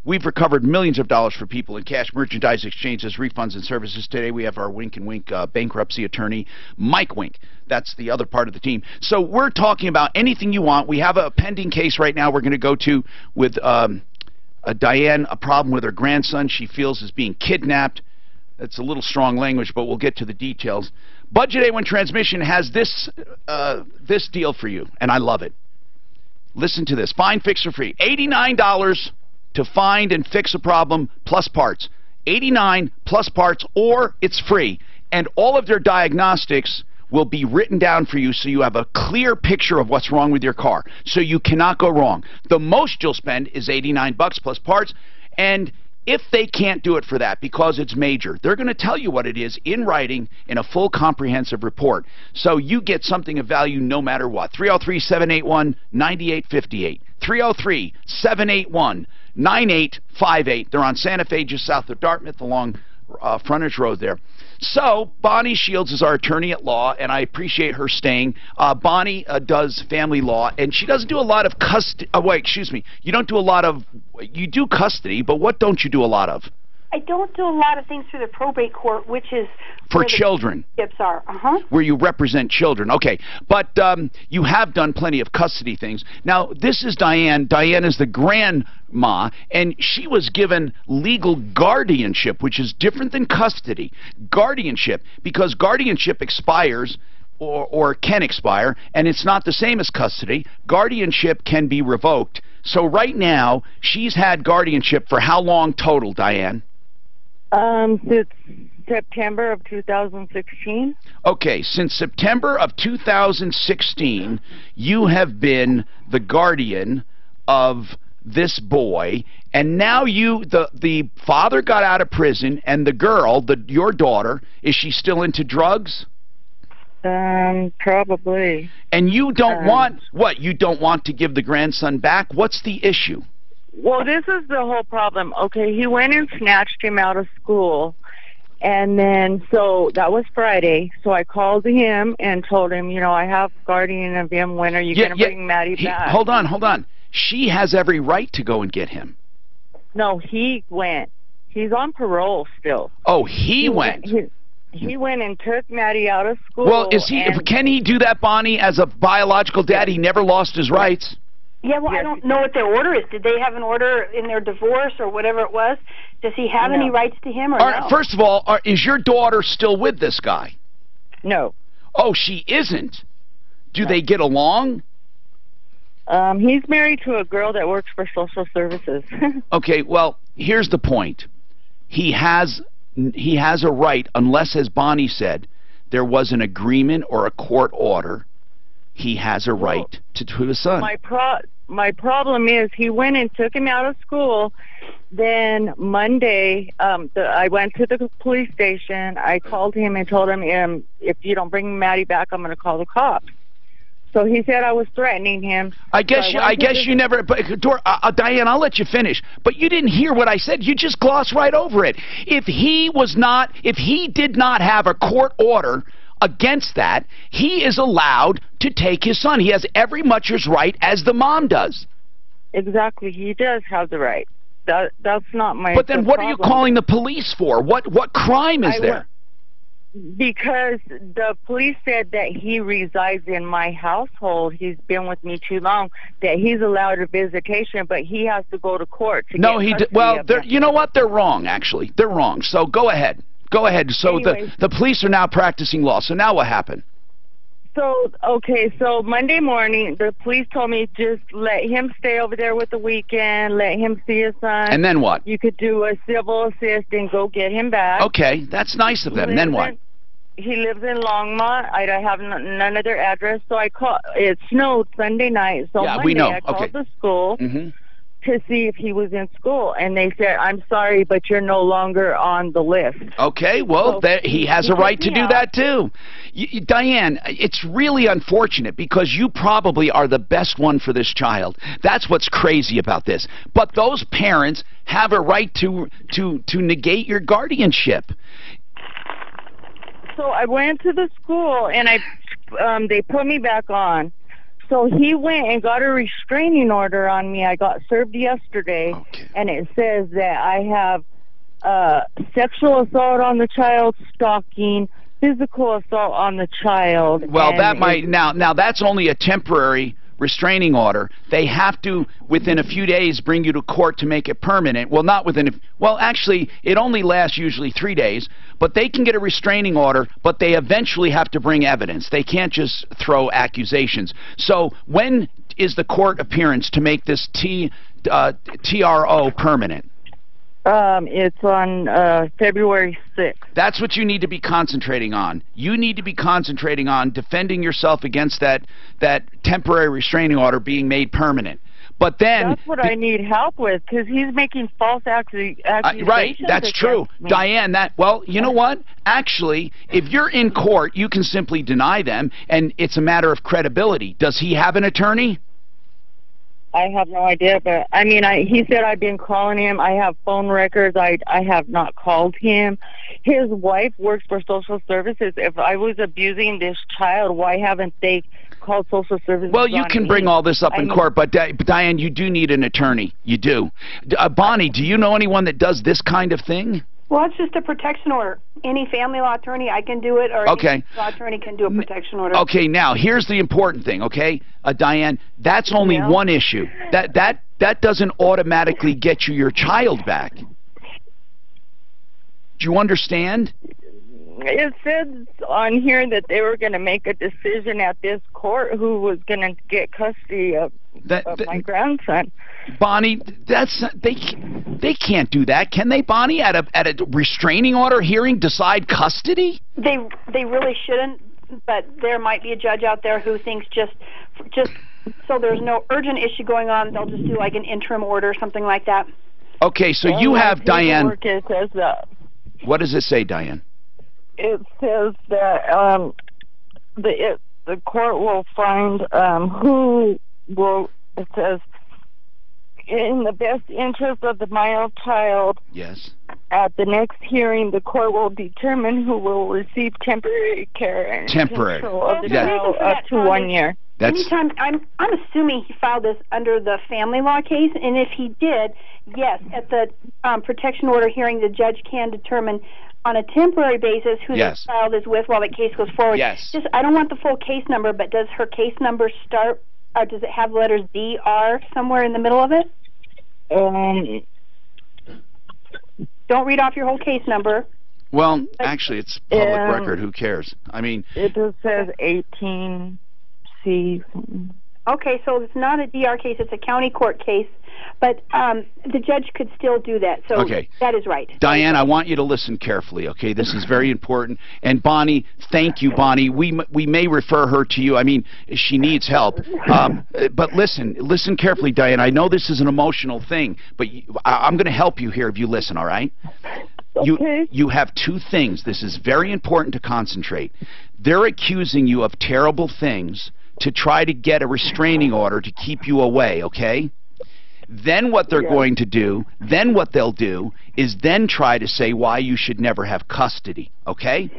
We've recovered millions of dollars for people in cash, merchandise exchanges, refunds, and services. Today we have our Wink and Wink bankruptcy attorney, Mike Wink. That's the other part of the team. So we're talking about anything you want. We have a pending case right now we're going to go to with Diane, a problem with her grandson she feels is being kidnapped. That's a little strong language, but we'll get to the details. Budget A1 Transmission has this deal for you, and I love it. Listen to this. Find, fix, or free. $89 to find and fix a problem plus parts. $89 plus parts, or it's free. And all of their diagnostics will be written down for you so you have a clear picture of what's wrong with your car. So you cannot go wrong. The most you'll spend is $89 plus parts. And if they can't do it for that because it's major, they're going to tell you what it is in writing in a full comprehensive report. So you get something of value no matter what. 303-781-9858. 303-781-9858. They're on Santa Fe, just south of Dartmouth, along Frontage Road there. So Bonnie Shields is our attorney at law, and I appreciate her staying. Bonnie does family law, and she doesn't do a lot of custody. You don't do a lot of. You do custody, but what don't you do a lot of? I don't do a lot of things through the probate court, which is For where the children. relationships are. Where you represent children. Okay. But you have done plenty of custody things. Now, this is Diane. Diane is the grandma, and she was given legal guardianship, which is different than custody. Guardianship, because guardianship expires or can expire, and it's not the same as custody. Guardianship can be revoked So right now, she's had guardianship for how long total, Diane? Since September of 2016. Okay, since September of 2016, you have been the guardian of this boy, and now the father got out of prison, and the girl, your daughter, is she still into drugs? Probably. And you don't want, what, you don't want to give the grandson back? What's the issue? Well, this is the whole problem. Okay, he went and snatched him out of school, and then, so that was Friday, so I called him and told him, I have guardian of him. When are you going to bring Maddie back? Hold on. She has every right to go and get him. No, he went. He's on parole still. Oh, he went. He went and took Maddie out of school. Well, can he do that, Bonnie, as a biological dad? He never lost his rights. Yeah, well, I don't know what their order is. Did they have an order in their divorce or whatever it was? Does he have any rights to him or no? First of all, is your daughter still with this guy? No. Oh, she isn't? Do they get along? He's married to a girl that works for social services. Okay, well, here's the point. He has a right, unless, as Bonnie said, there was an agreement or a court order, he has a right to his son. My problem is he went and took him out of school. Then Monday, I went to the police station. I called him and told him, if you don't bring Maddie back, I'm going to call the cops. So he said I was threatening him. I guess you never. But, Diane, I'll let you finish. But you didn't hear what I said. You just glossed right over it. If he did not have a court order against that, he is allowed to take his son. He has every much as right as the mom does. Exactly, he does have the right. That's not my. But then, what are you calling the police for? What crime is there? Because the police said that he resides in my household. He's been with me too long. That he's allowed a visitation, but he has to go to court to get custody. Well, you know what? They're wrong. Actually, they're wrong. So go ahead. Go ahead. So anyways, the police are now practicing law. So now what happened? So Monday morning, the police told me just let him stay over there with the weekend, let him see his son. And then what? You could do a civil assist and go get him back. Okay, that's nice of them. And then what? He lives in Longmont. I don't have none of their address, so I called. It snowed Sunday night, so Monday I called the school to see if he was in school, and they said, "I'm sorry, but you're no longer on the list." Okay, well, he has a right to do that too. Diane, it's really unfortunate because you probably are the best one for this child. That's what's crazy about this. But those parents have a right to negate your guardianship. So I went to the school, and they put me back on. So he went and got a restraining order on me. I got served yesterday, and it says that I have sexual assault on the child, stalking, physical assault on the child. Well, that might now that's only a temporary restraining order. They have to, within a few days, bring you to court to make it permanent. Well, not within well, actually, it only lasts usually 3 days, but they can get a restraining order, but they eventually have to bring evidence. They can't just throw accusations. So when is the court appearance to make this TRO permanent? It's on February 6th. That's what you need to be concentrating on. You need to be concentrating on defending yourself against that temporary restraining order being made permanent. But then that's what I need help with, because he's making false accusations. Right, that's true. Diane, well, you know what? Actually, if you're in court, you can simply deny them, and it's a matter of credibility. Does he have an attorney? I have no idea, but I mean, he said I've been calling him. I have phone records. I have not called him. His wife works for social services. If I was abusing this child, why haven't they called social services? Well, you can bring all this up in court, but Diane, you do need an attorney. You do. Bonnie, do you know anyone that does this kind of thing? Well, it's just a protection order. Any family law attorney, I can do it, or any law attorney can do a protection order. Okay, now, here's the important thing, okay? Diane, that's only one issue. That doesn't automatically get you your child back. Do you understand? It says on here that they were going to make a decision at this court who was going to get custody of my grandson. Bonnie, they can't do that, can they, Bonnie? At a restraining order hearing, decide custody? They really shouldn't, but there might be a judge out there who thinks just so there's no urgent issue going on, they'll just do like an interim order or something like that. Okay, so you have, Diane. It says that. What does it say, Diane? It says that the court will find who will. It says in the best interest of the minor child. Yes. At the next hearing, the court will determine who will receive temporary care and control of the child up to 1 year. Anytime, I'm assuming he filed this under the family law case, and if he did, yes, at the protection order hearing, the judge can determine on a temporary basis who the child is with while the case goes forward. Yes. Just, I don't want the full case number, but does her case number start, or does it have letters D, R somewhere in the middle of it? Don't read off your whole case number. Well, actually, it's public record. Who cares? I mean, it just says 18C. Okay, so it's not a DR case; it's a county court case, but the judge could still do that. So that is right. Diane, I want you to listen carefully. Okay, this is very important. And Bonnie, thank you, Bonnie. We may refer her to you. I mean, she needs help. But listen carefully, Diane. I know this is an emotional thing, but I'm going to help you here if you listen. All right? Okay. You have two things. This is very important to concentrate. They're accusing you of terrible things to try to get a restraining order to keep you away, okay? Then what they're going to do, then what they'll do is then try to say why you should never have custody, okay?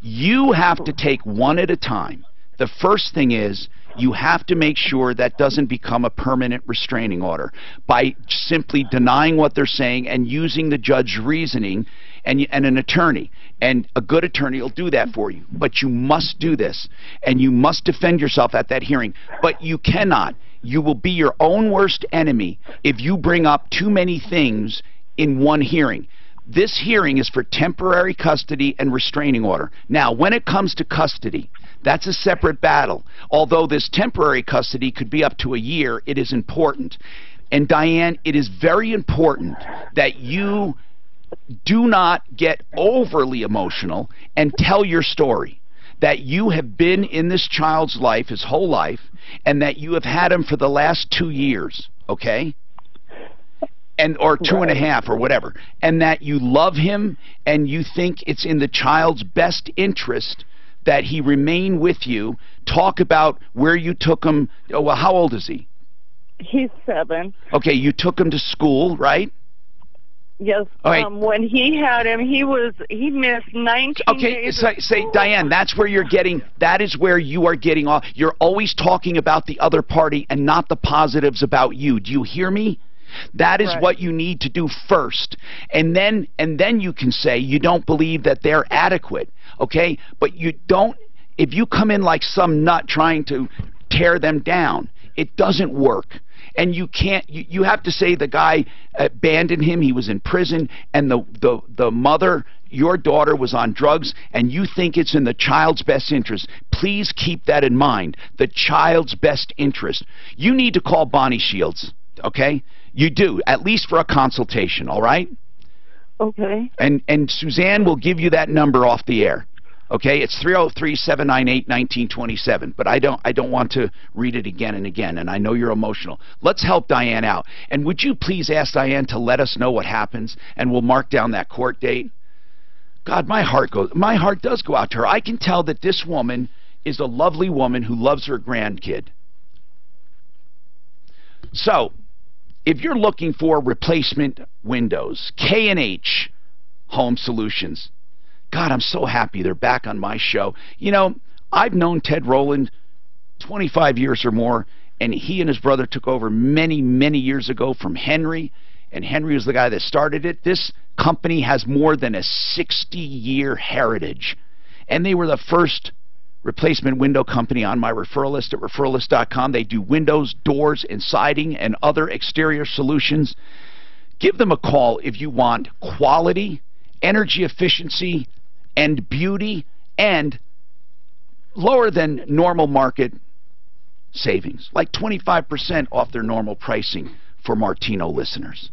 You have to take one at a time. The first thing is you have to make sure that doesn't become a permanent restraining order by simply denying what they're saying and using the judge's reasoning and an attorney. And a good attorney will do that for you. But you must do this. And you must defend yourself at that hearing. But you cannot. You will be your own worst enemy if you bring up too many things in one hearing. This hearing is for temporary custody and restraining order. Now, when it comes to custody, that's a separate battle. Although this temporary custody could be up to a year, it is important. And Diane, it is very important that you do not get overly emotional and tell your story. That you have been in this child's life, his whole life, and that you have had him for the last 2 years, okay? Or 2.5 or whatever. And that you love him and you think it's in the child's best interest that he remain with you. Talk about where you took him. Oh, well, how old is he? He's 7. Okay, you took him to school, right? Yes. When he had him, he missed 19 days. Okay, say, Diane, that is where you are getting off. You're always talking about the other party and not the positives about you. Do you hear me? That is what you need to do first. And then you can say you don't believe that they're adequate. Okay? But you don't, if you come in like some nut trying to tear them down, it doesn't work. And you can't, you have to say the guy abandoned him, he was in prison, and the mother, your daughter, was on drugs, and you think it's in the child's best interest. Please keep that in mind, the child's best interest. You need to call Bonnie Shields, okay? You do, at least for a consultation, all right? Okay. And Suzanne will give you that number off the air. Okay, it's 303-798-1927, but I don't want to read it again and again, and I know you're emotional. Let's help Diane out. And would you please ask Diane to let us know what happens, and we'll mark down that court date? God, my heart does go out to her. I can tell that this woman is a lovely woman who loves her grandkid. So, if you're looking for replacement windows, K&H Home Solutions. God, I'm so happy they're back on my show. You know, I've known Ted Rowland 25 years or more, and he and his brother took over many, many years ago from Henry, and Henry was the guy that started it. This company has more than a 60-year heritage, and they were the first replacement window company on my referral list at referrallist.com. They do windows, doors, and siding, and other exterior solutions. Give them a call if you want quality, energy efficiency, and beauty and lower than normal market savings, like 25% off their normal pricing for Martino listeners.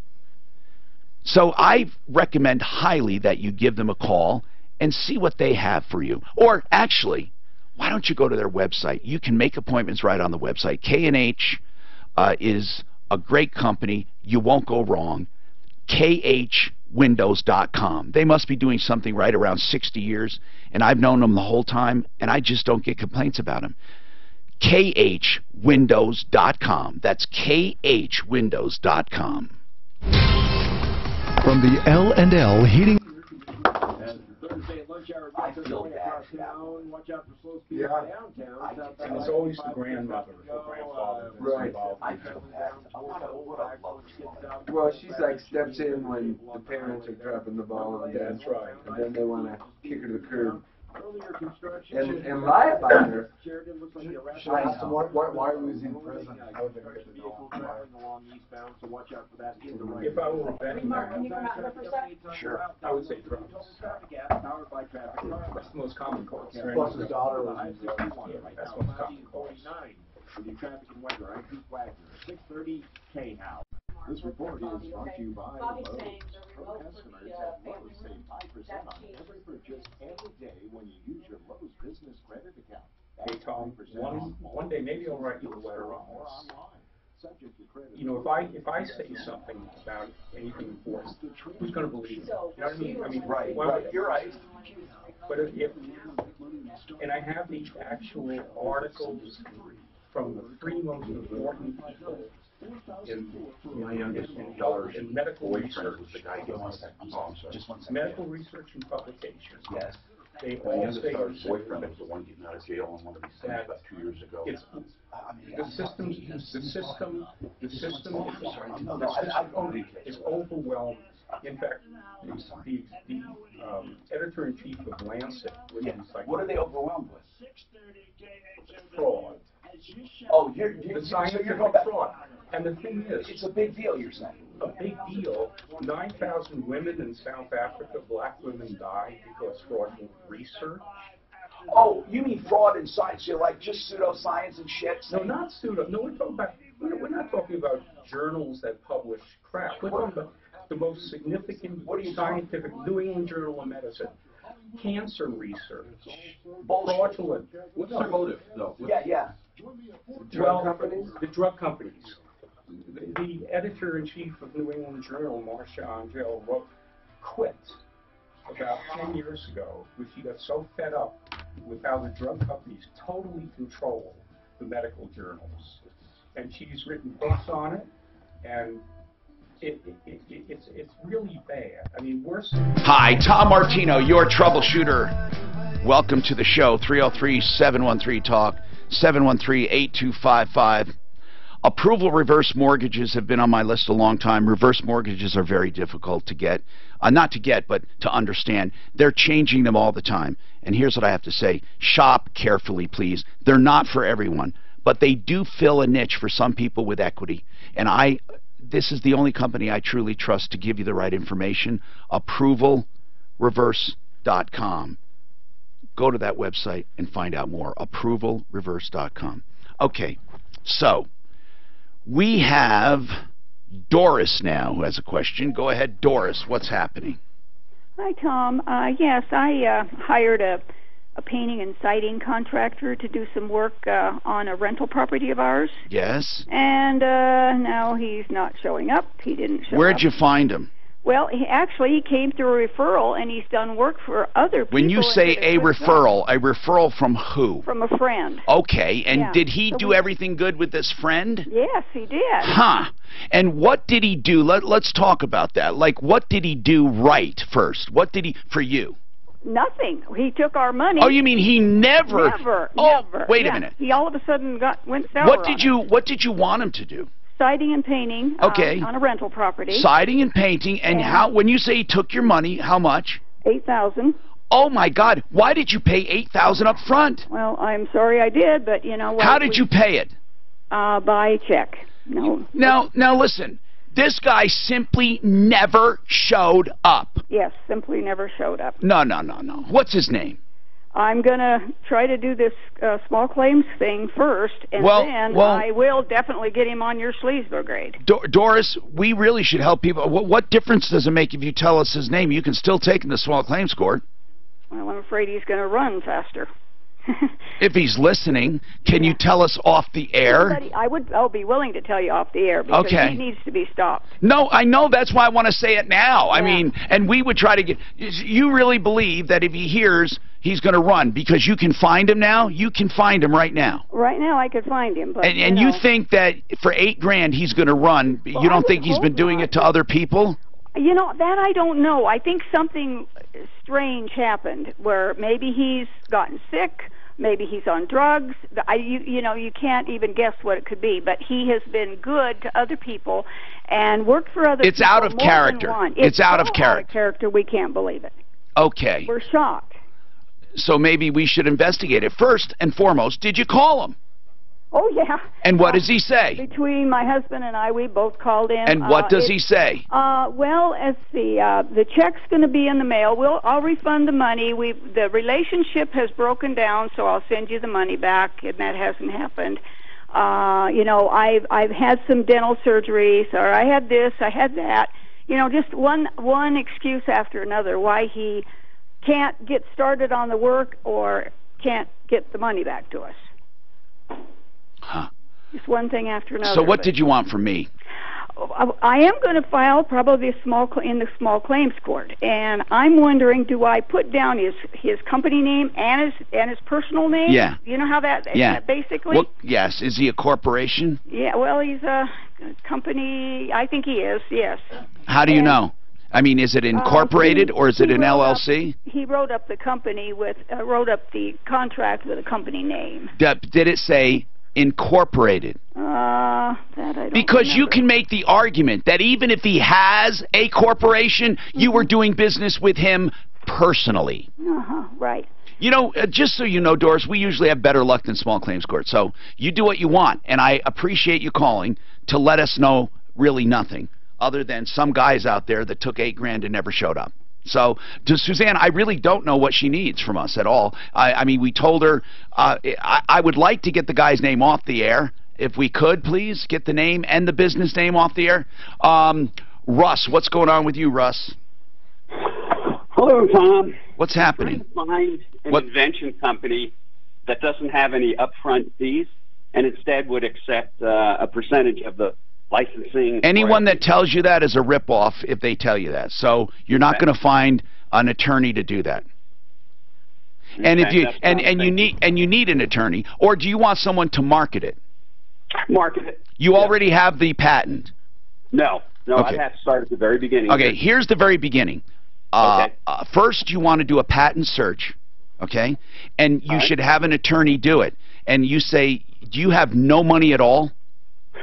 So I recommend highly that you give them a call and see what they have for you. Or actually, why don't you go to their website? You can make appointments right on the website. K&H is a great company. You won't go wrong. KHWindows.com. They must be doing something right, around 60 years, and I've known them the whole time, and I just don't get complaints about them. KHWindows.com. That's KHWindows.com. From the L&L Heating. I feel bad. Watch out for slow speed downtown. And it's always the grandmother or grandfather that's Right. involved. I feel bad. Well, she's like steps in when the parents are dropping the ball on dad. That's right. And then they want to kick her to the curb. And lie about her. Should I ask him why he was in prison? I would have to know. If I were a betting man, Sure. I would say drugs. That's the most common cause. Plus his daughter was in Yeah, that's the most common cause. With your traffic and weather, I'm Pete Wagner, 630 K-Now. This report is brought to you by Lowe's. Pro customers at Lowe's save 5% on every purchase every day when you use your Lowe's business credit account. Hey, Tom, one day maybe I'll write you a letter on this. Subject to credit. You know, if I say something about anything important, who's going to believe it? You know what I mean? Right, well, right. You're right. But and I have these actual articles from the three most important people in My youngest daughter in medical boyfriend research, was the guy who just one second. medical research and publications. Yes. They My all youngest say daughter's boyfriend was the one getting out of jail on one of these things about 2 years ago. It's the system is overwhelmed. In fact, the editor-in-chief of Lancet, which is like, What are they overwhelmed with? fraud. Oh, The so scientific you're going back. fraud. And the thing is, It's a big deal, you're saying. a big deal. 9,000 women in South Africa, black women, died because fraudulent research. Oh, you mean fraud in science? You're like just pseudoscience and shit? No, not pseudo. No, we're not talking about journals that publish crap. We're talking about the most significant scientific New England Journal of Medicine. Cancer research. Fraudulent. What's their motive, though? Yeah. The drug companies. The editor-in-chief of New England Journal, Marcia Angel, quit about 10 years ago because she got so fed up with how the drug companies totally control the medical journals. And she's written books on it, and it's really bad. I mean, worse. Hi, Tom Martino, your troubleshooter. Welcome to the show. 303-713-TALK, 713-8255. Approval reverse mortgages have been on my list a long time. Reverse mortgages are very difficult to get. Not to get, but to understand. They're changing them all the time. And here's what I have to say. Shop carefully, please. They're not for everyone, but they do fill a niche for some people with equity. And this is the only company I truly trust to give you the right information. ApprovalReverse.com. Go to that website and find out more. ApprovalReverse.com. Okay, so we have Doris now who has a question. Go ahead, Doris. What's happening? Hi, Tom. Yes, I hired a painting and siding contractor to do some work on a rental property of ours. Yes. And now he's not showing up. He didn't show up. Where'd you find him? Well, he came through a referral, and he's done work for other people. When you say a referral from who? From a friend. Okay, and Yeah. did he do everything good with this friend? Yes, he did. Huh. And what did he do? Let's talk about that. Like, what did he do right first? What did he, for you? Nothing. He took our money. Oh, you mean he never? Never. Oh, never. wait a Yeah. minute. He all of a sudden went sour. What did you want him to do? Siding and painting. Okay. On a rental property. Siding and painting, and how? When you say he took your money, how much? $8,000. Oh my God! Why did you pay $8,000 up front? Well, I'm sorry I did, but you know what? How did you pay it? By check. No. Now listen. This guy simply never showed up. Yes, simply never showed up. No. What's his name? I'm going to try to do this small claims thing first, and then I will definitely get him on your sleaze brigade. Doris, we really should help people. What difference does it make if you tell us his name? You can still take him to small claims court. Well, I'm afraid he's going to run faster. If he's listening, can you tell us off the air? I'll be willing to tell you off the air because he needs to be stopped. No, I know. That's why I want to say it now. I mean, and we would try to get... You really believe that if he hears, he's going to run because you can find him now? You can find him right now. Right now I could find him. But, and you think that for $8,000 he's going to run? You don't think he's been doing it to other people? You know, that I don't know. I think something strange happened where maybe he's gotten sick, maybe he's on drugs. You know, you can't even guess what it could be, but he has been good to other people and worked for other people. It's out of character. It's out of character. We can't believe it. Okay. We're shocked. So maybe we should investigate it. First and foremost, did you call him? Oh, yeah. And what does he say? Between my husband and I, we both called him. And what does he say? Well, let's see. The check's going to be in the mail. I'll refund the money. The relationship has broken down, so I'll send you the money back, and that hasn't happened. You know, I've had some dental surgeries, or I had this, I had that. You know, just one excuse after another why he can't get started on the work or can't get the money back to us. Huh. Just one thing after another. So what did you want from me? I am going to file probably in the small claims court, and I'm wondering, do I put down his company name and his personal name? Yeah. You know how that basically? Well, yes. Is he a corporation? Yeah. Well, he's a company. I think he is. Yes. How do you know? I mean, is it incorporated or is it an LLC? He wrote up the company wrote up the contract with a company name. Did it say incorporated? That I don't Because remember. you can make the argument that even if he has a corporation, you were doing business with him personally. Right. You know, just so you know, Doris, we usually have better luck than small claims court. So you do what you want, and I appreciate you calling to let us know really nothing other than some guys out there that took $8,000 and never showed up. So, to Suzanne, I really don't know what she needs from us at all. I mean, we told her I would like to get the guy's name off the air. If we could, please, get the name and the business name off the air. Russ, what's going on with you, Russ? Hello, Tom. What's happening? Find an invention company that doesn't have any upfront fees and instead would accept a percentage of the licensing. Anyone that tells you that is a ripoff if they tell you that. So you're not going to find an attorney to do that. And if you you need an attorney, or do you want someone to market it? Market it. You already have the patent. No, Okay. I'd have to start at the very beginning. Okay, here's the very beginning. First, you want to do a patent search, okay? And you should have an attorney do it. And you say, do you have no money at all?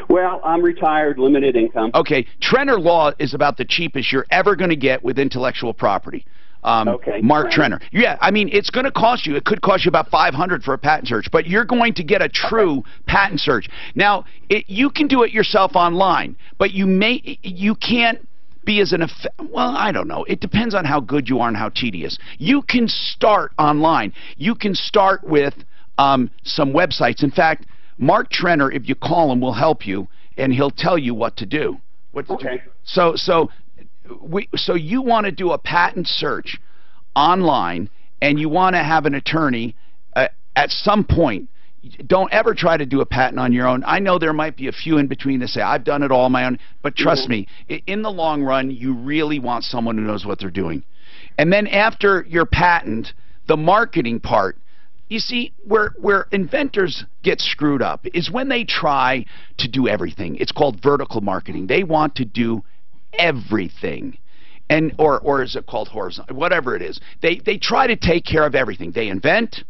Well, I'm retired, limited income. Okay, Trenner Law is about the cheapest you're ever going to get with intellectual property. Mark Trenner. Yeah, I mean, it's going to cost you. It could cost you about $500 for a patent search, but you're going to get a true patent search. Now, you can do it yourself online, but you can't be as well, I don't know. It depends on how good you are and how tedious. You can start online. You can start with some websites. In fact, Mark Trenner, if you call him, will help you, and he'll tell you what to do. So you want to do a patent search online, and you want to have an attorney at some point. Don't ever try to do a patent on your own. I know there might be a few in between that say, I've done it all on my own, but trust me, in the long run, you really want someone who knows what they're doing. And then after your patent, the marketing part, you see, where inventors get screwed up is when they try to do everything. It's called vertical marketing. They want to do everything. And or is it called horizontal? Whatever it is. They try to take care of everything. They invent,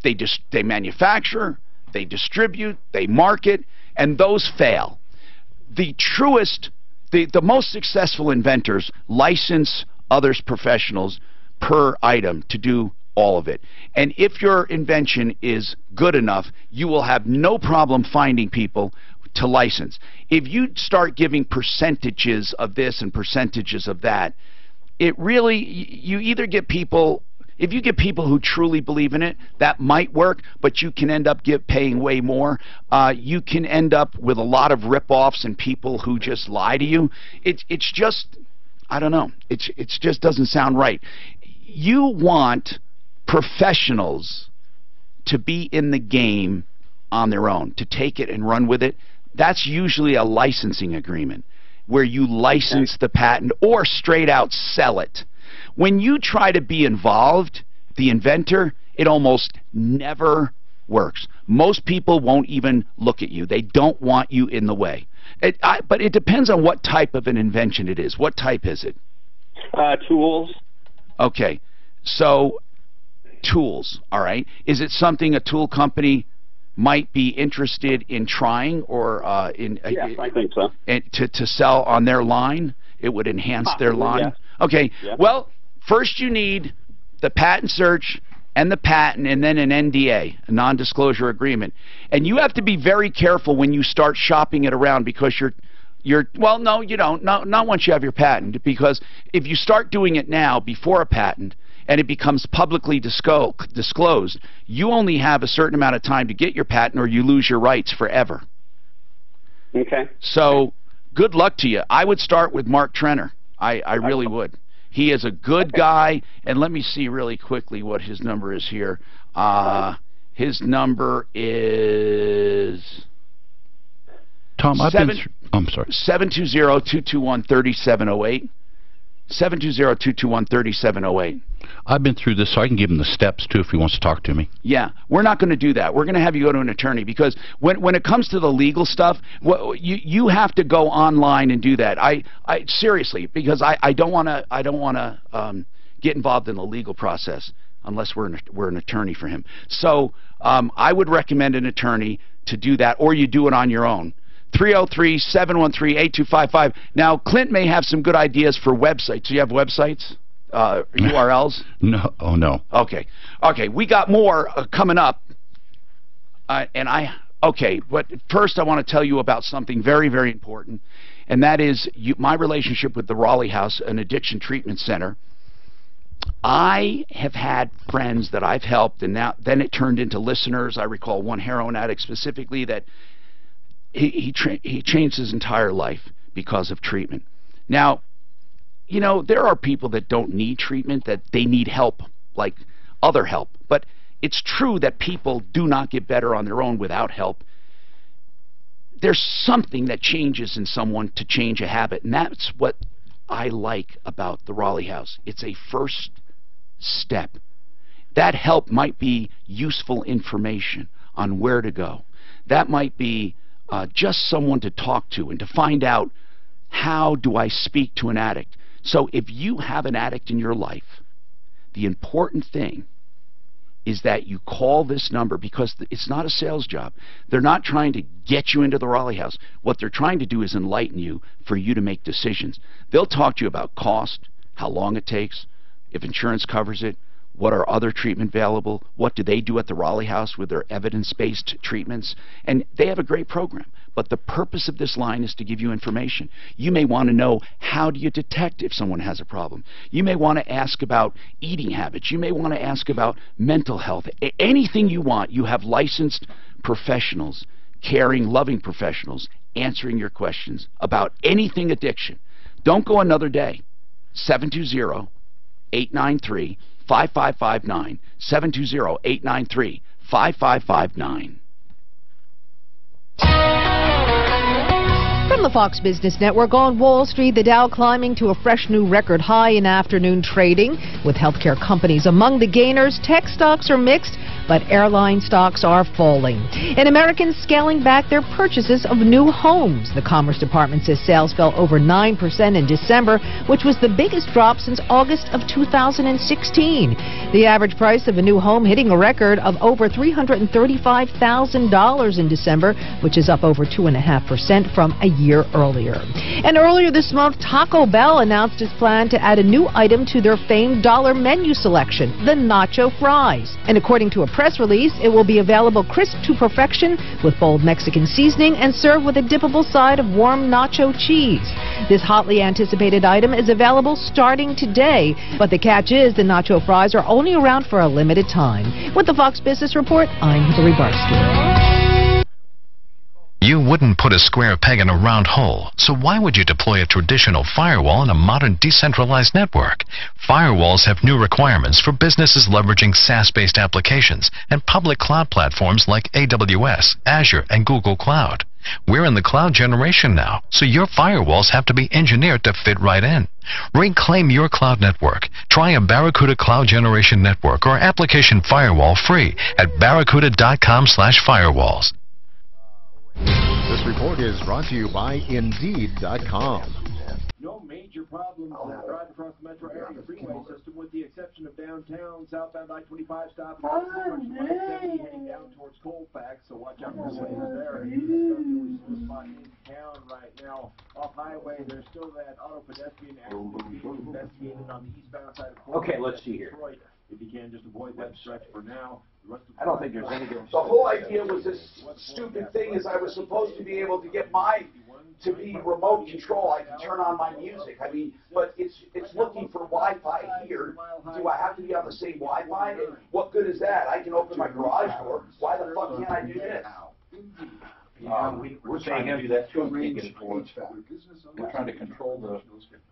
they manufacture, they distribute, they market, and those fail. The truest, the most successful inventors license others professionals per item to do all of it. And if your invention is good enough, you will have no problem finding people to license. If you start giving percentages of this and percentages of that, it really, you either get people, if you get people who truly believe in it, that might work, but you can end up paying way more. You can end up with a lot of rip-offs and people who just lie to you. It's just, I don't know, it just doesn't sound right. You want professionals to be in the game on their own, to take it and run with it. That's usually a licensing agreement where you license the patent or straight out sell it. When you try to be involved, the inventor, it almost never works. Most people won't even look at you. They don't want you in the way. But it depends on what type of an invention it is. What type is it? Tools. Okay, so tools, all right. Is it something a tool company might be interested in trying, or yes, I think so. To sell on their line? It would enhance their line? Yes. Okay, Yes. Well, first you need the patent search and the patent, and then an NDA, a non-disclosure agreement. And you have to be very careful when you start shopping it around, because well, no, you don't. Not once you have your patent, because if you start doing it now before a patent, and it becomes publicly disclosed, you only have a certain amount of time to get your patent, or you lose your rights forever. Okay. So, good luck to you. I would start with Mark Trenner. I really would. He is a good guy, and let me see really quickly what his number is here. His number is... Tom, I'm sorry. 720-221-3708. 720-221-3708. I've been through this, so I can give him the steps, too, if he wants to talk to me. Yeah, we're not going to do that. We're going to have you go to an attorney, because when it comes to the legal stuff, you have to go online and do that. Seriously, because I don't want to get involved in the legal process unless we're an attorney for him. So I would recommend an attorney to do that, or you do it on your own. 303-713-8255. Now, Clint may have some good ideas for websites. Do you have websites? URLs? No. Oh, no. Okay. Okay, we got more coming up. But first I want to tell you about something very, very important, and that is my relationship with the Raleigh House, an addiction treatment center. I have had friends that I've helped, and then it turned into listeners. I recall one heroin addict specifically that he changed his entire life because of treatment. Now, you know, there are people that don't need treatment, that they need help, like other help. But it's true that people do not get better on their own without help. There's something that changes in someone to change a habit, and that's what I like about the Raleigh House. It's a first step. That help might be useful information on where to go. That might be just someone to talk to and to find out, how do I speak to an addict? So if you have an addict in your life, the important thing is that you call this number, because it's not a sales job. They're not trying to get you into the Raleigh House. What they're trying to do is enlighten you for you to make decisions. They'll talk to you about cost, how long it takes, if insurance covers it, what are other treatment available, what do they do at the Raleigh House with their evidence-based treatments, and they have a great program. But the purpose of this line is to give you information. You may want to know, how do you detect if someone has a problem? You may want to ask about eating habits. You may want to ask about mental health. Anything you want, you have licensed professionals, caring, loving professionals, answering your questions about anything addiction. Don't go another day. 720-893-5559. 720-893-5559. From the Fox Business Network, on Wall Street, the Dow climbing to a fresh new record high in afternoon trading. With healthcare companies among the gainers, tech stocks are mixed, but airline stocks are falling. And Americans scaling back their purchases of new homes. The Commerce Department says sales fell over 9% in December, which was the biggest drop since August of 2016. The average price of a new home hitting a record of over $335,000 in December, which is up over 2.5% from a year earlier. And earlier this month, Taco Bell announced its plan to add a new item to their famed dollar menu selection, the nacho fries. And according to a press release, it will be available crisp to perfection with bold Mexican seasoning and served with a dippable side of warm nacho cheese. This hotly anticipated item is available starting today, but the catch is the nacho fries are only around for a limited time. With the Fox Business Report, I'm Hillary Barsky. You wouldn't put a square peg in a round hole, so why would you deploy a traditional firewall in a modern decentralized network? Firewalls have new requirements for businesses leveraging SaaS-based applications and public cloud platforms like AWS, Azure, and Google Cloud. We're in the cloud generation now, so your firewalls have to be engineered to fit right in. Reclaim your cloud network. Try a Barracuda Cloud Generation Network or application firewall free at barracuda.com/firewalls. This report is brought to you by Indeed.com. No major problems drive across the metro area freeway system with the exception of downtown, southbound I-25 stop and I-70 heading down towards Colfax, so watch out for delays there. In town right now. Off highway, there's still that auto pedestrian accident being investigated on the eastbound side of Colfax. Okay, let's see here. Detroit. If you can, just avoid that stretch for now. I don't think there's any difference. The whole idea was this stupid thing is I was supposed to be able to get to be remote control. I can turn on my music. I mean, but it's looking for Wi-Fi here. Do I have to be on the same Wi-Fi? What good is that? I can open my garage door. Why the fuck can't I do this? We're trying to do that too. We're trying to control the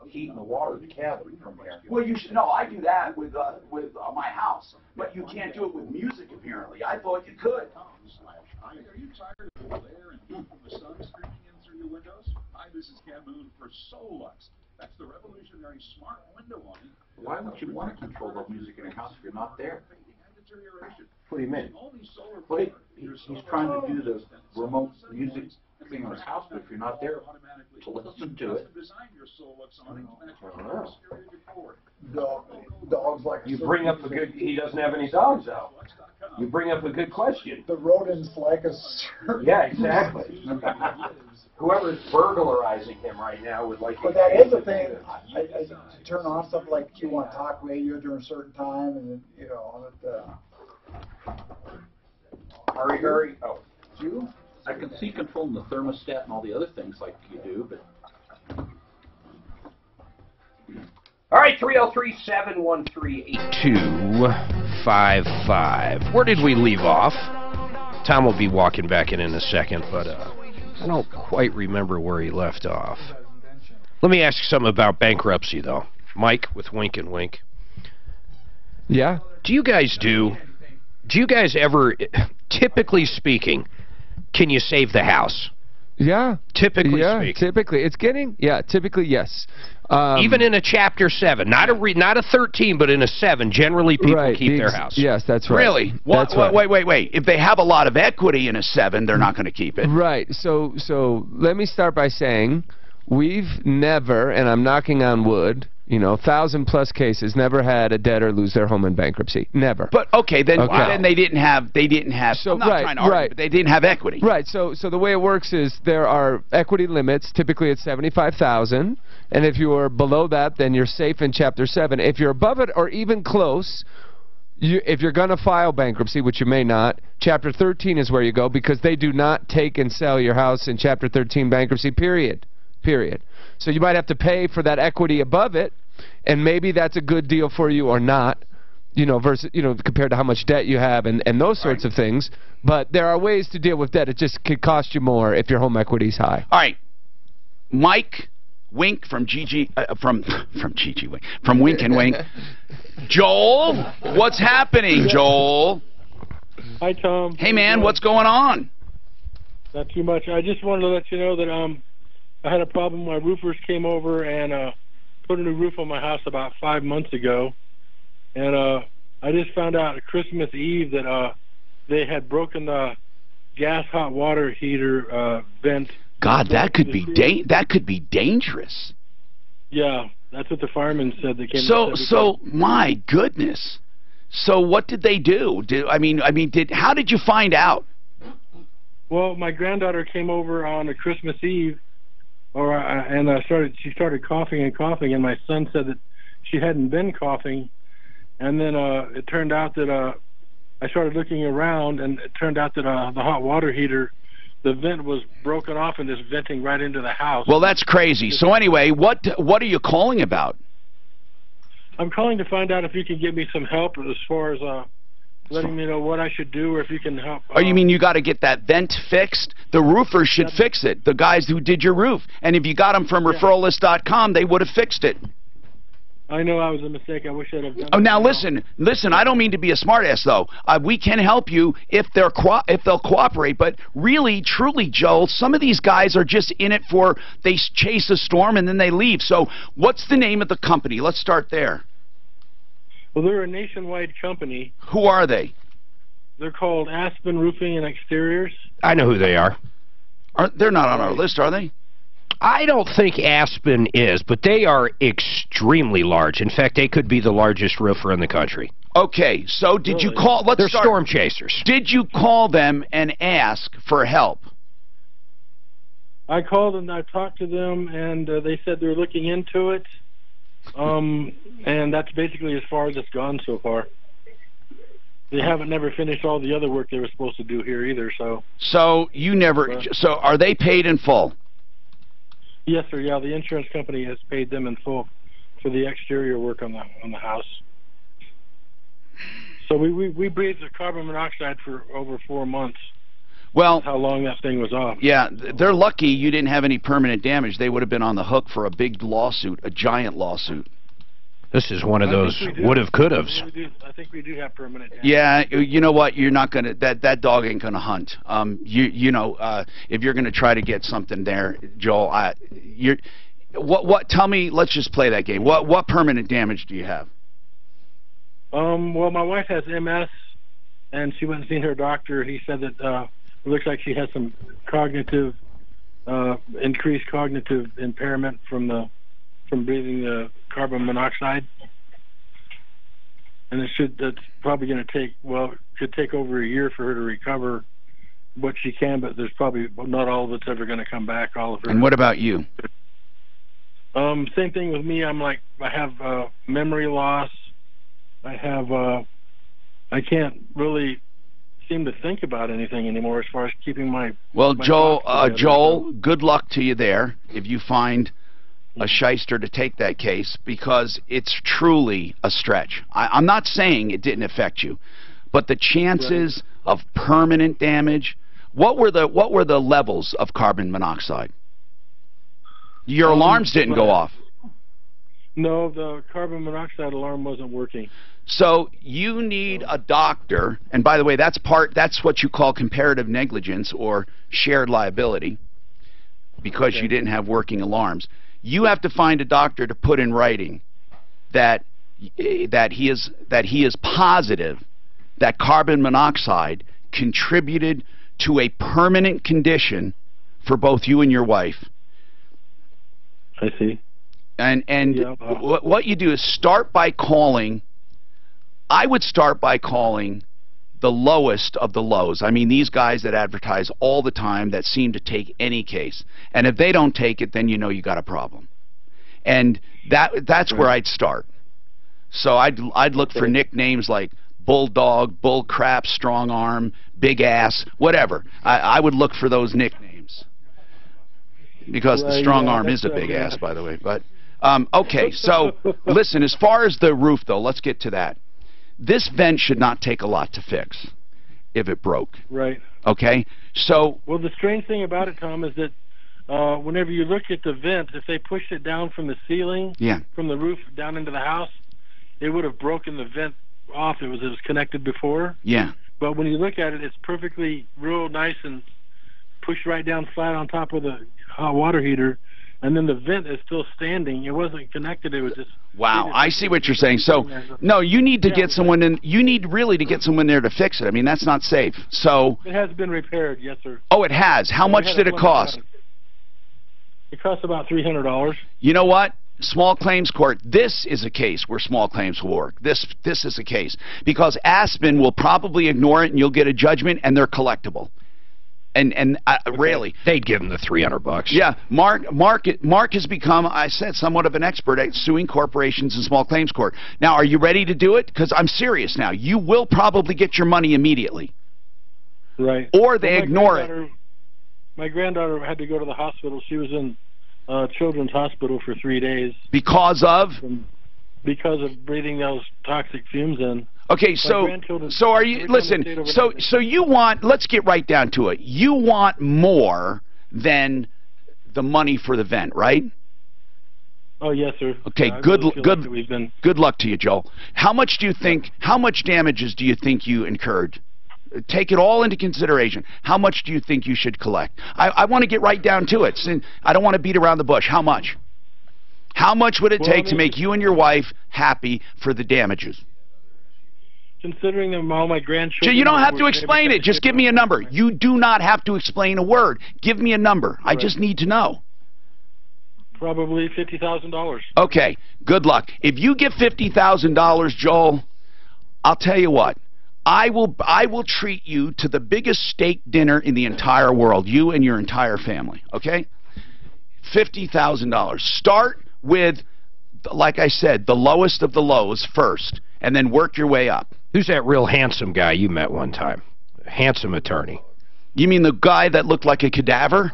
heat and the water of the cabin from here. Well, you should know. I do that with my house, but you can't do it with music. Apparently, I thought you could. Are you tired of the glare and heat from the sun streaming in through your windows? Hi, this is Cam Moon for Solux. That's the revolutionary smart window lining. Why would you want to control the music in your house if you're not there? What do you mean? Well, he's trying to do the remote music thing on his house, but if you're not there to listen to it. Dogs like you bring up a good. He doesn't have any dogs out. You bring up a good question. The rodents like us. Yeah, exactly. Whoever's burglarizing him right now would like. But that is the thing. I turn on something like you want to talk radio during a certain time, and then Hurry. Oh, you? I can see controlling the thermostat and all the other things like you do, but. All right, 303-713-8255. Where did we leave off? Tom will be walking back in a second, but I don't quite remember where he left off. Let me ask you something about bankruptcy, though. Mike with Wink and Wink. Yeah? Do you guys ever, typically speaking, can you save the house? Yeah. Typically speaking. Typically. It's getting, typically, yes. Even in a Chapter 7, not a 13, but in a 7, generally people keep their house. Yes, that's right. Really? That's right. Wait. If they have a lot of equity in a 7, they're not going to keep it. Right. So let me start by saying we've never, and I'm knocking on wood, 1,000+ cases, never had a debtor lose their home in bankruptcy. Never. But okay, then they didn't have. So I'm not trying to argue, but they didn't have equity. Right. So the way it works is there are equity limits. Typically, it's $75,000, and if you are below that, then you're safe in Chapter 7. If you're above it or even close, if you're going to file bankruptcy, which you may not, Chapter 13 is where you go because they do not take and sell your house in Chapter 13 bankruptcy. Period. So you might have to pay for that equity above it, and maybe that's a good deal for you or not, versus, compared to how much debt you have and those sorts of things. But there are ways to deal with debt. It just could cost you more if your home equity is high. All right. Mike Wink from from Wink and Wink. Joel, what's happening, Joel? Hi, Tom. Hey, man, what's going on? Not too much. I just wanted to let you know that I had a problem. My roofers came over and put a new roof on my house about 5 months ago, and I just found out Christmas Eve that they had broken the gas hot water heater vent. God, that could be dangerous. Yeah, that's what the fireman said. They came. So my goodness. So what did they do? How did you find out? Well, my granddaughter came over on a Christmas Eve. She started coughing, and my son said that she hadn't been coughing, and then it turned out that I started looking around, and it turned out that the hot water heater, the vent was broken off and just venting right into the house. Well, that's crazy. So anyway, what are you calling about? I'm calling to find out if you can give me some help as far as letting me know what I should do, or if you can help. Oh, you mean you got to get that vent fixed? The roofers should fix it, the guys who did your roof. And if you got them from referralist.com, they would have fixed it. I know I was a mistake. I wish I'd have done Oh, it. now listen, I don't mean to be a smartass, though. We can help you if they'll cooperate. But really, truly, Joel, some of these guys are just in it for, they chase a storm and then they leave. So what's the name of the company? Let's start there. Well, they're a nationwide company. Who are they? They're called Aspen Roofing and Exteriors. I know who they are. They're not on our list, are they? I don't think Aspen is, but they are extremely large. In fact, they could be the largest roofer in the country. Okay, so did you call... They're storm chasers. Did you call them and ask for help? I called and I talked to them, and they said they're looking into it. And that's basically as far as it's gone so far. They haven't never finished all the other work they were supposed to do here either, so... So you never... So are they paid in full? Yes, sir. Yeah, the insurance company has paid them in full for the exterior work on the house. So we breathed the carbon monoxide for over 4 months. Well, that's how long that thing was off. Yeah, they're lucky you didn't have any permanent damage. They would have been on the hook for a big lawsuit, a giant lawsuit. This is one of those would-have, could-haves. I think we do have permanent damage. Yeah, you know what? You're not gonna. That dog ain't gonna hunt. If you're gonna try to get something there, Joel, Tell me. Let's just play that game. What permanent damage do you have? Well, my wife has MS, and she went and seen her doctor. He said that it looks like she has some increased cognitive impairment from breathing the carbon monoxide, and that's probably going to take, it could take over a year for her to recover what she can, but there's probably not all of it's ever going to come back, all of her. And what about you? Same thing with me. I have memory loss. I can't really seem to think about anything anymore as far as keeping my... Well, Joel, good luck to you there if you find a shyster to take that case, because it's truly a stretch. I'm not saying it didn't affect you, but the chances of permanent damage... What were the levels of carbon monoxide? Your alarms didn't go off. No, the carbon monoxide alarm wasn't working. So you need a doctor, and by the way, that's what you call comparative negligence or shared liability, because you didn't have working alarms. You have to find a doctor to put in writing that he is positive that carbon monoxide contributed to a permanent condition for both you and your wife. I see. And what you do is start by calling. I would start by calling the lowest of the lows. I mean, these guys that advertise all the time that seem to take any case. And if they don't take it, then you know you got a problem. And that's where I'd start. So I'd look for nicknames like Bulldog, Bullcrap, Strong Arm, Big Ass, whatever. I would look for those nicknames. Because the Strong Arm is a big ass, by the way. But okay, so listen, as far as the roof, though, let's get to that. This vent should not take a lot to fix if it broke. Right. Okay? So... Well, the strange thing about it, Tom, is that whenever you look at the vent, if they pushed it down from the ceiling, from the roof down into the house, it would have broken the vent off. It was connected before. Yeah. But when you look at it, it's perfectly real nice and pushed right down flat on top of the hot water heater. And then the vent is still standing. It wasn't connected. It was just... Wow, I see what you're saying. So, no, you need to get someone in. You need really to get someone there to fix it. I mean, that's not safe. So... It has been repaired, yes, sir. Oh, it has. How much did it cost? It cost about $300. You know what? Small claims court, this is a case where small claims will work. This is a case. Because Aspen will probably ignore it and you'll get a judgment and they're collectible. And really, they'd give him the $300. Yeah, Mark has become, I said, somewhat of an expert at suing corporations in small claims court. Now, are you ready to do it? Because I'm serious now. You will probably get your money immediately. Right. Or they ignore it. My granddaughter had to go to the hospital. She was in Children's Hospital for 3 days. Because of? Because of breathing those toxic fumes in. Okay, so are you, listen, so you want, let's get right down to it. You want more than the money for the vent, right? Oh, yes, sir. Okay, good luck to you, Joel. How much damages do you think you incurred? Take it all into consideration. How much do you think you should collect? I want to get right down to it. I don't want to beat around the bush. How much? How much would it take to make you and your wife happy for the damages? Considering them all my grandchildren... You don't have to explain it. Just give me a number. You do not have to explain a word. Give me a number. I just need to know. Probably $50,000. Okay, good luck. If you get $50,000, Joel, I'll tell you what. I will treat you to the biggest steak dinner in the entire world, you and your entire family, okay? $50,000. Start with, like I said, the lowest of the lows first, and then work your way up. Who's that real handsome guy you met one time? Handsome attorney. You mean the guy that looked like a cadaver?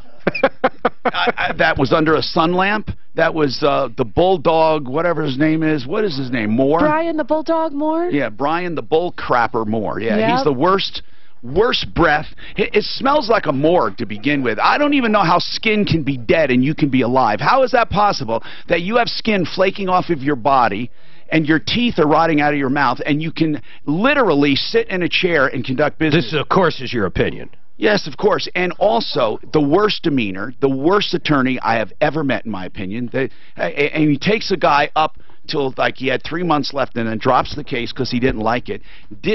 That was under a sun lamp? That was the Bulldog, whatever his name is. What is his name? Moore? Brian the Bulldog Moore? Yeah, Brian the Bull Crapper Moore. Yeah, he's the worst breath. It smells like a morgue to begin with. I don't even know how skin can be dead and you can be alive. How is that possible that you have skin flaking off of your body and your teeth are rotting out of your mouth and you can literally sit in a chair and conduct business? This, of course, is your opinion. Yes, of course. And also, the worst demeanor, the worst attorney I have ever met, in my opinion. And he takes a guy up till, like, he had 3 months left and then drops the case because he didn't like it.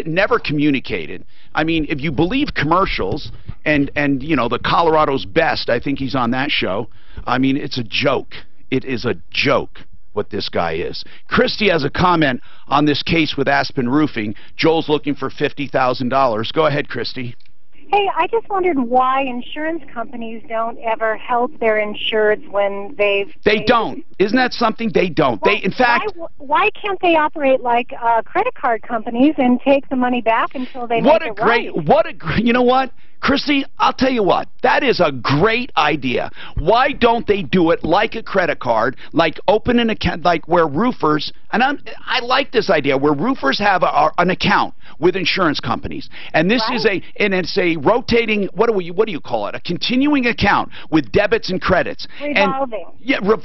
Never communicated. I mean, if you believe commercials and you know, the Colorado's Best, I think he's on that show. I mean, it's a joke. It is a joke what this guy is. Christy has a comment on this case with Aspen Roofing. Joel's looking for $50,000. Go ahead, Christy. Hey, I just wondered why insurance companies don't ever help their insureds when They don't. Isn't that something? They don't. Well, in fact... Why can't they operate like credit card companies and take the money back until they make it right? You know what? Christy, I'll tell you what, that is a great idea. Why don't they do it like a credit card, like open an account, like where roofers, and I like this idea, where roofers have an account with insurance companies, and this is it's a rotating, what do you call it, a continuing account with debits and credits. Revolving.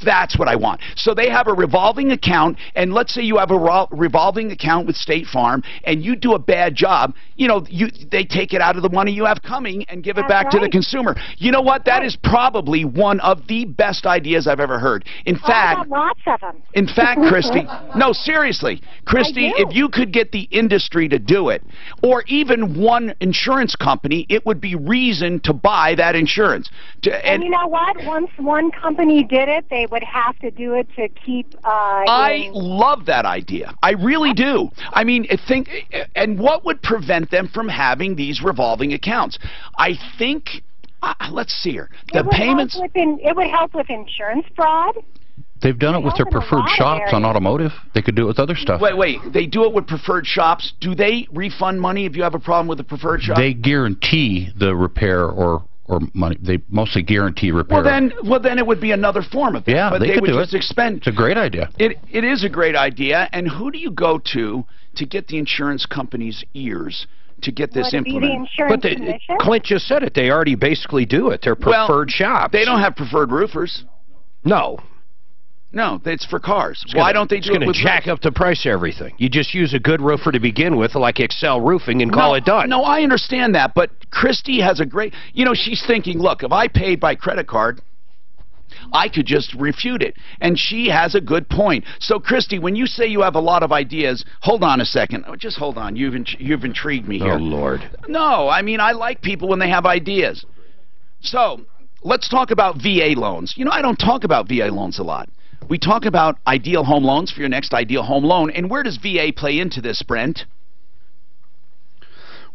That's what I want. So they have a revolving account, and let's say you have a revolving account with State Farm, and you do a bad job, you know, they take it out of the money you have coming and give it back to the consumer. You know what? That is probably one of the best ideas I've ever heard. In fact, lots of them. In fact, Christy, no, seriously, Christy, if you could get the industry to do it, or even one insurance company, it would be reason to buy that insurance. And you know what? Once one company did it, they would have to do it to keep. I love that idea. I really do. I mean, and what would prevent them from having these revolving accounts? I think, let's see here. The payments. It would help with insurance fraud. They've done it with their preferred shops on automotive. They could do it with other stuff. Wait. They do it with preferred shops. Do they refund money if you have a problem with a preferred shop? They guarantee the repair or money. They mostly guarantee repair. Well, then it would be another form of it. Yeah, but they could would do just expend. It's a great idea. It is a great idea. And who do you go to get the insurance company's ears to get this implemented? But Clint just said it. They already basically do it. They're preferred shops. They don't have preferred roofers. No, it's for cars. Why don't they do it with It's going to jack up the price of everything. You just use a good roofer to begin with, like Excel Roofing, and call it done. No, I understand that, but Christy has a great... You know, she's thinking, look, if I paid by credit card, I could just refute it. And she has a good point. So, Christy, when you say you have a lot of ideas, hold on a second. Oh, just hold on. You've intrigued me here. Oh, Lord. No, I mean, I like people when they have ideas. So, let's talk about VA loans. You know, I don't talk about VA loans a lot. We talk about ideal home loans for your next ideal home loan. And where does VA play into this, Brent?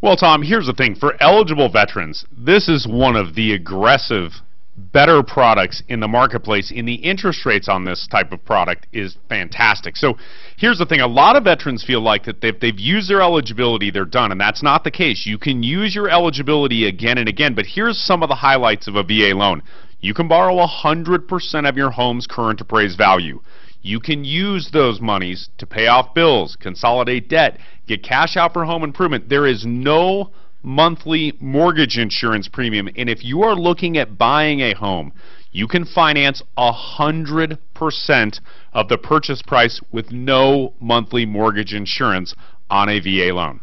Well, Tom, here's the thing. For eligible veterans, this is one of the aggressive, better products in the marketplace, and the interest rates on this type of product is fantastic. So here's the thing. A lot of veterans feel like that if they've used their eligibility, they're done, and that's not the case. You can use your eligibility again and again, but here's some of the highlights of a VA loan. You can borrow 100% of your home's current appraised value. You can use those monies to pay off bills, consolidate debt, get cash out for home improvement. There is no monthly mortgage insurance premium, and if you are looking at buying a home, you can finance 100% of the purchase price with no monthly mortgage insurance on a VA loan.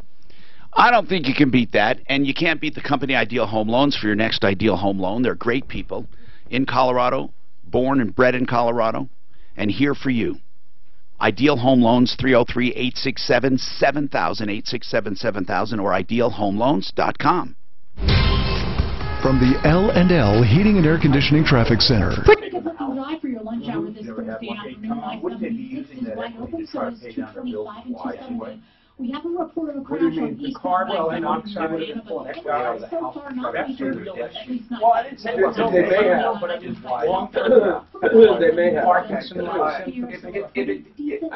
I don't think you can beat that, and you can't beat the company Ideal Home Loans for your next Ideal Home Loan. They're great people in Colorado, born and bred in Colorado, and here for you. Ideal Home Loans, 303-867-7000, 867-7000, or idealhomeloans.com. From the L&L Heating and Air Conditioning Traffic Center. For your lunch hour this Thursday afternoon, I-76 is wide open, so is 225 and 270. We have a report of a crash on East Carmel and Oxford? So far, not major, at least not. Well, I didn't say that. They may have, but I just they may have. I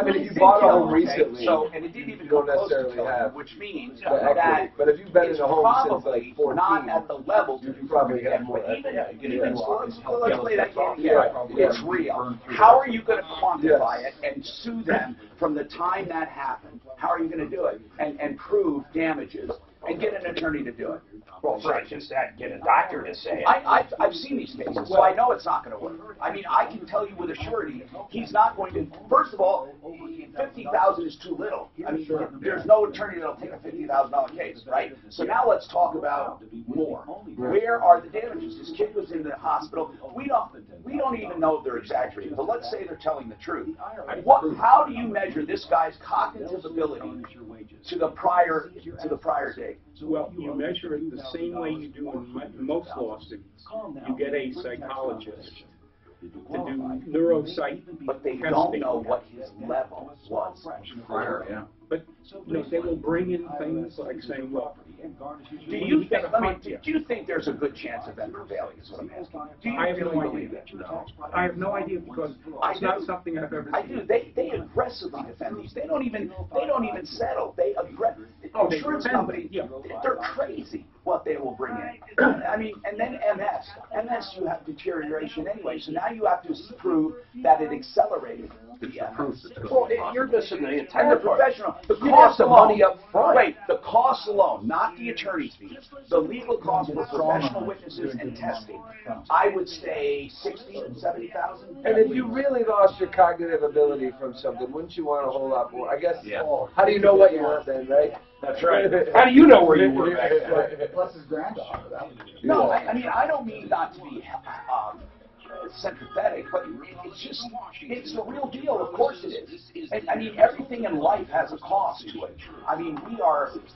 mean, if you bought a home recently, and it didn't even don't necessarily have, which means that. But if you've been in a home since like 14, not at the level, you probably have more. Let's play that game here. It's real. How are you going to quantify it and sue them from the time that happened? How are you going to do it and prove damages and get an attorney to do it? Well, right, just that, get a doctor to say it. I've seen these cases, so I know it's not going to work. I mean, I can tell you with a surety, he's not going to. First of all, $50,000 is too little. I mean, there's no attorney that'll take a $50,000 case, right? So now let's talk about more. Where are the damages? This kid was in the hospital. We don't even know if they're exaggerating, but let's say they're telling the truth. How do you measure this guy's cognitive ability to the prior date? Well, you measure it the same way you do in most lawsuits. You get a psychologist to do neuropsych but they testing. Don't know what his level was prior. Yeah. But they will bring in things like saying, well, do you think there's a good chance of them prevailing? Is what I'm asking. Do you really believe that? No. I have no idea because it's not something I've ever seen. I do. They aggressively defend these. They don't even settle. Insurance companies, they're crazy what they will bring in. I mean, and then MS you have deterioration anyway. So now you have to prove that it accelerated. Well, you're missing the entire professional. The cost of money up front. Right. The cost alone, not the attorney's fees. The legal cost for professional witnesses and testing. I would say $60,000 and $70,000. And if you really lost your cognitive ability from something, wouldn't you want a whole lot more? I guess. Yeah. How do you know what you want then, right? That's right. How do you know where you were back then? Plus his granddaughter. No, I mean, I don't mean not to be sympathetic, but it's the real deal. Of course it is. And, I mean, everything in life has a cost to it. I mean,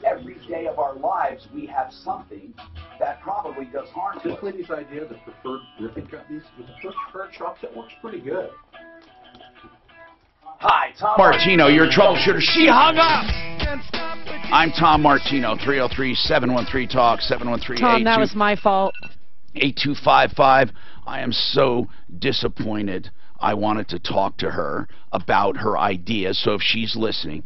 every day of our lives, we have something that probably does harm to us. This lady's idea of the preferred roofing companies with the preferred trucks, it works pretty good. Hi, Tom Martino, your troubleshooter. She hung up! I'm Tom Martino, 303-713-TALK, 713-8255. Tom, that was my fault. 8255. I am so disappointed. I wanted to talk to her about her ideas, so if she's listening.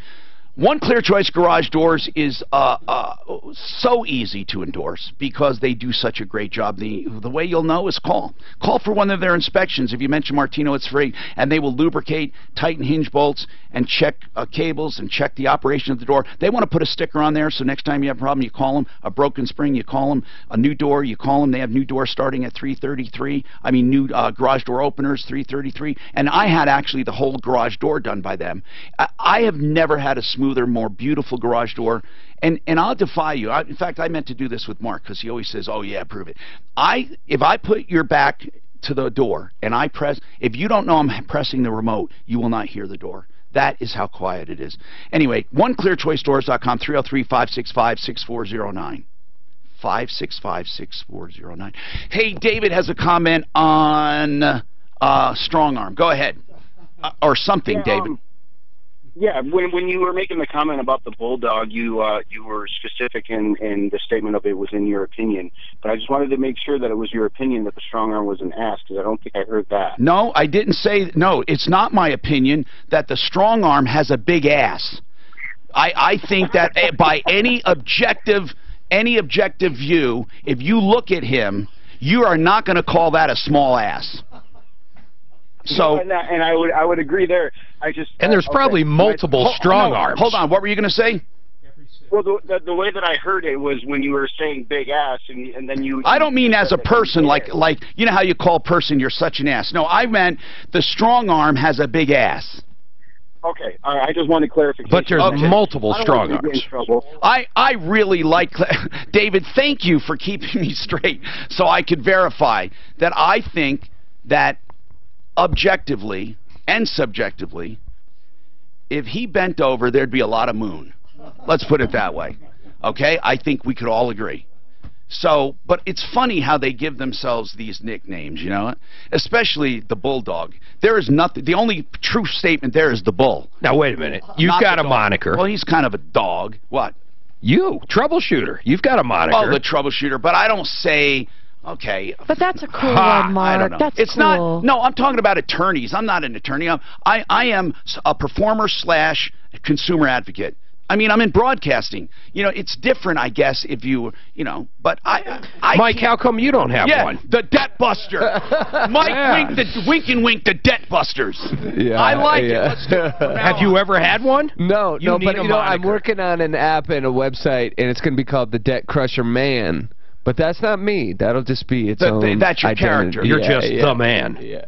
One Clear Choice Garage Doors is so easy to endorse because they do such a great job. The way you'll know is call. Call for one of their inspections. If you mention Martino, it's free. And they will lubricate, tighten hinge bolts, and check cables and check the operation of the door. They want to put a sticker on there, so next time you have a problem, you call them. A broken spring, you call them. A new door, you call them. They have new doors starting at $333. I mean, new garage door openers, $333. And I had actually the whole garage door done by them. I have never had a smoother, more beautiful garage door, and I'll defy you. In fact, I meant to do this with Mark because he always says, "Oh yeah, prove it." If I put your back to the door and I press, if you don't know I'm pressing the remote, you will not hear the door. That is how quiet it is. Anyway, oneclearchoicedoors.com, 303-565-6409. 565-6409. Hey, David has a comment on Strong Arm. Go ahead. Or something, David. Yeah, when you were making the comment about the bulldog, you were specific in the statement of it was in your opinion. But I just wanted to make sure that it was your opinion that the strong arm was an ass, because I don't think I heard that. No, I didn't say. No, it's not my opinion that the strong arm has a big ass. I think that by any objective view, if you look at him, you are not going to call that a small ass. So, and I would agree there. And there's probably multiple strong arms. Hold on, what were you going to say? Well, the way that I heard it was when you were saying big ass, and then you... I don't mean as a person, like you know how you call a person you're such an ass. No, I meant the strong arm has a big ass. Okay, all right, I just wanted clarification. But there's multiple strong arms. I really like... David, thank you for keeping me straight so I could verify that I think that objectively and subjectively, if he bent over, there'd be a lot of moon. Let's put it that way. Okay? I think we could all agree. So, but it's funny how they give themselves these nicknames, you know? Especially the bulldog. There is nothing, the only true statement there is the bull. Now, wait a minute. You've got a moniker. Well, he's kind of a dog. What? You, Troubleshooter. You've got a moniker. Oh, the Troubleshooter. But I don't say... Okay. But that's a cool one, Mark. I don't know. That's it's cool. not. No, I'm talking about attorneys. I'm not an attorney. I am a performer / consumer advocate. I mean, I'm in broadcasting. You know, it's different, I guess, if you know. But I Mike, how come you don't have one? The Debt Buster. Mike, wink and wink, the Debt Busters. Yeah, I like it. Let's do it. Have you ever had one? No, you but you know, I'm working on an app and a website, and it's going to be called the Debt Crusher Man. But that's not me. That'll just be its own That's your identity. character. You're just the man. Yeah.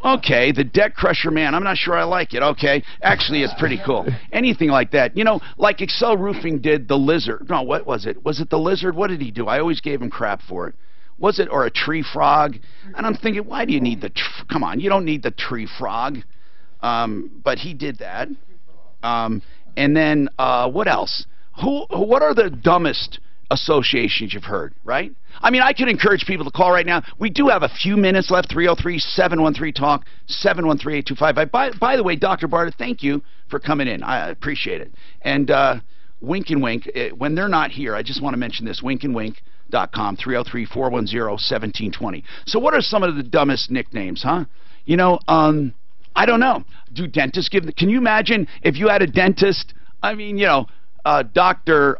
Okay, the Debt Crusher Man. I'm not sure I like it. Okay. Actually, it's pretty cool. Anything like that. You know, like Excel Roofing did the lizard. No, what was it? Was it the lizard? What did he do? I always gave him crap for it. Was it, or a tree frog? And I'm thinking, why do you need the... Come on, you don't need the tree frog. But he did that. And then, what else? What are the dumbest... associations you've heard, right? I mean, I can encourage people to call right now. We do have a few minutes left. 303-713-TALK, 713-8255. By the way, Dr. Barta, thank you for coming in. I appreciate it. And Wink and Wink, when they're not here, I just want to mention this, winkandwink.com, 303-410-1720. So what are some of the dumbest nicknames, huh? You know, I don't know. Do dentists give... Can you imagine if you had a dentist, I mean, you know, Dr.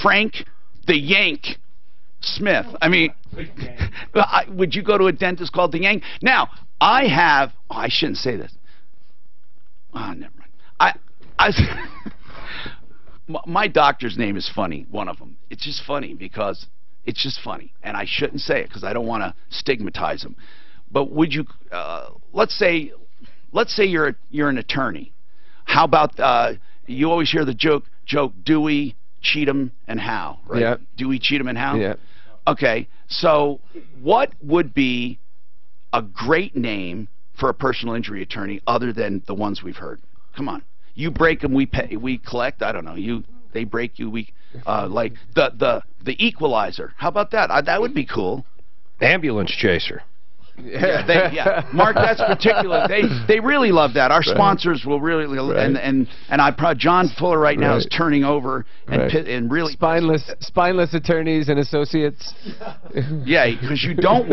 Frank... the Yank Smith. I mean, would you go to a dentist called the Yank? Now, I have... Oh, I shouldn't say this. Oh, never mind. My doctor's name is funny, one of them. It's just funny because it's just funny. And I shouldn't say it because I don't want to stigmatize him. But would you... let's say you're an attorney. How about... you always hear the joke Dewey... Cheatham and Howe, right? Yeah. Dewey, Cheatham, and Howe? Yeah. Okay, so what would be a great name for a personal injury attorney other than the ones we've heard? Come on. You break them, we pay, we collect. I don't know. They break you, we like the equalizer. How about that? That would be cool. Ambulance chaser. Yeah, Mark, that's particular. They really love that. Our sponsors will really, and I probably John Fuller right now is turning over and really spineless attorneys and associates. Yeah, because you don't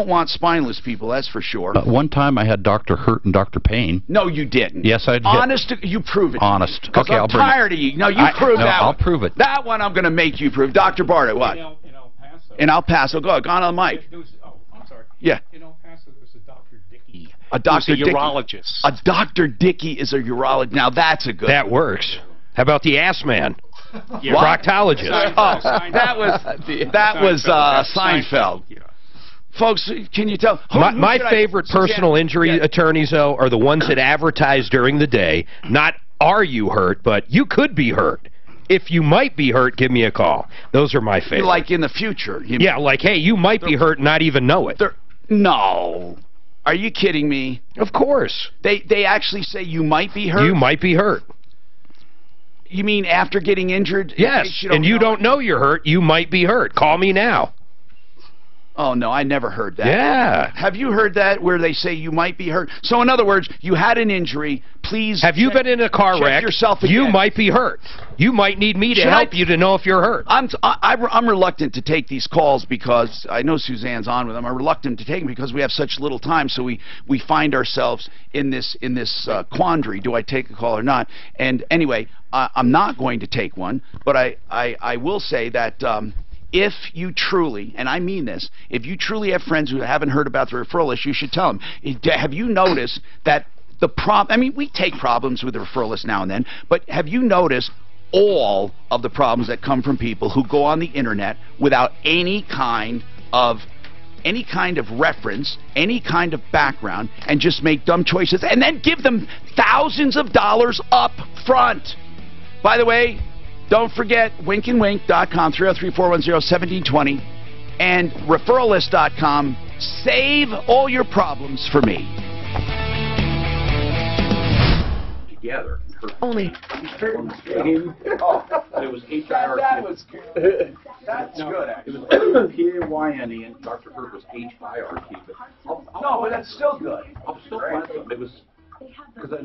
want spineless people. That's for sure. One time I had Dr. Hurt and Dr. Pain. No, you didn't. Yes, I did. Honest, you prove it. Honest. Okay, I'm tired of you. No, you prove that. I'll prove it. That one I'm going to make you prove. Dr. Barta, what? In El Paso. Go on the mic. Yeah. In El Paso, there's a Dr. Dickey. A Dr. Dickey. Urologist. A Dr. Dickey is a urologist. Now that's a good. That works. How about the ass man? Yeah. Proctologist. Oh, that was Seinfeld. Yeah. Folks, can you tell? My favorite personal injury attorneys, though, are the ones that advertise during the day. Not are you hurt, but you could be hurt. If you might be hurt, give me a call. Those are my favorite. Like in the future. Yeah, like, hey, you might be hurt and not even know it. No. Are you kidding me? Of course. They actually say you might be hurt? You might be hurt. You mean after getting injured? Yes, and you don't know you're hurt, you might be hurt. Call me now. Oh, no, I never heard that. Yeah. Have you heard that where they say you might be hurt? So, in other words, you had an injury. Please Have you been in a car wreck? Yourself again. You might be hurt. You might need me to help you to know if you're hurt. I'm reluctant to take these calls because I know Suzanne's on with them. I'm reluctant to take them because we have such little time. So we find ourselves in this quandary. Do I take a call or not? And anyway, I'm not going to take one. But I will say that. If you truly, and I mean this, if you truly have friends who haven't heard about the referral list, you should tell them. Have you noticed that I mean, we take problems with the referral list now and then, but have you noticed all of the problems that come from people who go on the internet without any kind of reference, any kind of background, and just make dumb choices, and then give them thousands of dollars up front? By the way, don't forget winkandwink.com, 303-410-1720, and referrallist.com. Save all your problems for me. Together. Only. It was HIRT. That was good. That's good, actually. It was PAYNE and Dr. Hurt was HIRT. No, but that's still good. I'm still fine. It was because